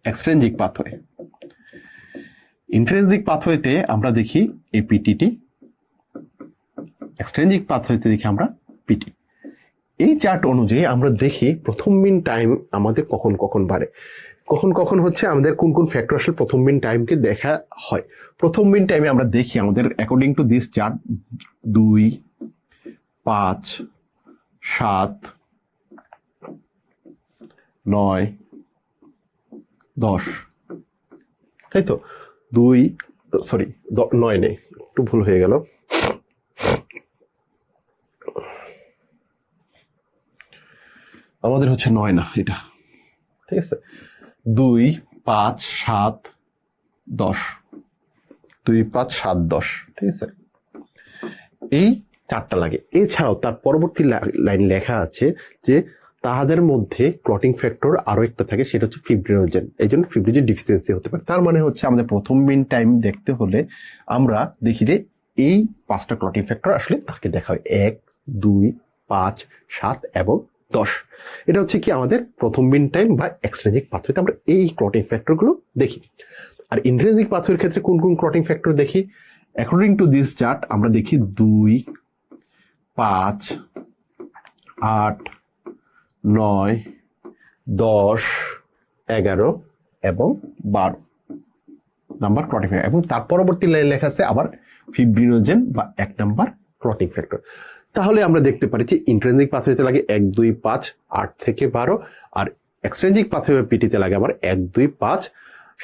extrinsic pathway. Intrinsic পাথওয়েতে আমরা দেখি এপিটিটি, এক্সট্রিনসিক পাথওয়েতে দেখি আমরা পিটি। এই চার্ট অনুযায়ী আমরা দেখি প্রথম মিন টাইম আমাদের কখন কখন বাড়ে, কখন কখন হচ্ছে আমাদের কোন কোন ফ্যাক্টর আসলে প্রথম মিন টাইমকে দেখা হয়। প্রথম মিন টাইমে আমরা দেখি আমাদের অ্যাকর্ডিং টু দিস চার্ট 2, 5, 7, 9, 10, তাই তো? 9 নেই, একটু ভুল হয়ে গেল। আমাদের হচ্ছে 9 না, এটা ঠিক আছে। 2, 5, 7, 10, 2, 5, 7, 10, ঠিক আছে। এই চারটা লাগে। এছাড়াও তার পরবর্তী লাইন লেখা আছে যে তাদের মধ্যে ক্লটিং ফ্যাক্টর আরো একটা থাকে, সেটা হচ্ছে ফিব্রিনোজেন। এই জন্য ফিব্রিনোজেন ডিফিসিয়েন্সি হতে পারে। তার মানে হচ্ছে আমাদের প্রথম মিন টাইম দেখতে হলে আমরা দেখি যে এই 5টা ক্লটিং ফ্যাক্টর আসলে তাকে দেখা হয়, 1, 2, 5, 7 এবং 10। এটা হচ্ছে কি আমাদের প্রথম মিন টাইম বা এক্সট্রিনসিক পাথওয়েতে আমরা এই ক্লটিং ফ্যাক্টর গুলো দেখি। আর ইন্ট্রিনসিক পাথওয়ের ক্ষেত্রে কোন কোন ক্লটিং ফ্যাক্টর দেখি? অ্যাকর্ডিং টু দিস চার্ট আমরা দেখি 2, 5, 8, 9, 10, 11 এবং 12 নাম্বার ক্লটিং ফ্যাক্টর, এবং তার পরবর্তী লাইন লেখা আছে আবার ফিব্রিনোজেন বা 1 নাম্বার ক্লটিং ফ্যাক্টর। তাহলে আমরা দেখতে পারি যে ইন্ট্রিনসিক পাথওয়েতে লাগে 1, 2, 5, 8 থেকে 12, আর এক্সট্রিনসিক পাথওয়ে পিটিতে লাগে আবার 1, 2, 5,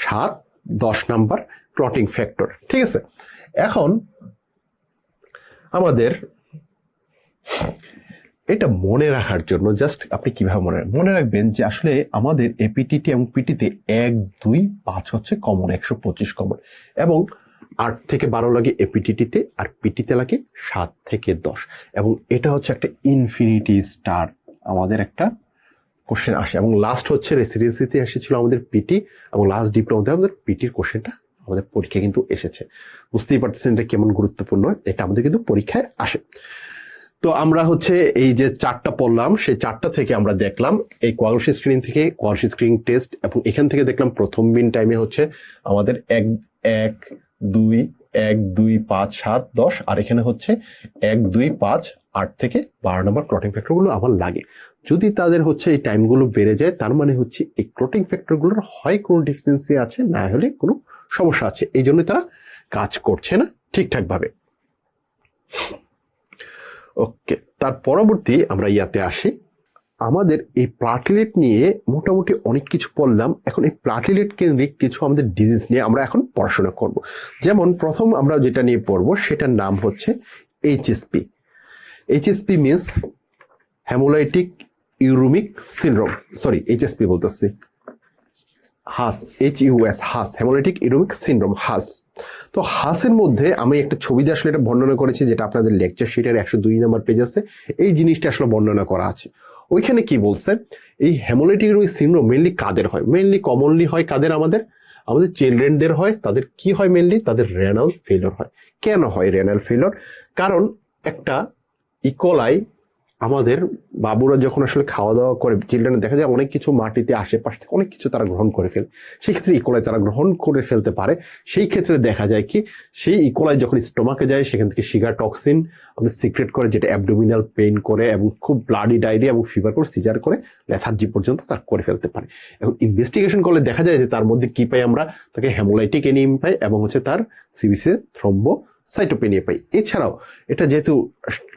7, 10 নাম্বার ক্লটিং ফ্যাক্টর। ঠিক আছে, এখন আমাদের এটা মনে রাখার জন্য জাস্ট আপনি কিভাবে মনে রাখবেন যে আসলে আমাদের এপিটিটি এবং পিটিতে 1, 2, 5 হচ্ছে কমন, 125 কমন, এবং 8 থেকে 12 লাগে এপিটিটিতে, আর পিটিতে লাগে 7 থেকে 10। এবং এটা হচ্ছে একটা ইনফিনিটি স্টার, আমাদের একটা কোশ্চেন আসে। এবং লাস্ট হচ্ছে রেসিডেন্সিতে এসেছিল আমাদের পিটি, এবং লাস্ট ডিপ্লোমাতে আমাদের পিটির কোশ্চেনটা আমাদের পরীক্ষায় কিন্তু এসেছে। বুঝতেই পারতেছেন এটা কেমন গুরুত্বপূর্ণ, এটা আমাদের কিন্তু পরীক্ষায় আসে। তো আমরা হচ্ছে এই যে চারটা পড়লাম, সেই চারটা থেকে আমরা দেখলাম এই কোয়ালিটি স্ক্রিনিং থেকে কোয়ালিটি স্ক্রিনিং টেস্ট, এবং এখান থেকে দেখলাম প্রথম মিন টাইমে হচ্ছে আমাদের 1, 2, 1, 2, 5, 7, 10, আর এখানে হচ্ছে 1, 2, 5, 8 থেকে 12 নম্বর ক্লটিং ফ্যাক্টরগুলো আমার লাগে। যদি তাদের হচ্ছে এই টাইমগুলো বেড়ে যায়, তার মানে হচ্ছে এই ক্লটিং ফ্যাক্টরগুলোর হয় কোনো ডিফিসিয়েন্সি আছে, না হলে কোনো সমস্যা আছে, এই জন্য তারা কাজ করছে না ঠিকঠাক ভাবে। ওকে, তার পরবর্তী আমরা ইয়াতে আসি। আমাদের এই প্লাটিলেট নিয়ে মোটামুটি অনেক কিছু পড়লাম। এখন এই প্লাটিলেট কেন্দ্রিক কিছু আমাদের ডিজিজ নিয়ে আমরা এখন পড়াশোনা করব। যেমন প্রথম আমরা যেটা নিয়ে পড়বো সেটার নাম হচ্ছে HSP. HSP means hemolytic uremic syndrome, sorry HSP বলতেছি, HUS, HUS, HUS, hemolytic uremic syndrome, HUS. তো হাসের মধ্যে আমি একটা ছবি দিয়ে আসলে এটা বর্ণনা করেছি, যেটা আপনাদের লেকচার শিটের 102 নম্বর পেজ আছে। এই জিনিসটা আসলে বর্ণনা করা আছে। ওইখানে কি বলছে, এই হেমোলাইটিক ইউরুমিক সিনড্রোম মেইনলি কাদের হয়? মেইনলি কমনলি হয় কাদের? আমাদের চিলড্রেনদের হয়। তাদের কি হয়? মেইনলি তাদের রেনাল ফেলিওর হয়। কেন হয় রেনাল ফেলিওর? কারণ একটা ইকোলাই, আমাদের বাবুরা যখন আসলে খাওয়া দাওয়া করে, চিলড্রেন দেখা যায় অনেক কিছু মাটিতে আশেপাশ থেকে অনেক কিছু তারা গ্রহণ করে ফেলে, সেই ক্ষেত্রে ইকোলাই তারা গ্রহণ করে ফেলতে পারে। সেই ক্ষেত্রে দেখা যায় কি, সেই ইকোলাই যখন স্টোমাকে যায়, সেখান থেকে সিগার টক্সিন আমাদের সিক্রেট করে, যেটা অ্যাবডোমিনাল পেইন করে এবং খুব ব্লাডি ডায়রিয়া এবং ফিভার করে, সিজার করে, লেথার্জি পর্যন্ত তার করে ফেলতে পারে। এখন ইনভেস্টিগেশন করলে দেখা যায় যে তার মধ্যে কি পাই আমরা, তাকে হেমোলাইটিক এনিম পাই, এবং হচ্ছে তার সিবিসি থ্রম্বোসাইটোপেনিয়া পাই। এছাড়াও এটা যেহেতু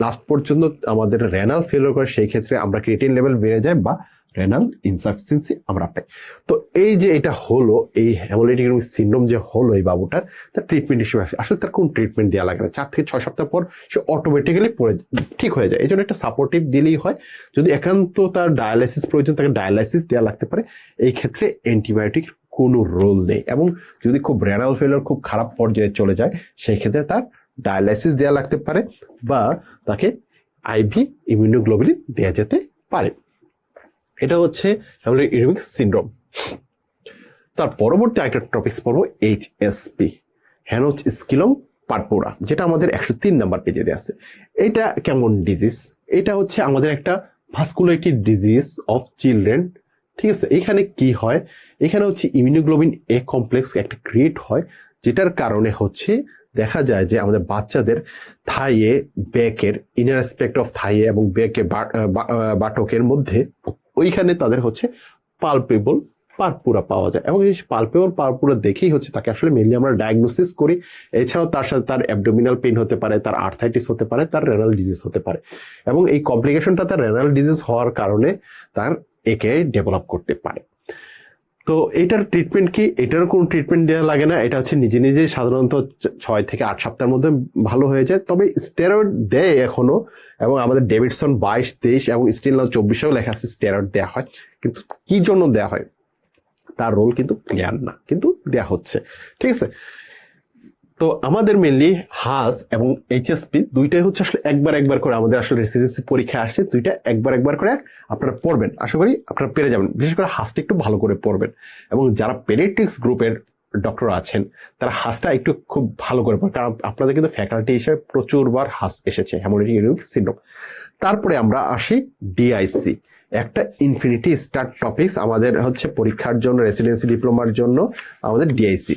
লাস্ট পর্যন্ত আমাদের রেনাল ফেলিওর করে, সেই ক্ষেত্রে আমরা ক্রিয়েটিন লেভেল বেড়ে যায় বা রেনাল ইনসাফিসিয়েন্সি আমরা পাই। তো এই যে এটা হলো, এই হেমোলাইটিক সিনড্রোম যে হলো এই বাবুটার, তার ট্রিটমেন্ট হিসেবে আসলে তার কোন ট্রিটমেন্ট দেওয়া লাগে না, 4 থেকে 6 সপ্তাহ পর সে অটোমেটিক্যালি ঠিক হয়ে যায়। এই জন্য একটা সাপোর্টিভ দিলেই হয়। যদি একান্ত তার ডায়ালাইসিস প্রয়োজন, তাকে ডায়ালাইসিস দেওয়া লাগতে পারে। এই ক্ষেত্রে অ্যান্টিবায়োটিক কোনো রোল নেই, এবং যদি খুব রেনাল ফেলিওর খুব খারাপ পর্যায়ে চলে যায়, সেই ক্ষেত্রে তার ডায়ালাইসিস দেওয়া লাগতে পারে, বা তাকে আইভি ইমিউনোগ্লোবুলিন দেওয়া যেতে পারে। এটা হচ্ছে হেমোলাইটিক ইউরুমিক সিনড্রোম। তার পরবর্তী একটা টপিকস পড়বো HSP, হ্যানোচ স্কিলং পারপুরা, যেটা আমাদের 103 নাম্বার পেজে দেওয়া আছে। এটা কেমন ডিজিজ? এটা হচ্ছে আমাদের একটা ভাস্কুলারিটি ডিজিজ অফ চিলড্রেন। ঠিক আছে, এখানে কি হয়, এখানে হচ্ছে ইমিউনোগ্লোবিন এ কমপ্লেক্স একটা ক্রিয়েট হয়, যেটার কারণে হচ্ছে দেখা যায় যে আমাদের বাচ্চাদের থাইয়ে, ব্যাকের ইনার অ্যাসপেক্ট অফ থাইয়ে এবং ব্যাকে বাটকের মধ্যে ওইখানে তাদের হচ্ছে পালপেবল পারপুরা পাওয়া যায়। এবং এই পালপেবল পারপুরা দেখেই হচ্ছে তাকে আসলে মেনলি আমরা ডায়াগনোসিস করি। এছাড়াও তার সাথে তার অ্যাবডোমিনাল পেইন হতে পারে, তার আর্থাইটিস হতে পারে, তার রেনাল ডিজিজ হতে পারে। এবং এই কমপ্লিকেশনটা তার রেনাল ডিজিজ হওয়ার কারণে তার একে ডেভেলপ করতে পারে। তো এটার ট্রিটমেন্ট কি? এটার কোনো ট্রিটমেন্ট দেওয়া লাগে না, এটা হচ্ছে নিজে নিজেই সাধারণত 6 থেকে 8 সপ্তাহের মধ্যে ভালো হয়ে যায়। তবে স্টেরয়েড দেয় এখনো, এবং আমাদের ডেভিডসন 22, 23 এবং স্টিল 24-এও লেখা আছে স্টেরয়েড দেওয়া হয়। কিন্তু কি জন্য দেওয়া হয় তার রোল কিন্তু ক্লিয়ার না, কিন্তু দেওয়া হচ্ছে। ঠিক আছে, তো আমাদের মেনলি হাস এবং এইচএসপি দুইটাই হচ্ছে আসলে একবার করে আমাদের আসলে রেসিডেন্সি পরীক্ষা আসছে, দুইটা একবার করে আপনারা পড়বেন, আশা করি আপনারা পেরে যাবেন। বিশেষ করে হাসটা একটু ভালো করে পড়বেন, এবং যারা পেডিয়াট্রিক্স গ্রুপের ডক্টর আছেন তারা হাসটা একটু খুব ভালো করে পড়েন, কারণ আপনাদের কিন্তু ফ্যাকাল্টি হিসেবে প্রচুরবার হাস এসেছে, হেমোরেজিক ইউরিক সিনড্রোম। তারপরে আমরা আসি ডিআইসি, একটা ইনফিনিটি স্টার টপিকস আমাদের হচ্ছে পরীক্ষার জন্য, রেসিডেন্সি ডিপ্লোমার জন্য আমাদের ডিআইসি।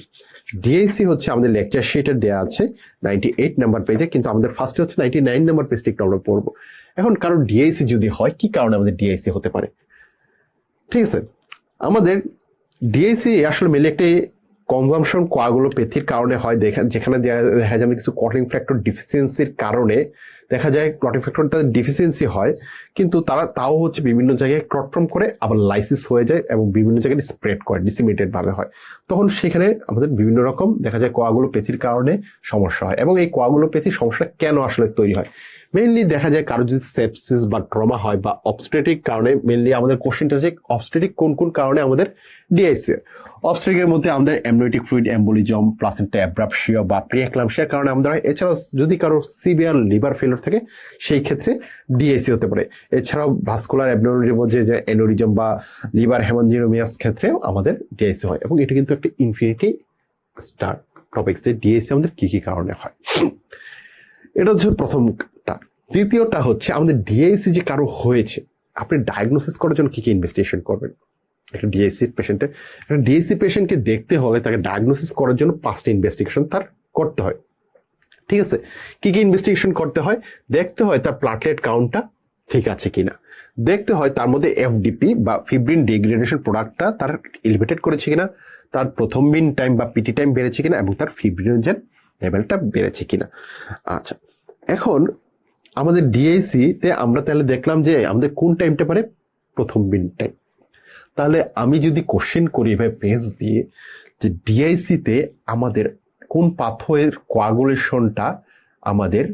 ডিআইসি হচ্ছে আমাদের লেকচার শিটে দেওয়া আছে 98 নাম্বার পেজে, কিন্তু আমাদের ফার্স্টে হচ্ছে 99 নাম্বার পেজটি একটু আমরা পড়বো। এখন কারণ ডিআইসি যদি হয়, কি কারণে আমাদের ডিআইসি হতে পারে? ঠিক আছে, আমাদের ডিআইসি আসলে মেলে একটি কনজামশন কোয়াগুলোপ্যাথির কারণে হয়, যেখানে দেখা যাবে কিছু ক্লটিং ফ্যাক্টর ডিফিসিয়েন্সির কারণে দেখা যায় ক্লটিং ফ্যাক্টর তাদের ডিফিসিয়েন্সি হয়, কিন্তু তারা তাও হচ্ছে বিভিন্ন জায়গায় ক্লট ফর্ম করে আবার লাইসিস হয়ে যায় এবং বিভিন্ন জায়গায় স্প্রেড করে, ডিসিমেটেড ভাবে হয়। তখন সেখানে আমাদের বিভিন্ন রকম দেখা যায় কোয়াগুলোপ্যাথির কারণে সমস্যা হয়। এবং এই কোয়াগুলোপ্যাথির সমস্যা কেন আসলে তৈরি হয়? মেইনলি দেখা যায় কারো যদি সেপসিস বা ট্রমা হয় বা অবস্ট্রেটিক কারণে, মেইনলি আমাদের কোশ্চেনটা যে অবস্ট্রেটিক কোন কোন কারণে আমাদের ডিআইসি। অবস্ট্রেটিকের মধ্যে আমাদের অ্যামনিওটিক ফ্লুইড এম্বোলিজম, প্লাসেন্টা অ্যাব্রাপশিয়া বা প্রিএক্লাম্পশিয়ার কারণে আমাদের হয়। এছাড়াও যদি কারো সিভিয়ার লিভার ফেলিওর থাকে সেই ক্ষেত্রে ডিআইসি হতে পারে। এছাড়াও ভাস্কুলার অ্যাবনর্মালিটির মধ্যে যে অ্যানোরিজম বা লিভার হেমানজিওমিয়াস ক্ষেত্রেও আমাদের ডিআইসি হয়। এবং এটা কিন্তু একটা ইনফিনিটি স্টার টপিক, যে ডিআইসি আমাদের কি কি কারণে হয়। এটা হচ্ছে প্রথমটা। দ্বিতীয়টা হচ্ছে আমাদের ডিআইসি যে কারো হয়েছে, আপনি ডায়াগনোসিস করার জন্য কি কি ইনভেস্টিগেশন করবেন? একটা ডিআইসি পেশেন্টের, একটা ডিআইসি পেশেন্টকে দেখতে হলে তাকে ডায়াগনোসিস করার জন্য 5টা ইনভেস্টিগেশন তার করতে হয়। ঠিক আছে, কি কি ইনভেস্টিগেশন করতে হয়? দেখতে হয় তার প্লাটলেট কাউন্টটা ঠিক আছে কিনা, দেখতে হয় তার মধ্যে এফডিপি বা ফিব্রিন ডিগ্রেডেশন প্রোডাক্টটা তার এলিভেটেড করেছে কিনা, তার প্রথম মিন টাইম বা পিটি টাইম বেড়েছে কিনা, এবং তার ফিব্রিনোজেন লেভেলটা বেড়েছে কিনা। আচ্ছা, এখন আমাদের ডিআইসি তে আমরা তাহলে দেখলাম যে আমাদের কোন টাইমটা পারে, প্রথম মিন টাইম। তাহলে আমি যদি কোশ্চেন করি এভাবে পেজ দিয়ে যে ডিআইসি তে আমাদের কোন পাথওয়ের কোয়াগুলেশনটা আমাদের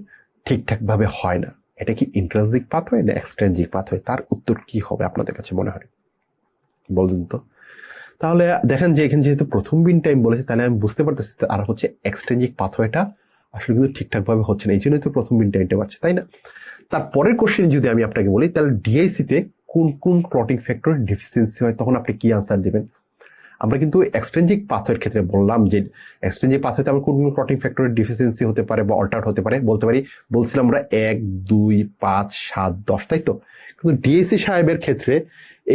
ঠিকঠাক ভাবে হয় না, এটা কি ইন্ট্রানজিক পাথওয়ে না এক্সট্রিনজিক পাথওয়ে? তার উত্তর কি হবে আপনাদের কাছে মনে হয়, বলুন তো? তাহলে দেখেন যে এখানে যেহেতু প্রথম বিন টাইম বলেছে, তাহলে আমি বুঝতে পারতেছি আর হচ্ছে এক্সট্রিনজিক পাথওয়েটা আসলে কিন্তু ঠিকঠাক ভাবে হচ্ছে না, এই জন্যই তো প্রথম বিন টাইমটা পাচ্ছে, তাই না? তারপরের কোশ্চেন যদি আমি আপনাকে বলি, তাহলে ডিআইসি তে কোন কোন ক্লটিং ফ্যাক্টরের ডিফিসিয়েন্সি হয়, তখন আপনি কি আনসার দেবেন? আমরা কিন্তু এক্সট্রিনজিক পাথওয়ের ক্ষেত্রে বললাম যে এক্সট্রিনজিক পাথওয়েতে আমরা কোন কোন ক্লটিং ফ্যাক্টরের ডিফিসিয়েন্সি হতে পারে বা অল্টার হতে পারে বলতে পারি, বলছিলাম আমরা 1, 2, 5, 7, 10, তাই তো? কিন্তু ডিএসি সাহেবের ক্ষেত্রে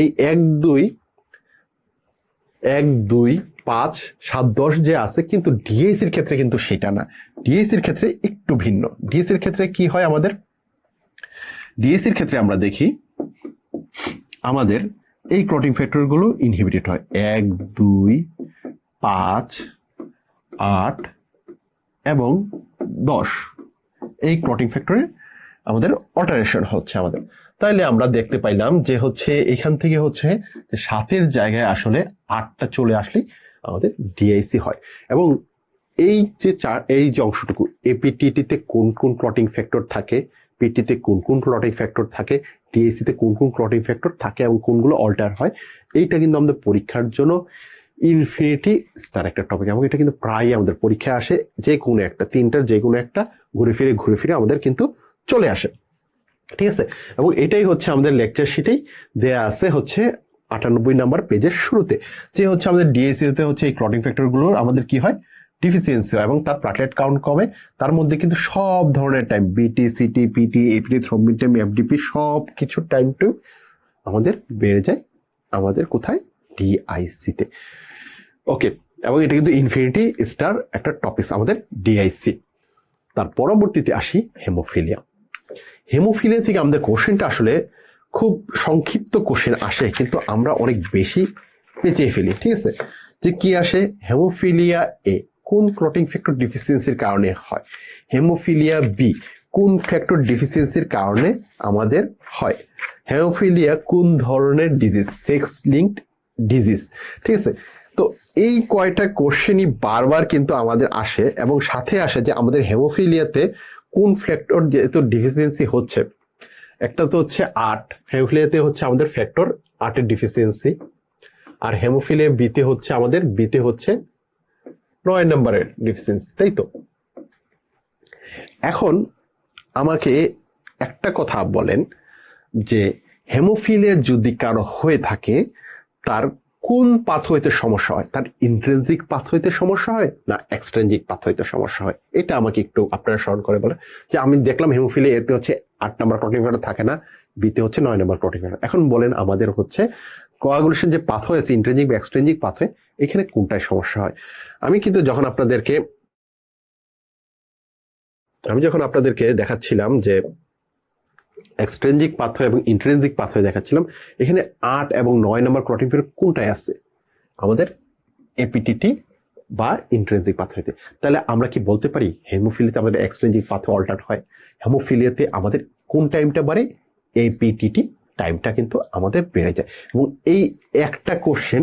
এই 1, 2, 5, 7, 10 যে আছে, কিন্তু ডিএসির ক্ষেত্রে কিন্তু সেটা না। ডিএসির ক্ষেত্রে একটু ভিন্ন। ডিএসির ক্ষেত্রে কি হয় আমাদের? ডিএসির ক্ষেত্রে আমরা দেখি আমাদের এই ক্লটিং ফ্যাক্টর গুলো ইনহিবিটেড হয়, 1, 2, 5, 8 এবং 10 এই ক্লটিং ফ্যাক্টরে আমাদের অল্টারেশন হচ্ছে আমাদের। তাইলে আমরা দেখতে পাইলাম যে হচ্ছে এখান থেকে হচ্ছে 7-এর জায়গায় আসলে 8টা চলে আসলে আমাদের ডিআইসি হয়। এবং এই যে অংশটুকু এপিটিটিতে কোন কোন ক্লটিং ফ্যাক্টর থাকে, পিটিতে কোন কোন ক্লটিং ফ্যাক্টর থাকে, ডিএসিতে কোন কোন ক্লটিং ফ্যাক্টর থাকে এবং কোনগুলো অল্টার হয়, এইটা কিন্তু আমাদের পরীক্ষার জন্য ইনফিনিটি স্টার একটা টপিক। এবং এটা কিন্তু প্রায় আমাদের পরীক্ষায় আসে, যে কোনো একটা, 3টার যে কোনো একটা ঘুরে ফিরে আমাদের কিন্তু চলে আসে। ঠিক আছে, এবং এটাই হচ্ছে আমাদের লেকচার শিটেই দেয়া আছে হচ্ছে 98 নাম্বার পেজের শুরুতে, যে হচ্ছে আমাদের ডিএসি তে হচ্ছে এই ক্লটিং ফ্যাক্টর গুলোর আমাদের কি হয়, ডিফিসিয়েন্সি হয় এবং তার প্লাটলেট কাউন্ট কমে, তার মধ্যে কিন্তু সব ধরনের time BT, CT, PT, APT, thrombin time, FDP সব কিছু টাইমটু আমাদের বেড়ে যায় আমাদের কোথায়, ডিআইসিতে। ওকে, এবং এটা কিন্তু ইনফিনিটি স্টার একটা টপিক আমাদের ডিআইসি। তার পরবর্তীতে আসি হেমোফিলিয়া। হেমোফিলিয়া থেকে আমাদের কোশ্চেনটা আসলে খুব সংক্ষিপ্ত কোশ্চেন আসে, কিন্তু আমরা অনেক বেশি পেঁচিয়ে ফেলি। ঠিক আছে, যে কি আসে, হেমোফিলিয়া এ কোন ক্লটিং ফ্যাক্টর ডিফিসিয়েন্সির কারণে হয়, হেমোফিলিয়া বি কোন ফ্যাক্টর ডিফিসিয়েন্সির কারণে আমাদের হয়, হেমোফিলিয়া কোন ধরনের ডিজিজ, সেক্স লিঙ্কড ডিজিজ। ঠিক আছে, তো এই কয়টা কোশ্চেনই বারবার কিন্তু আমাদের আসে, এবং সাথে আসে যে আমাদের হেমোফিলিয়াতে কোন ফ্যাক্টর যেহেতু ডিফিসিয়েন্সি হচ্ছে, একটা তো হচ্ছে 8, হেমোফিলিয়াতে হচ্ছে আমাদের ফ্যাক্টর 8-এর ডিফিসিয়েন্সি, আর হেমোফিলিয়া বিতে হচ্ছে আমাদের 9 নম্বরের ডিফিসিয়েন্সি, তাই তো। এখন আমাকে একটা কথা বলেন যে হেমোফিলিয়া যদি কারো হয়ে থাকে তার কোন পাথওয়েতে সমস্যা হয়, তার ইন্ট্রিনসিক পাথওয়েতে সমস্যা হয় না এক্সট্রিনসিক পাথওয়েতে সমস্যা হয়, এটা আমাকে একটু আপনারা স্মরণ করে বলে। যে আমি দেখলাম হেমোফিলিয়া এতে হচ্ছে 8 নম্বর ক্লটিং ফ্যাক্টর থাকে না, বিতে হচ্ছে 9 নম্বর ক্লটিং ফ্যাক্টর। এখন বলেন আমাদের হচ্ছে কোয়াগুলেশন যে পাথওয়ে আছে, ইন্ট্রিনসিক বা এক্সট্রিনসিক পাথওয়ে, এখানে কোনটায় সমস্যা হয়। আমি যখন আপনাদেরকে দেখাচ্ছিলাম যে এক্সট্রিনসিক পাথওয়ে এবং ইন্ট্রিনসিক পাথওয়ে দেখাচ্ছিলাম, এখানে 8 এবং 9 নম্বর ক্লটিং ফ্যাক্টর কোনটায় আছে, আমাদের এপিটিটি বা ইন্ট্রিনসিক পাথওয়েতে। তাহলে আমরা কি বলতে পারি হেমোফিলিয়াতে আমাদের এক্সট্রিনসিক পাথওয়ে অল্টার হয়, হেমোফিলিয়াতে আমাদের কোন টাইমটা বাড়ে, এপিটিটি টাইমটা কিন্তু আমাদের বেড়ে যায়। এবং এই একটা কোশ্চেন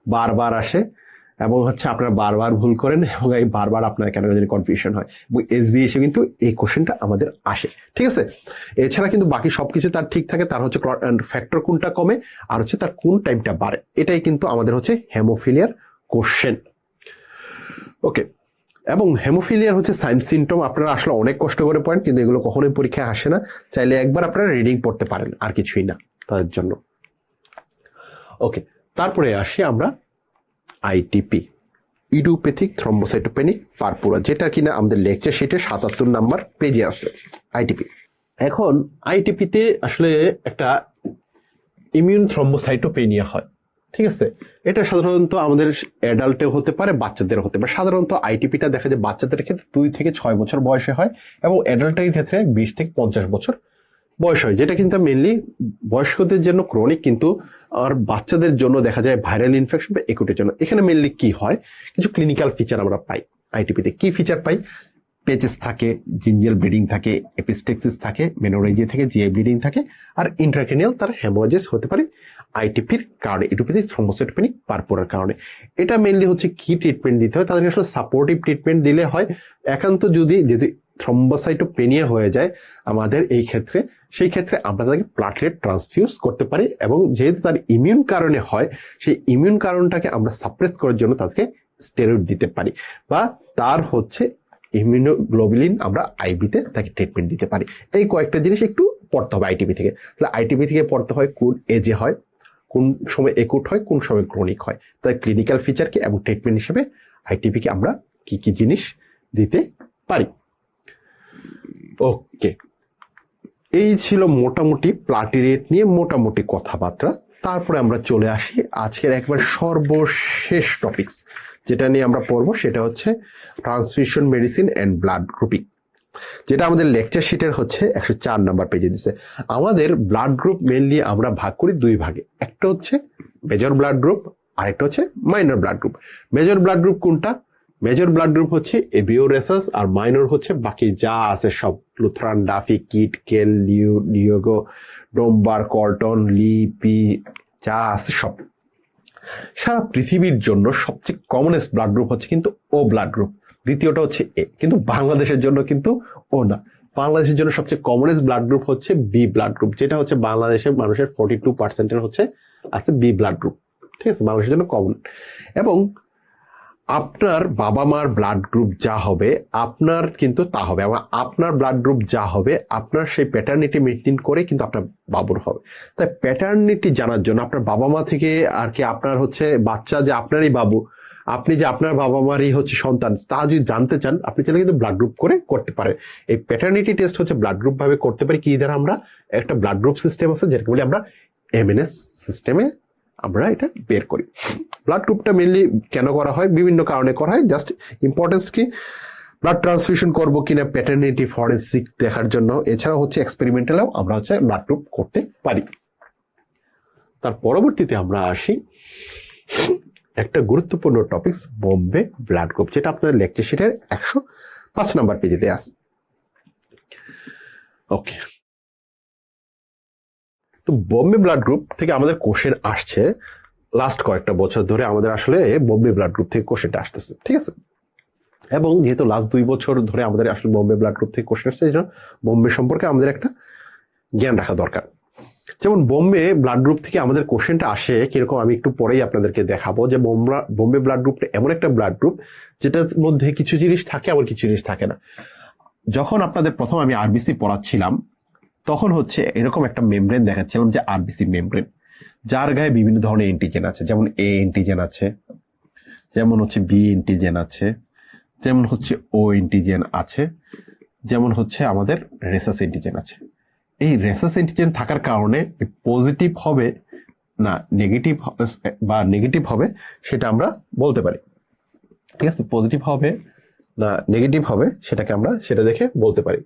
বারবার আসে এবং হচ্ছে আপনারা বারবার ভুল করেন, এবং এই বারবার আপনার কেন জানি কনফিউশন হয়, এবং এসবি এসে কিন্তু এই কোশ্চেনটা আমাদের আসে। ঠিক আছে, এছাড়া কিন্তু বাকি সবকিছু তার ঠিক থাকে, তার হচ্ছে ফ্যাক্টর কোনটা কমে আর হচ্ছে তার কোন টাইমটা বাড়ে, এটাই কিন্তু আমাদের হচ্ছে হেমোফিলিয়ার কোশ্চেন। ওকে, এবং হেমোফিলিয়ার হচ্ছে সাইন সিমটম আপনারা আসলে অনেক কষ্ট করে পড়েন, কিন্তু এগুলো কখনোই পরীক্ষায় আসে না, চাইলে একবার আপনারা রিডিং পড়তে পারেন, আর কিছুই না তাদের জন্য। ওকে, তারপরে আসি আমরা আইটিপি, ইডিওপ্যাথিক থ্রম্বোসাইটোপেনিক পারপুরা, যেটা কিনা আমাদের লেকচার শিটে 77 নাম্বার পেজে আছে আইটিপি। এখন আইটিপিতে আসলে একটা ইমিউন থ্রম্বোসাইটোপেনিয়া হয়। ঠিক আছে, এটা সাধারণত আমাদের অ্যাডাল্টেও হতে পারে, বাচ্চাদেরও হতে পারে। সাধারণত আইটিপিটা দেখা যায় বাচ্চাদের ক্ষেত্রে 2 থেকে 6 বছর বয়সে হয়, এবং অ্যাডাল্টের ক্ষেত্রে 20 থেকে 50 বছর বয়স হয়, যেটা কিন্তু মেনলি বয়স্কদের জন্য ক্রনিক, কিন্তু আর বাচ্চাদের জন্য দেখা যায় ভাইরাল ইনফেকশন বা একুটের জন্য। এখানে মেনলি কি হয়, কিছু ক্লিনিক্যাল ফিচার আমরা পাই আইটিপিতে। কি ফিচার পাই, পেচেস থাকে, জিঞ্জিয়াল ব্লিডিং থাকে, এপিস্টেক্সিস থাকে, মেনোরেজিয়া থাকে, জিআই ব্লিডিং থাকে, আর ইন্ট্রাক্রেনিয়াল তার হেমোরেজিস হতে পারে আইটিপির কারণে, ইডিওপ্যাথিক থ্রম্বোসাইটোপেনিক পারপুরার কারণে। এটা মেনলি হচ্ছে কি ট্রিটমেন্ট দিতে হয়, তাদেরকে আসলে সাপোর্টিভ ট্রিটমেন্ট দিলে হয়। একান্ত যদি থ্রম্বোসাইটোপেনিয়া হয়ে যায় আমাদের এই ক্ষেত্রে, সেই ক্ষেত্রে আমরা তাদেরকে প্লাটলেট ট্রান্সফিউজ করতে পারি, এবং যেহেতু তার ইমিউন কারণে হয়, সেই ইমিউন কারণটাকে আমরা সাপ্রেস করার জন্য তাদেরকে স্টেরয়েড দিতে পারি, বা তার হচ্ছে ইমিউনোগ্লোবুলিন আমরা আইবিতে তাকে ট্রিটমেন্ট দিতে পারি। এই কয়েকটা জিনিস একটু পড়তে হবে আইটিপি থেকে। তাহলে আইটিপি থেকে পড়তে হয় কোন এজে হয়, কোন সময় একুট হয়, কোন সময় ক্রনিক হয়, তাই ক্লিনিক্যাল ফিচারকে এবং ট্রিটমেন্ট হিসেবে আইটিপিকে আমরা কি কি জিনিস দিতে পারি। ওকে, এই ছিল মোটামুটি প্লাটিলেট নিয়ে মোটামুটি কথাবার্তা। তারপরে আমরা চলে আসি আজকের একবার সর্বশেষ টপিকস, যেটা নিয়ে আমরা পড়বো, সেটা হচ্ছে transfusion medicine and blood grouping, যেটা আমাদের লেকচার শিটের হচ্ছে 104 নাম্বার পেজে দিছে। আমাদের ব্লাড গ্রুপ মেনলি আমরা ভাগ করি 2 ভাগে, একটা হচ্ছে মেজর ব্লাড গ্রুপ, আর একটা হচ্ছে minor blood group. Major blood group কোনটা, মেজর ব্লাড গ্রুপ হচ্ছে এবিও রেসাস, আর মাইনর হচ্ছে বাকি যা আছে সব, লুথরান, ডাফি, কিট, কেল, লিওগো, ডোম্বার, কর্টন, লিপি, যা আছে সব। সারা পৃথিবীর জন্য সবচেয়ে কমনেস্ট ব্লাড গ্রুপ হচ্ছে কিন্তু ও ব্লাড গ্রুপ, দ্বিতীয়টা হচ্ছে এ, কিন্তু বাংলাদেশের জন্য কিন্তু ও না। বাংলাদেশের জন্য সবচেয়ে কমনেস্ট ব্লাড গ্রুপ হচ্ছে বি ব্লাড গ্রুপ, যেটা হচ্ছে বাংলাদেশের মানুষের 42% হচ্ছে আছে বি ব্লাড গ্রুপ। ঠিক আছে, বাংলাদেশের জন্য কমন। এবং আপনার বাবা মার ব্লাড গ্রুপ যা হবে আপনার কিন্তু তা হবে, এবং আপনার ব্লাড গ্রুপ যা হবে আপনার সেই প্যাটার্নিটি মেনটেন করে কিন্তু আপনার বাবুর হবে। তাই প্যাটার্নিটি জানার জন্য আপনার বাবা মা থেকে আর কি আপনার হচ্ছে বাচ্চা যে আপনারই বাবু, আপনি যে আপনার বাবা মারই হচ্ছে সন্তান তা যদি জানতে চান, আপনি চাইলে কিন্তু ব্লাড গ্রুপ করে করতে পারেন। এই প্যাটার্নিটি টেস্ট হচ্ছে ব্লাড গ্রুপ ভাবে করতে পারি। কি দ্বারা? আমরা একটা ব্লাড গ্রুপ সিস্টেম আছে যেটাকে বলি আমরা এমএনএস সিস্টেমে আমরা এটা বের করি। ব্লাড গ্রুপটা মেনলি কেন করা হয়? বিভিন্ন কারণে করা হয়। জাস্ট ইম্পর্টেন্স কি, ব্লাড ট্রান্সফিউশন করবো কিনা প্যাটার্নিটি ফরেন্সিক দেখার জন্য। এছাড়া হচ্ছে এক্সপেরিমেন্টালেও আমরা হচ্ছে ব্লাড গ্রুপ করতে পারি। তার পরবর্তীতে আমরা আসি একটা গুরুত্বপূর্ণ টপিক, বোম্বে ব্লাড গ্রুপ, যেটা আপনার লেকচার শিটের 105 নাম্বার পেজে আছে। ওকে, তো বোম্বে ব্লাড গ্রুপ থেকে আমাদের কোশ্চেন আসছে লাস্ট কয়েকটা বছর ধরে। আমাদের আসলে বোম্বে ব্লাড গ্রুপ থেকে কোশ্চেনটা আসতেছে, ঠিক আছে। এবং যেহেতু লাস্ট 2 বছর ধরে আমাদের আসলে বোম্বে ব্লাড গ্রুপ থেকে কোশ্চেন আসছে, এই জন্য বোম্বে সম্পর্কে আমাদের একটা জ্ঞান রাখা দরকার। যেমন বোম্বে ব্লাড গ্রুপ থেকে আমাদের কোশ্চেনটা আসে কিরকম, আমি একটু পরেই আপনাদেরকে দেখাবো। যে বোম্বে ব্লাড গ্রুপটা এমন একটা ব্লাড গ্রুপ যেটার মধ্যে কিছু জিনিস থাকে আবার কিছু জিনিস থাকে না। যখন আপনাদের প্রথম আমি আরবিসি পড়াচ্ছিলাম তখন হচ্ছে এরকম একটা মেমব্রেন দেখাচ্ছিলাম, যে আরবিসি মেমব্রেন, যার গায়ে বিভিন্ন ধরনের এন্টিজেন আছে। যেমন এ এন্টিজেন আছে, যেমন হচ্ছে বি এন্টিজেন আছে, যেমন হচ্ছে ও এন্টিজেন আছে, যেমন হচ্ছে আমাদের রেসাস এন্টিজেন আছে। এই রেসাস এন্টিজেন থাকার কারণে পজিটিভ হবে না নেগেটিভ বা নেগেটিভ হবে সেটা আমরা বলতে পারি, ঠিক আছে। পজিটিভ হবে না নেগেটিভ হবে সেটাকে আমরা সেটা দেখে বলতে পারি।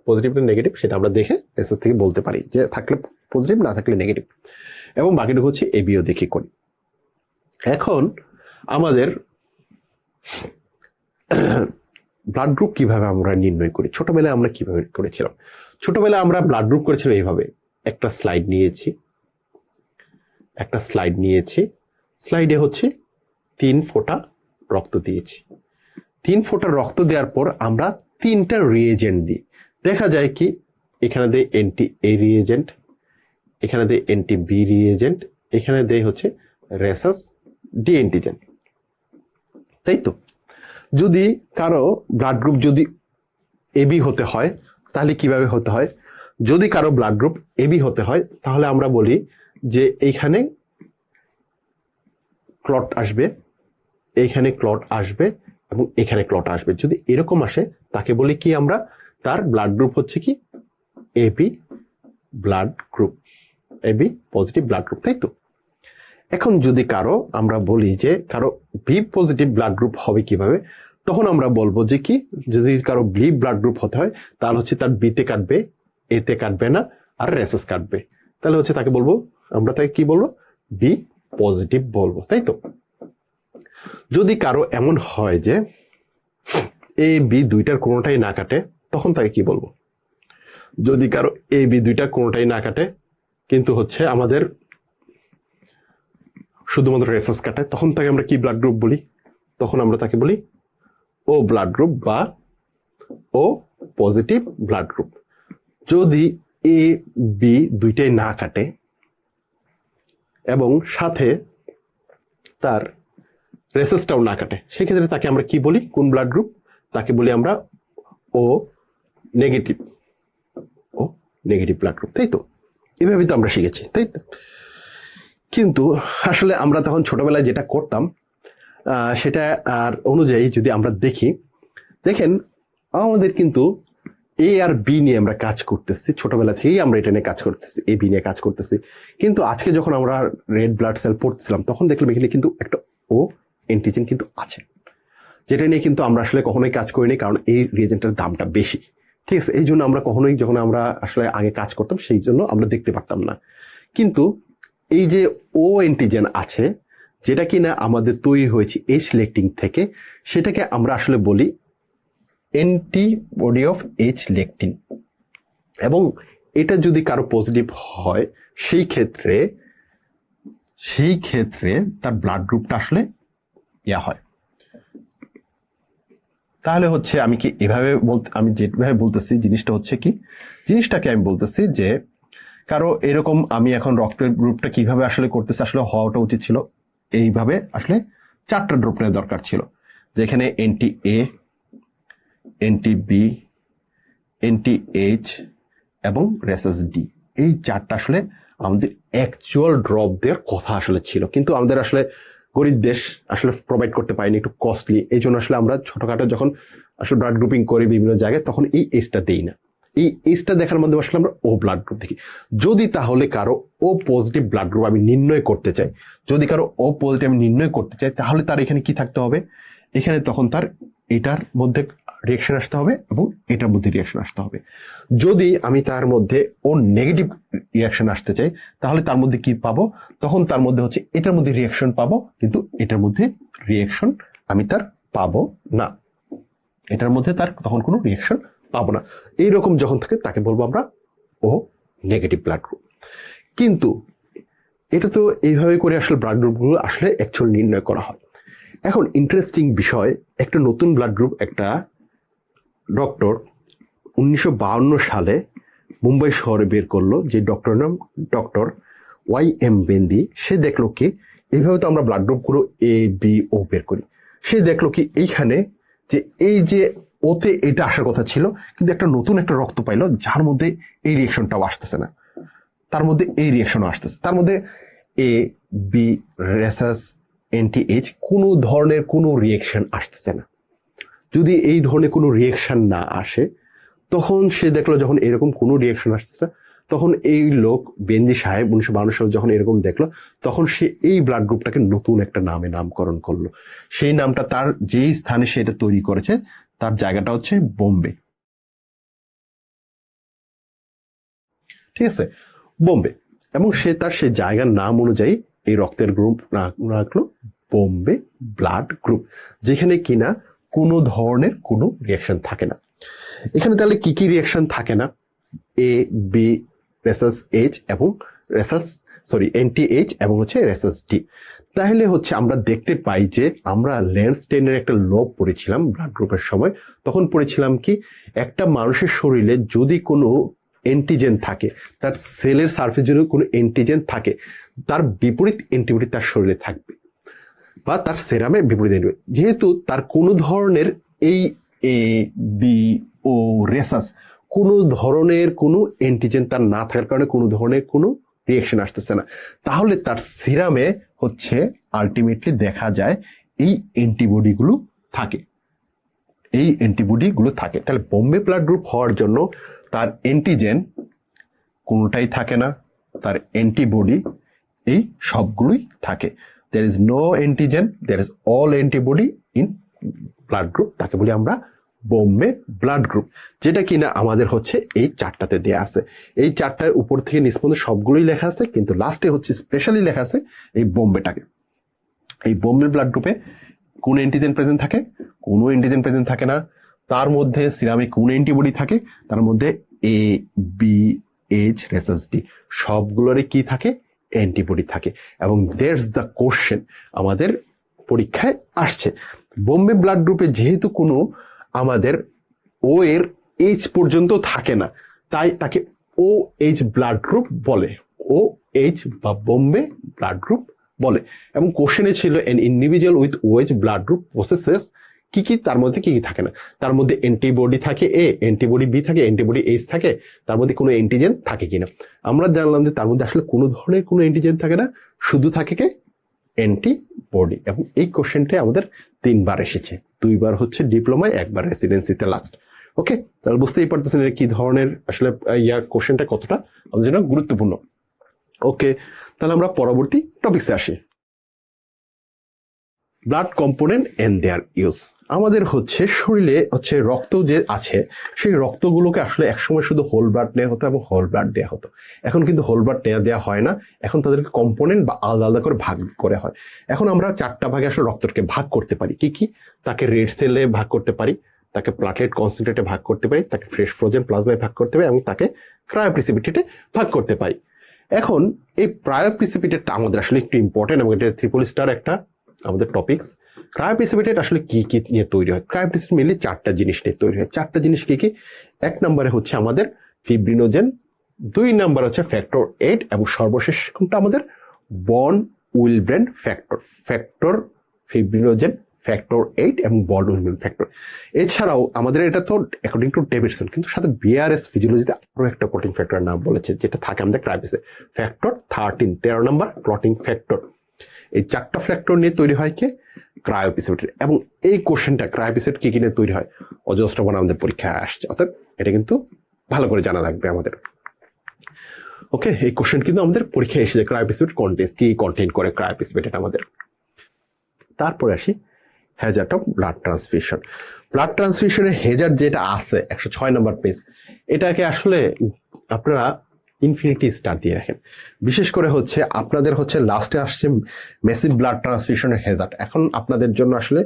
পজিটিভ না নেগেটিভ সেটা আমরা দেখে রেসাস থেকে বলতে পারি, যে থাকলে পজিটিভ না থাকলে নেগেটিভ, এবং বাকিটুকু হচ্ছে এবিও দেখে করি। এখন আমাদের ব্লাড গ্রুপ কিভাবে আমরা নির্ণয় করি, ছোটবেলায় আমরা কিভাবে করেছিলাম? ছোটবেলায় আমরা ব্লাড গ্রুপ করেছিলাম এইভাবে, একটা স্লাইড নিয়েছি, স্লাইডে হচ্ছে 3 ফোঁটা রক্ত দিয়েছি। 3 ফোঁটা রক্ত দেওয়ার পর আমরা 3টা রিয়েজেন্ট দিই। দেখা যায় কি এখানে দেয় এন্টি এ রিয়েজেন্ট, এখানে দেয় এন্টি বি রিয়েজেন্ট, এখানে দেয় হচ্ছে রেসাস ডি এন্টিজেন, তাই তো। যদি কারো ব্লাড গ্রুপ যদি এবি হতে হয় তাহলে কিভাবে হতে হয়? যদি কারো ব্লাড গ্রুপ এবি হতে হয় তাহলে আমরা বলি যে এইখানে ক্লট আসবে, এইখানে ক্লট আসবে এবং এখানে ক্লট আসবে। যদি এরকম আসে তাকে বলি কি আমরা, তার ব্লাড গ্রুপ হচ্ছে কি AB blood group, AB positive blood group, তাই তো। এখন যদি কারো আমরা বলি যে কারো বি পজিটিভ ব্লাড গ্রুপ হবে কিভাবে, তখন আমরা বলবো যে কি, যদি কারো বি ব্লাড গ্রুপ হতে হয় তাহলে হচ্ছে তার বিতে কাটবে, এতে কাটবে না, আর রেসাস কাটবে। তাহলে হচ্ছে তাকে বলবো, আমরা তাকে কি বলবো, বি পজিটিভ বলবো, তাই তো। যদি কারো এমন হয় যে এ বি দুইটার কোনোটাই না কাটে, তখন তাকে কি বলবো? যদি কারো এ বি দুইটা কোনোটাই না কাটে কিন্তু হচ্ছে আমাদের শুধুমাত্র রেসাস কাটে, তখন তাকে আমরা কি ব্লাড গ্রুপ বলি? তখন আমরা তাকে বলি ও ব্লাড গ্রুপ বা ও পজিটিভ ব্লাড গ্রুপ। যদি এ বি দুইটাই না কাটে এবং সাথে তার রেসাসটাও না কাটে, সেক্ষেত্রে তাকে আমরা কি বলি, কোন ব্লাড গ্রুপ? তাকে বলি আমরা ও নেগেটিভ, ও নেগেটিভ ব্লাড গ্রুপ, তাই তো। এভাবেই তো আমরা শিখেছি, তাই তো। কিন্তু আসলে আমরা তখন ছোটবেলায় যেটা করতাম সেটা আর অনুযায়ী যদি আমরা দেখি, দেখেন আমাদের কিন্তু এ আর বি নিয়ে আমরা কাজ করতেছি, ছোটবেলা থেকেই আমরা এটা নিয়ে কাজ করতেছি, এ বি নিয়ে কাজ করতেছি। কিন্তু আজকে যখন আমরা রেড ব্লাড সেল পড়তেছিলাম তখন দেখলাম এখানে কিন্তু একটা ও এন্টিজেন কিন্তু আছে, যেটা নিয়ে কিন্তু আমরা আসলে কখনোই কাজ করিনি, কারণ এই রিয়েজেন্টের দামটা বেশি, ঠিক আছে। এই জন্য আমরা কখনোই যখন আমরা আসলে আগে কাজ করতাম সেই জন্য আমরা দেখতে পারতাম না। কিন্তু এই যে ও এন্টিজেন আছে যেটা কিনা আমাদের তৈরি হয়েছে এইচ লেকটিন থেকে, সেটাকে আমরা আসলে বলি অ্যান্টিবডি অফ এইচ লেকটিন। এবং এটা যদি কারো পজিটিভ হয় সেই ক্ষেত্রে তার ব্লাড গ্রুপটা আসলে ইয়া হয়। তাহলে হচ্ছে আমি কি এভাবে আমি যেভাবে বলতেছি জিনিসটা হচ্ছে কি, জিনিসটাকে আমি বলতেছি যে কারো এরকম আমি এখন রক্তের গ্রুপটা কিভাবে আসলে করতেছি, আসলে হওয়াটা উচিত ছিল এইভাবে, আসলে 4টা গ্রুপ নেওয়ার দরকার ছিল, যেখানে এন্টি এ, এন্টি বি, এন্টি এইচ এবং রেসাস ডি, এই 4টা আসলে আমাদের অ্যাকচুয়াল ড্রপ দেওয়ার কথা আসলে ছিল। কিন্তু আমাদের আসলে গরিব দেশ আসলে প্রোভাইড করতে পারিনি, একটু কস্টলি, এই জন্য আসলে আমরা ছোটখাটো যখন আসলে ব্লাড গ্রুপিং করি বিভিন্ন জায়গায় তখন এই এইজটা দেই না। এই এইজটা দেখার মাধ্যমে আসলে আমরা ও ব্লাড গ্রুপ দেখি। যদি তাহলে কারো ও পজিটিভ ব্লাড গ্রুপ আমি নির্ণয় করতে চাই, যদি কারো ও পজিটিভ আমি নির্ণয় করতে চাই, তাহলে তার এখানে কি থাকতে হবে, এখানে তখন তার এটার মধ্যে রিয়াকশন আসতে হবে এবং এটার মধ্যে রিয়াকশন আসতে হবে। যদি আমি তার মধ্যে ও নেগেটিভ রিয়াকশন আসতে চাই, তাহলে তার মধ্যে কি পাবো, তখন তার মধ্যে হচ্ছে এটার মধ্যে রিয়াকশন পাবো, কিন্তু এটার মধ্যে রিয়াকশন আমি তার পাবো না, এটার মধ্যে তার তখন কোনো রিয়াকশন পাবো না। এইরকম যখন থাকে তাকে বলবো আমরা ও নেগেটিভ ব্লাড গ্রুপ। কিন্তু এটা তো এইভাবে করে আসলে ব্লাড গ্রুপগুলো আসলে অ্যাকচুয়াল নির্ণয় করা হয়। এখন ইন্টারেস্টিং বিষয়, একটা নতুন ব্লাড গ্রুপ একটা ডক্টর 1952 সালে মুম্বাই শহরে বের করলো, যে ডক্টর নাম ডক্টর ওয়াই.এম. বেন্দি। সে দেখলো কি এইভাবে তো আমরা ব্লাড গ্রুপগুলো এ বি ও বের করি, সে দেখলো কি এইখানে যে এই যে ওতে এটা আসার কথা ছিল, কিন্তু একটা নতুন একটা রক্ত পাইলো যার মধ্যে এই রিয়েকশনটাও আসতেছে না, তার মধ্যে এই রিয়েকশনও আসতেছে, তার মধ্যে এ বি রেসাস এনটিএইচ কোনো ধরনের কোনো রিয়েকশন আসতেছে না। যদি এই ধরনের কোনো রিয়েকশন না আসে, তখন সে দেখলো যখন এরকম কোনো রিয়েকশন আসছে না, তখন এই লোক বেনজি সাহেব 1952 সালে যখন এরকম দেখলো, তখন সে এই ব্লাড গ্রুপটাকে নতুন একটা নামে নামকরণ করলো। সেই নামটা তার যেই স্থানে সে এটা তৈরি করেছে তার জায়গাটা হচ্ছে বোম্বে। ঠিক আছে, বোম্বে। এবং সে তার সে জায়গার নাম অনুযায়ী এই রক্তের গ্রুপ রাখলো বোম্বে ব্লাড গ্রুপ, যেখানে কিনা কোনো ধরনের কোনো রিয়াকশন থাকে না। এখানে তাহলে কি কি রিয়াকশন থাকে না, এ বি রেসাস এইচ এবং এনটিএইচ এবং হচ্ছে রেসাস ডি। তাহলে হচ্ছে আমরা দেখতে পাই যে আমরা ল্যান্ডস্টেইনের একটা ল পড়েছিলাম ব্লাড গ্রুপের সময়, তখন পড়েছিলাম কি একটা মানুষের শরীরে যদি কোনো অ্যান্টিজেন থাকে, তার সেলের সার্ফেস যদি কোনো অ্যান্টিজেন থাকে, তার বিপরীত অ্যান্টিবডি তার শরীরে থাকবে বা তার সেরামে বিপরীত অ্যান্টিবডি। যেহেতু তার কোনো ধরনের এই এ বি ও রেসাস কোনো ধরনের কোনো অ্যান্টিজেন তার না থাকার কারণে কোনো ধরনের কোনো রিয়েকশন আসতেছে না, তাহলে তার সিরামে হচ্ছে আলটিমেটলি দেখা যায় এই অ্যান্টিবডিগুলো থাকে, এই অ্যান্টিবডিগুলো থাকে। তাহলে বোম্বে ব্লাড গ্রুপ হওয়ার জন্য তার অ্যান্টিজেন কোনোটাই থাকে না, তার অ্যান্টিবডি এই সবগুলোই থাকে। there is no antigen, there is all antibody in blood group, তাকে বলি আমরা বোম্বে ব্লাড গ্রুপ, যেটা কিনা আমাদের হচ্ছে এই চারটাতে দেয়া আছে। এই চারটার উপর থেকে নিচ পর্যন্ত সবগুলোই লেখা আছে, কিন্তু লাস্টে হচ্ছে স্পেশালি লেখা আছে এই বোম্বেটাকে। এই বোম্বে ব্লাড গ্রুপে কোন অ্যান্টিজেন প্রেজেন্ট থাকে, কোনো অ্যান্টিজেন প্রেজেন্ট থাকে না, তার মধ্যে সিরামে কোন অ্যান্টিবডি থাকে, তার মধ্যে A B H rhesus D সবগুলোরই কি থাকে, অ্যান্টিবডি থাকে। এবং দেয়ারস দ্য কোশ্চেন আমাদের পরীক্ষায় আসছে, বোম্বে ব্লাড গ্রুপে যেহেতু কোনো আমাদের ও এর এইচ পর্যন্ত থাকে না, তাই তাকে ও এইচ ব্লাড গ্রুপ বলে, ও এইচ বা বোম্বে ব্লাড গ্রুপ বলে। এবং কোশ্চেনে ছিল an individual with O H blood group processes কি কি, তার মধ্যে কি কি থাকে না, তার মধ্যে অ্যান্টিবডি থাকে এ, অ্যান্টিবডি বি থাকে, অ্যান্টিবডি এইচ থাকে, তার মধ্যে কোনো অ্যান্টিজেন থাকে কিনা। আমরা জানলাম যে তার মধ্যে আসলে কোনো ধরনের কোনো অ্যান্টিজেন থাকে না, শুধু থাকে কে, অ্যান্টিবডি। এবং এই কোশ্চেনটা আমাদের 3 বার এসেছে, 2 বার হচ্ছে ডিপ্লোমায়, 1 বার রেসিডেন্সিতে লাস্ট। ওকে, তাহলে বুঝতেই পারতেছেন কি ধরনের আসলে কোশ্চেনটা কতটা আমাদের জন্য গুরুত্বপূর্ণ। ওকে, তাহলে আমরা পরবর্তী টপিকসে আসি, blood component and their use. আমাদের হচ্ছে শরীরে হচ্ছে রক্ত যে আছে, সেই রক্তগুলোকে আসলে একসময় শুধু হোল ব্লাড নেওয়া হতো এবং হোল ব্লাড দেওয়া হতো। এখন কিন্তু হোল ব্লাড দেওয়া হয় না, এখন তাদেরকে কম্পোনেন্ট বা আলাদা আলাদা করে ভাগ করে হয়। এখন আমরা 4টা ভাগে আসলে রক্তকে ভাগ করতে পারি। কি কি? তাকে রেড সেলে ভাগ করতে পারি, তাকে প্লাটলেট কনসেন্ট্রেটে ভাগ করতে পারি, তাকে ফ্রেশ ফ্রোজেন প্লাজমায় ভাগ করতে পারি এবং তাকে ক্রায়োপ্রিসিপিটেটে ভাগ করতে পারি। এখন এই ক্রায়োপ্রিসিপিটেটটা আমাদের আসলে একটু ইম্পর্টেন্ট এবং এটা ট্রিপল স্টার একটা আমাদের টপিকস। ক্রায়োপ্রিসিপিটেট আসলে কি কি নিয়ে তৈরি হয়? ক্রায়োপ্রিসিপিটেট মেনলি 4টা জিনিস নিয়ে তৈরি হয়। 4টা জিনিস কি কি? 1 নম্বরে হচ্ছে আমাদের ফিব্রিনোজেন, 2 নম্বর হচ্ছে ফ্যাক্টর 8 এবং সর্বশেষ কোনটা আমাদের বন উইলব্রেন্ড ফ্যাক্টর, ফ্যাক্টর ফিব্রিনোজেন, ফ্যাক্টর 8 এবং বন উইলব্রেন্ড ফ্যাক্টর। এছাড়াও আমাদের এটা তো অ্যাকর্ডিং টু ডেভিডসন, কিন্তু সাথে বিআরএস ফিজিওলজিতে আরো একটা ক্লটিং ফ্যাক্টরের নাম বলেছে যেটা থাকে আমাদের ক্রায়োপ্রিসিপিটেট, ফ্যাক্টর 13 নম্বর ক্লটিং ফ্যাক্টর। এই 4টা ফ্যাক্টর নিয়ে তৈরি হয় কি ক্রায়োপ্রিসিপিটেট। এবং এই কোশ্চেনটা ক্রায়োপ্রিসিপিটেট কি নিয়ে তৈরি হয় অজস্র বার আমাদের পরীক্ষায় আসছে, অর্থাৎ এটা কিন্তু ভালো করে জানা লাগবে আমাদের। ওকে, এই কোশ্চেন কিন্তু আমাদের পরীক্ষায় এসেছে, ক্রায়োপ্রিসিপিটেট কন্টেন্স কি কন্টেইন করে ক্রায়োপ্রিসিপিটেট আমাদের। তারপরে আসি hazard of blood transfusion. Blood ট্রান্সফিউশনের হ্যাজার্ড যেটা আছে 106 নম্বর পেজ, এটাকে আসলে আপনারা ইনফিনিটি স্টার দিয়ে রাখেন। বিশেষ করে হচ্ছে আপনাদের হচ্ছে লাস্টে আসছে মেসিভ ব্লাড ট্রান্সফিউশনের হ্যাজার্ড। এখন আপনাদের জন্য আসলে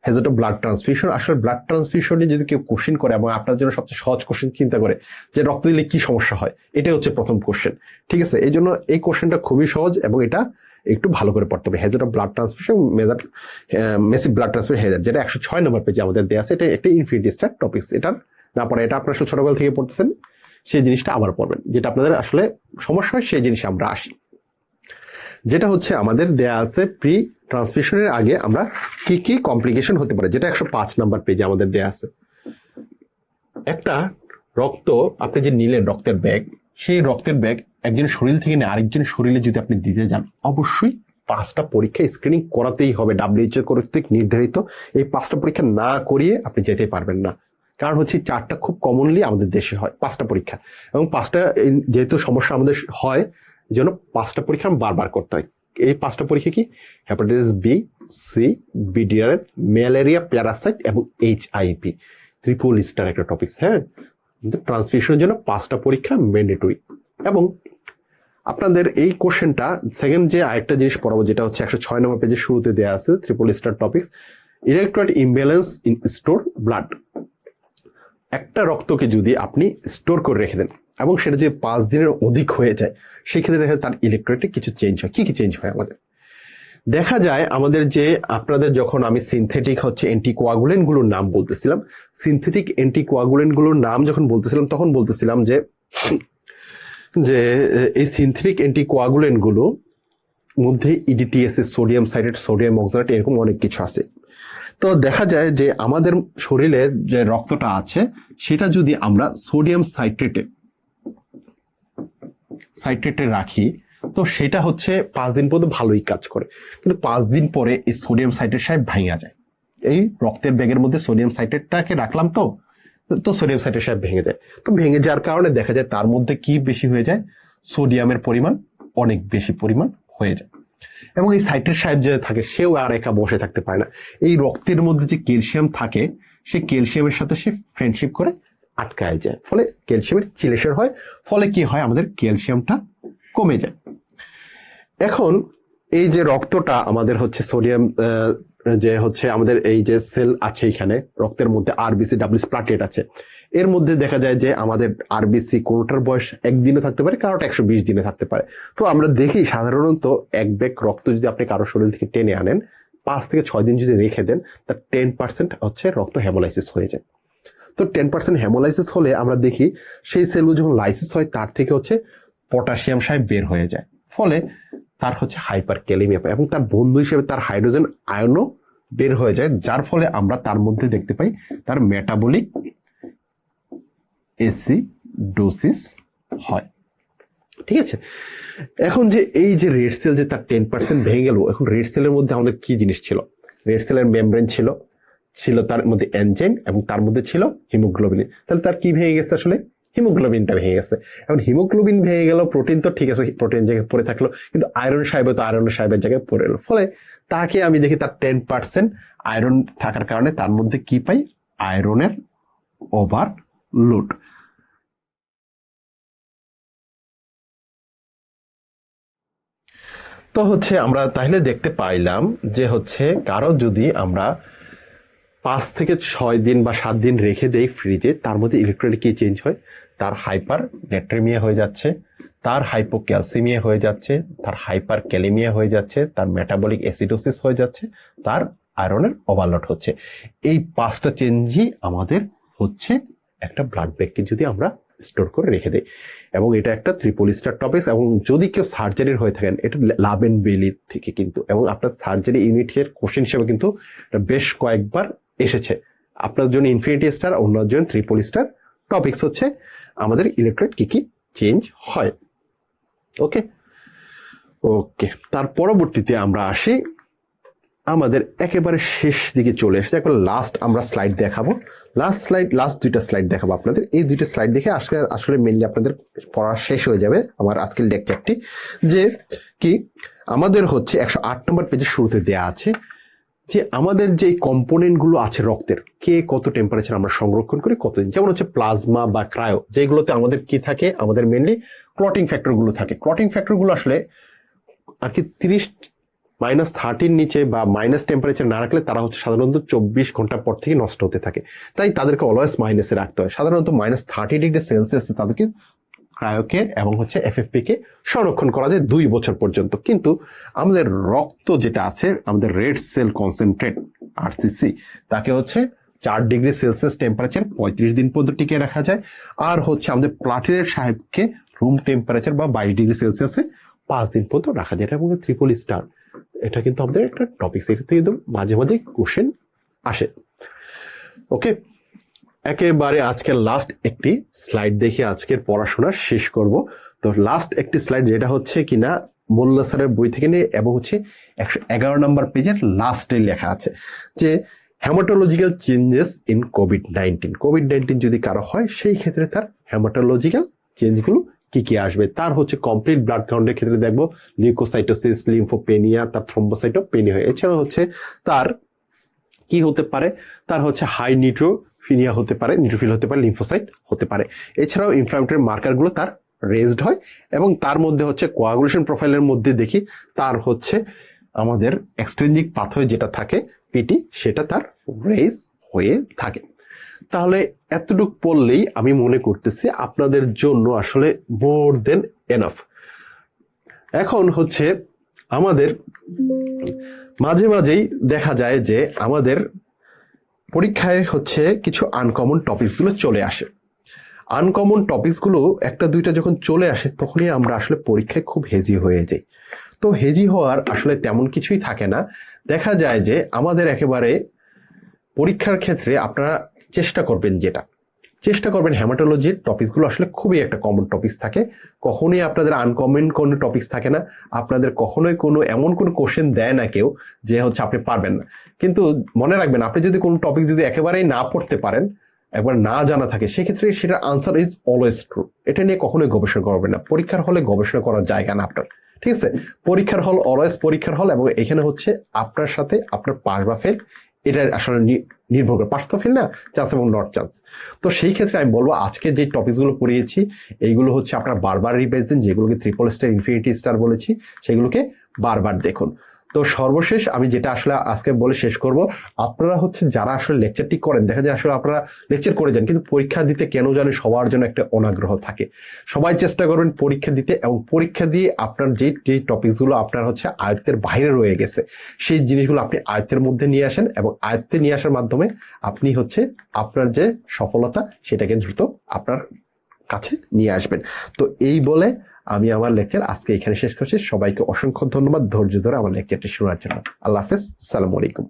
হ্যাজার্ড অফ ব্লাড ট্রান্সফিউশন, আসলে ব্লাড ট্রান্সফিউশনে যদি কেউ কোশ্চেন করে এবং আপনার জন্য সবচেয়ে সহজ কোশ্চেন চিন্তা করে যে রক্ত দিলে কি সমস্যা হয়, এটাই হচ্ছে প্রথম কোশ্চেন। ঠিক আছে, এই জন্য এই কোশ্চেনটা খুবই সহজ এবং এটা একটু ভালো করে পড়তে হবে। Hazard of blood transfusion massive blood transfusion Hazard, যেটা 106 নম্বর পেজে আমাদের দেওয়া আছে। এটা একটা ইনফিনিটি স্টার টপিকস। এটা না পড়ে, এটা আপনারা ছোটবেলা থেকে পড়তেছেন, সেই জিনিসটা আবার পড়বেন। যেটা আপনাদের আসলে সমস্যা হয় সেই জিনিসে আমরা আসি। যেটা হচ্ছে আমাদের দেয়া আছে প্রি ট্রান্সফিউশনের আগে আমরা কি কি কমপ্লিকেশন হতে পারে, যেটা 105 নাম্বার পেজে আমাদের দেয়া আছে। একটা রক্ত আপনি যে নিলেন রক্তের ব্যাগ, সেই রক্তের ব্যাগ একজন শরীর থেকে নিয়ে আরেকজন শরীরে যদি আপনি দিতে যান, অবশ্যই 5টা পরীক্ষা স্ক্রিনিং করাতেই হবে। WHO কর্তৃক নির্ধারিত এই 5টা পরীক্ষা না করিয়ে আপনি যেতে পারবেন না। কারণ হচ্ছে 4টা খুব কমনলি আমাদের দেশে হয় 5টা পরীক্ষা, এবং 5টা যেহেতু সমস্যা আমাদের হয়, এই জন্য 5টা পরীক্ষা বারবার করতে হয়। এই 5টা পরীক্ষা কি? Hepatitis B, C, VDR, malaria, parasite এবং HIV। ট্রিপল স্টার একটা টপিকস। হ্যাঁ, ট্রান্সফিউশনের জন্য 5টা পরীক্ষা ম্যান্ডেটরি। এবং আপনাদের এই কোশ্চেনটা সেকেন্ড যে আরেকটা জিনিস পড়াবো, যেটা হচ্ছে 106 নম্বর পেজের শুরুতে দেওয়া আছে triple star topics, electrolyte imbalance in store blood. একটা রক্তকে যদি আপনি স্টোর করে রেখে দেন এবং সেটা যদি 5 দিনের অধিক হয়ে যায়, সেই ক্ষেত্রে দেখা যায় তার ইলেকট্রোলাইটে কিছু চেঞ্জ হয়। কি কি চেঞ্জ হয় আমাদের দেখা যায়? আমাদের যে আপনাদের যখন আমি সিনথেটিক হচ্ছে অ্যান্টিকোয়াগুলেন্ট গুলোর নাম বলতেছিলাম, সিনথেটিক অ্যান্টিকোয়াগুলেন্ট গুলোর নাম যখন বলতেছিলাম, তখন বলতেছিলাম যে এই সিনথেটিক অ্যান্টিকোয়াগুলেন্ট গুলো মধ্যে ইডিটিএস, সোডিয়াম সাইট্রেট, সোডিয়াম অক্সালেট, এরকম অনেক কিছু আছে। তো দেখা যায় যে আমাদের শরীরের যে রক্তটা আছে সেটা যদি আমরা সোডিয়াম সাইট্রেটে রাখি, তো সেটা হচ্ছে 5 দিন পর্যন্ত ভালোই কাজ করে। কিন্তু 5 দিন পরে এই সোডিয়াম সাইট্রেট সাহেব ভাঙা যায়। এই রক্তের ব্যাগের মধ্যে সোডিয়াম সাইট্রেটটাকে রাখলাম, তো সোডিয়াম সাইট্রেট সাহেব ভেঙে যায়। তো ভেঙে যাওয়ার কারণে দেখা যায় তার মধ্যে কি বেশি হয়ে যায়, সোডিয়ামের পরিমাণ অনেক বেশি পরিমাণ হয়ে যায়। এবং এই সাইট্রেট সাহেব যে থাকে সেও আর একা বসে থাকতে পারে না। এই রক্তের মধ্যে যে ক্যালসিয়াম থাকে, সেই ক্যালসিয়ামের সাথে সে ফ্রেন্ডশিপ করে আটকায় যায়, ফলে ক্যালসিয়ামের চিলেশন হয়। ফলে কি হয়, আমাদের ক্যালসিয়ামটা কমে যায়। এখন এই যে রক্তটা আমাদের হচ্ছে সোডিয়াম যে হচ্ছে আমাদের এই যে সেল আছে এখানে রক্তের মধ্যে আরবিসি, ডাব্লিউসি, প্লাটেট আছে, এর মধ্যে দেখা যায় যে আমাদের আরবিসি কোনোটার বয়স 1 দিনে থাকতে পারে, কারোটা 120 দিনে থাকতে পারে। তো আমরা দেখি সাধারণত এক ব্যাগ রক্ত যদি আপনি কারো শরীর থেকে টেনে আনেন, 5 থেকে 6 দিন যদি রেখে দেন, তার 10% হচ্ছে রক্ত হেমোলাইসিস হয়ে যায়। তো 10% হেমোলাইসিস হলে আমরা দেখি সেই সেলগুলো যখন লাইসিস হয়, তার থেকে হচ্ছে পটাশিয়াম সাহেব বের হয়ে যায়। ফলে তার হচ্ছে হাইপার ক্যালেমিয়া পায় এবং তার বন্ধু হিসেবে তার হাইড্রোজেন আয়নও বের হয়ে যায়, যার ফলে আমরা তার মধ্যে দেখতে পাই তার মেটাবলিক অ্যাসিডোসিস হয়। ঠিক আছে, এখন যে এই যে রেড সেল যে তার 10% ভেঙে গেল, এখন রেড সেলের মধ্যে আমাদের কি জিনিস ছিল? রেড সেলের মেমব্রেন ছিল তার মধ্যে এনজাইম এবং তার মধ্যে ছিল হিমোগ্লোবিন। তাহলে তার কি ভেঙে গেছে? আসলে হিমোগ্লোবিনটা ভেঙে গেছে। এখন হিমোগ্লোবিন ভেঙে গেল, প্রোটিন তো ঠিক আছে, প্রোটিন জায়গায় পড়ে থাকলো, কিন্তু আয়রন সাহেব তো আয়রন সাহেবের জায়গায় পড়ে এলো। ফলে তাকে আমি দেখি তার 10% আয়রন থাকার কারণে তার মধ্যে কি পাই? আয়রনের ওভারলোড। তো হচ্ছে আমরা তাহলে দেখতে পাইলাম যে হচ্ছে কারো যদি আমরা 5 থেকে 6 দিন বা 7 দিন রেখে দেই ফ্রিজে, তার মধ্যে ইলেকট্রোলাইট কি চেঞ্জ হয়? তার হাইপার নেট্রেমিয়া হয়ে যাচ্ছে, তার হাইপোক্যালসিমিয়া হয়ে যাচ্ছে, তার হাইপার ক্যালেমিয়া হয়ে যাচ্ছে, তার মেটাবলিক অ্যাসিডোসিস হয়ে যাচ্ছে, তার আয়রনের ওভারলোড হচ্ছে। এই 5টা চেঞ্জই আমাদের হচ্ছে একটা ব্লাড ব্যাগকে যদি আমরা স্টোর করে রেখে দেই। এবং এটা একটা ট্রিপল স্টার টপিক। এবং যদি কেউ সার্জারির হয়ে থাকেন, এটা লাবেন বেলি থেকে কিন্তু, এবং আপনার সার্জারি ইউনিটের কোশ্চেন হিসেবে কিন্তু বেশ কয়েকবার এসেছে। আপনার জন্য ইনফিনিটি স্টার, অন্যের জন্য ট্রিপল স্টার টপিকস হচ্ছে আমাদের ইলেকট্রোলাইট কি কি চেঞ্জ হয়। ওকে ওকে, তার পরবর্তীতে আমরা আসি আমাদের একেবারে শেষ দিকে চলে এসেছে। একবার লাস্ট আমরা স্লাইড দেখাবো, লাস্ট দুইটা স্লাইড দেখাবো আপনাদের। এই দুইটা স্লাইড দেখে আসলে মেনলি আপনাদের পড়া শেষ হয়ে যাবে আমার আজকের লেকচারটি। যে কি আমাদের হচ্ছে 108 নম্বর পেজের শুরুতে দেয়া আছে যে আমাদের যে কম্পোনেন্ট গুলো আছে রক্তের, কে কত টেম্পারেচার আমরা সংরক্ষণ করি কতদিন, যেমন হচ্ছে প্লাজমা বা ক্রায়ো, যেগুলোতে আমাদের কি থাকে, আমাদের মেনলি ক্লটিং ফ্যাক্টর গুলো থাকে। ক্লটিং ফ্যাক্টর গুলো আসলে আর কি -30 নিচে বা মাইনাস টেম্পারেচার না রাখলে তারা হচ্ছে সাধারণত 24 ঘন্টা পর থেকে নষ্ট হতে থাকে, তাই তাদেরকে অলওয়েজ মাইনাসে রাখতে হয়। সাধারণত -30°C তাদেরকে ক্রায়োকে এবং হচ্ছে এফএফপি কে সংরক্ষণ করা যায় 2 বছর পর্যন্ত। কিন্তু আমাদের রক্ত যেটা আছে, আমাদের রেড সেল কনসেন্ট্রেট আরসিসি, তাকে হচ্ছে 4°C টেম্পারেচার 35 দিন পর্যন্ত টিকে রাখা যায়। আর হচ্ছে আমাদের প্লাটিলেট সাহেবকে রুম টেম্পারেচার বা 22°C 5 দিন পর্যন্ত রাখা যায়। এটা এবং ট্রিপল স্টার, এটা কিন্তু আমাদের একটা টপিক, এটা থেকে মাঝে মাঝে কোশ্চেন আসে। ওকে, একেবারে আজকের লাস্ট একটি স্লাইড দেখে আজকের পড়াশোনা শেষ করব। তো লাস্ট একটি স্লাইড যেটা হচ্ছে কিনা মোল্লা স্যারের বই থেকে নিয়ে এবং হচ্ছে 111 নম্বর পেজের লাস্টে লেখা আছে যে হেমাটোলজিক্যাল চেঞ্জেস ইন কোভিড-19 যদি কারো হয় সেই ক্ষেত্রে তার হেমাটোলজিক্যাল চেঞ্জগুলো কি কি আসবে। তার হচ্ছে কমপ্লিট ব্লাড কাউন্টের ক্ষেত্রে দেখবো লিউকোসাইটোসিস, লিম্ফোপেনিয়া, তার থ্রম্বোসাইটোপেনিয়া, এছাড়াও হচ্ছে তার কি হতে পারে, তার হচ্ছে হাই নিউট্রোফিলিয়া হতে পারে, নিউট্রোফিল হতে পারে, লিম্ফোসাইট হতে পারে। এছাড়াও ইনফ্লামেটরি মার্কারগুলো তার রেজড হয় এবং তার মধ্যে হচ্ছে কোয়াগুলেশন প্রোফাইলের মধ্যে দেখি তার হচ্ছে আমাদের এক্সট্রিনজিক পাথওয়ে যেটা থাকে পিটি, সেটা তার রেজ হয়ে থাকে। তাহলে এতটুক পড়লেই আমি মনে করতেছি আপনাদের জন্য আসলে মোর দেন এনাফ। এখন হচ্ছে আমাদের মাঝে মাঝেই দেখা যায় যে আমাদের পরীক্ষায় হচ্ছে কিছু আনকমন টপিকস গুলো চলে আসে। আনকমন টপিকস গুলো একটা দুইটা যখন চলে আসে তখনই আমরা আসলে পরীক্ষায় খুব হেজি হয়ে যাই। তো হেজি হওয়ার আসলে তেমন কিছুই থাকে না। দেখা যায় যে আমাদের একেবারে পরীক্ষার ক্ষেত্রে আপনারা চেষ্টা করবেন হেমাটোলজির টপিকসগুলো আসলে খুবই একটা কমন টপিকস থাকে, কখনোই আপনাদের আনকমন কোনো টপিকস থাকে না। আপনাদের কখনোই এমন কোনো কোশ্চেন দেয় না কেউ যে হচ্ছে আপনি পারবেন না। কিন্তু মনে রাখবেন, আপনি যদি কোনো টপিক যদি একেবারেই না পড়তে পারেন, একবার না জানা থাকে, সেক্ষেত্রে সেটার আনসার ইজ অলওয়েজ ট্রু। এটা নিয়ে কখনোই গবেষণা করবেন না। পরীক্ষার হলে গবেষণা করার জায়গা না আপনার, ঠিক আছে? পরীক্ষার হল অলওয়েজ পরীক্ষার হল, এবং এখানে হচ্ছে আপনার সাথে আপনার পাস বা ফেল এটা আসলে নির্ভর করে, পাস তো ফেল না, চান্স এবং নট চান্স। তো সেই ক্ষেত্রে আমি বলবো আজকে যে টপিকসগুলো পড়িয়েছি এইগুলো হচ্ছে আপনার বারবার রিভাইজ দিন, যেগুলোকে ট্রিপল স্টার, ইনফিনিটি স্টার বলেছি সেগুলোকে বারবার দেখুন। তো সর্বশেষ আমি যেটা আসলে আজকে বলে শেষ করব, আপনারা হচ্ছে যারা আসলে লেকচারটি করেন, দেখা যায় আসলে আপনারা লেকচার করে যান কিন্তু পরীক্ষা দিতে কেন জানে সবার জন্য একটা অনাগ্রহ থাকে। সবাই চেষ্টা করবেন পরীক্ষা দিতে, এবং পরীক্ষা দিয়ে আপনার যে টপিকসগুলো আপনার হচ্ছে আয়ত্তের বাইরে রয়ে গেছে সেই জিনিসগুলো আপনি আয়ত্তের মধ্যে নিয়ে আসেন, এবং আয়ত্তে নিয়ে আসার মাধ্যমে আপনি হচ্ছে আপনার যে সফলতা সেটাকে দ্রুত আপনার কাছে নিয়ে আসবেন। তো এই বলে আমি আমার লেকচার আজকে এখানে শেষ করছি। সবাইকে অসংখ্য ধন্যবাদ ধৈর্য ধরে আমার লেকচারটি শোনার জন্য। আল্লাহ হাফেজ, আসসালামু আলাইকুম।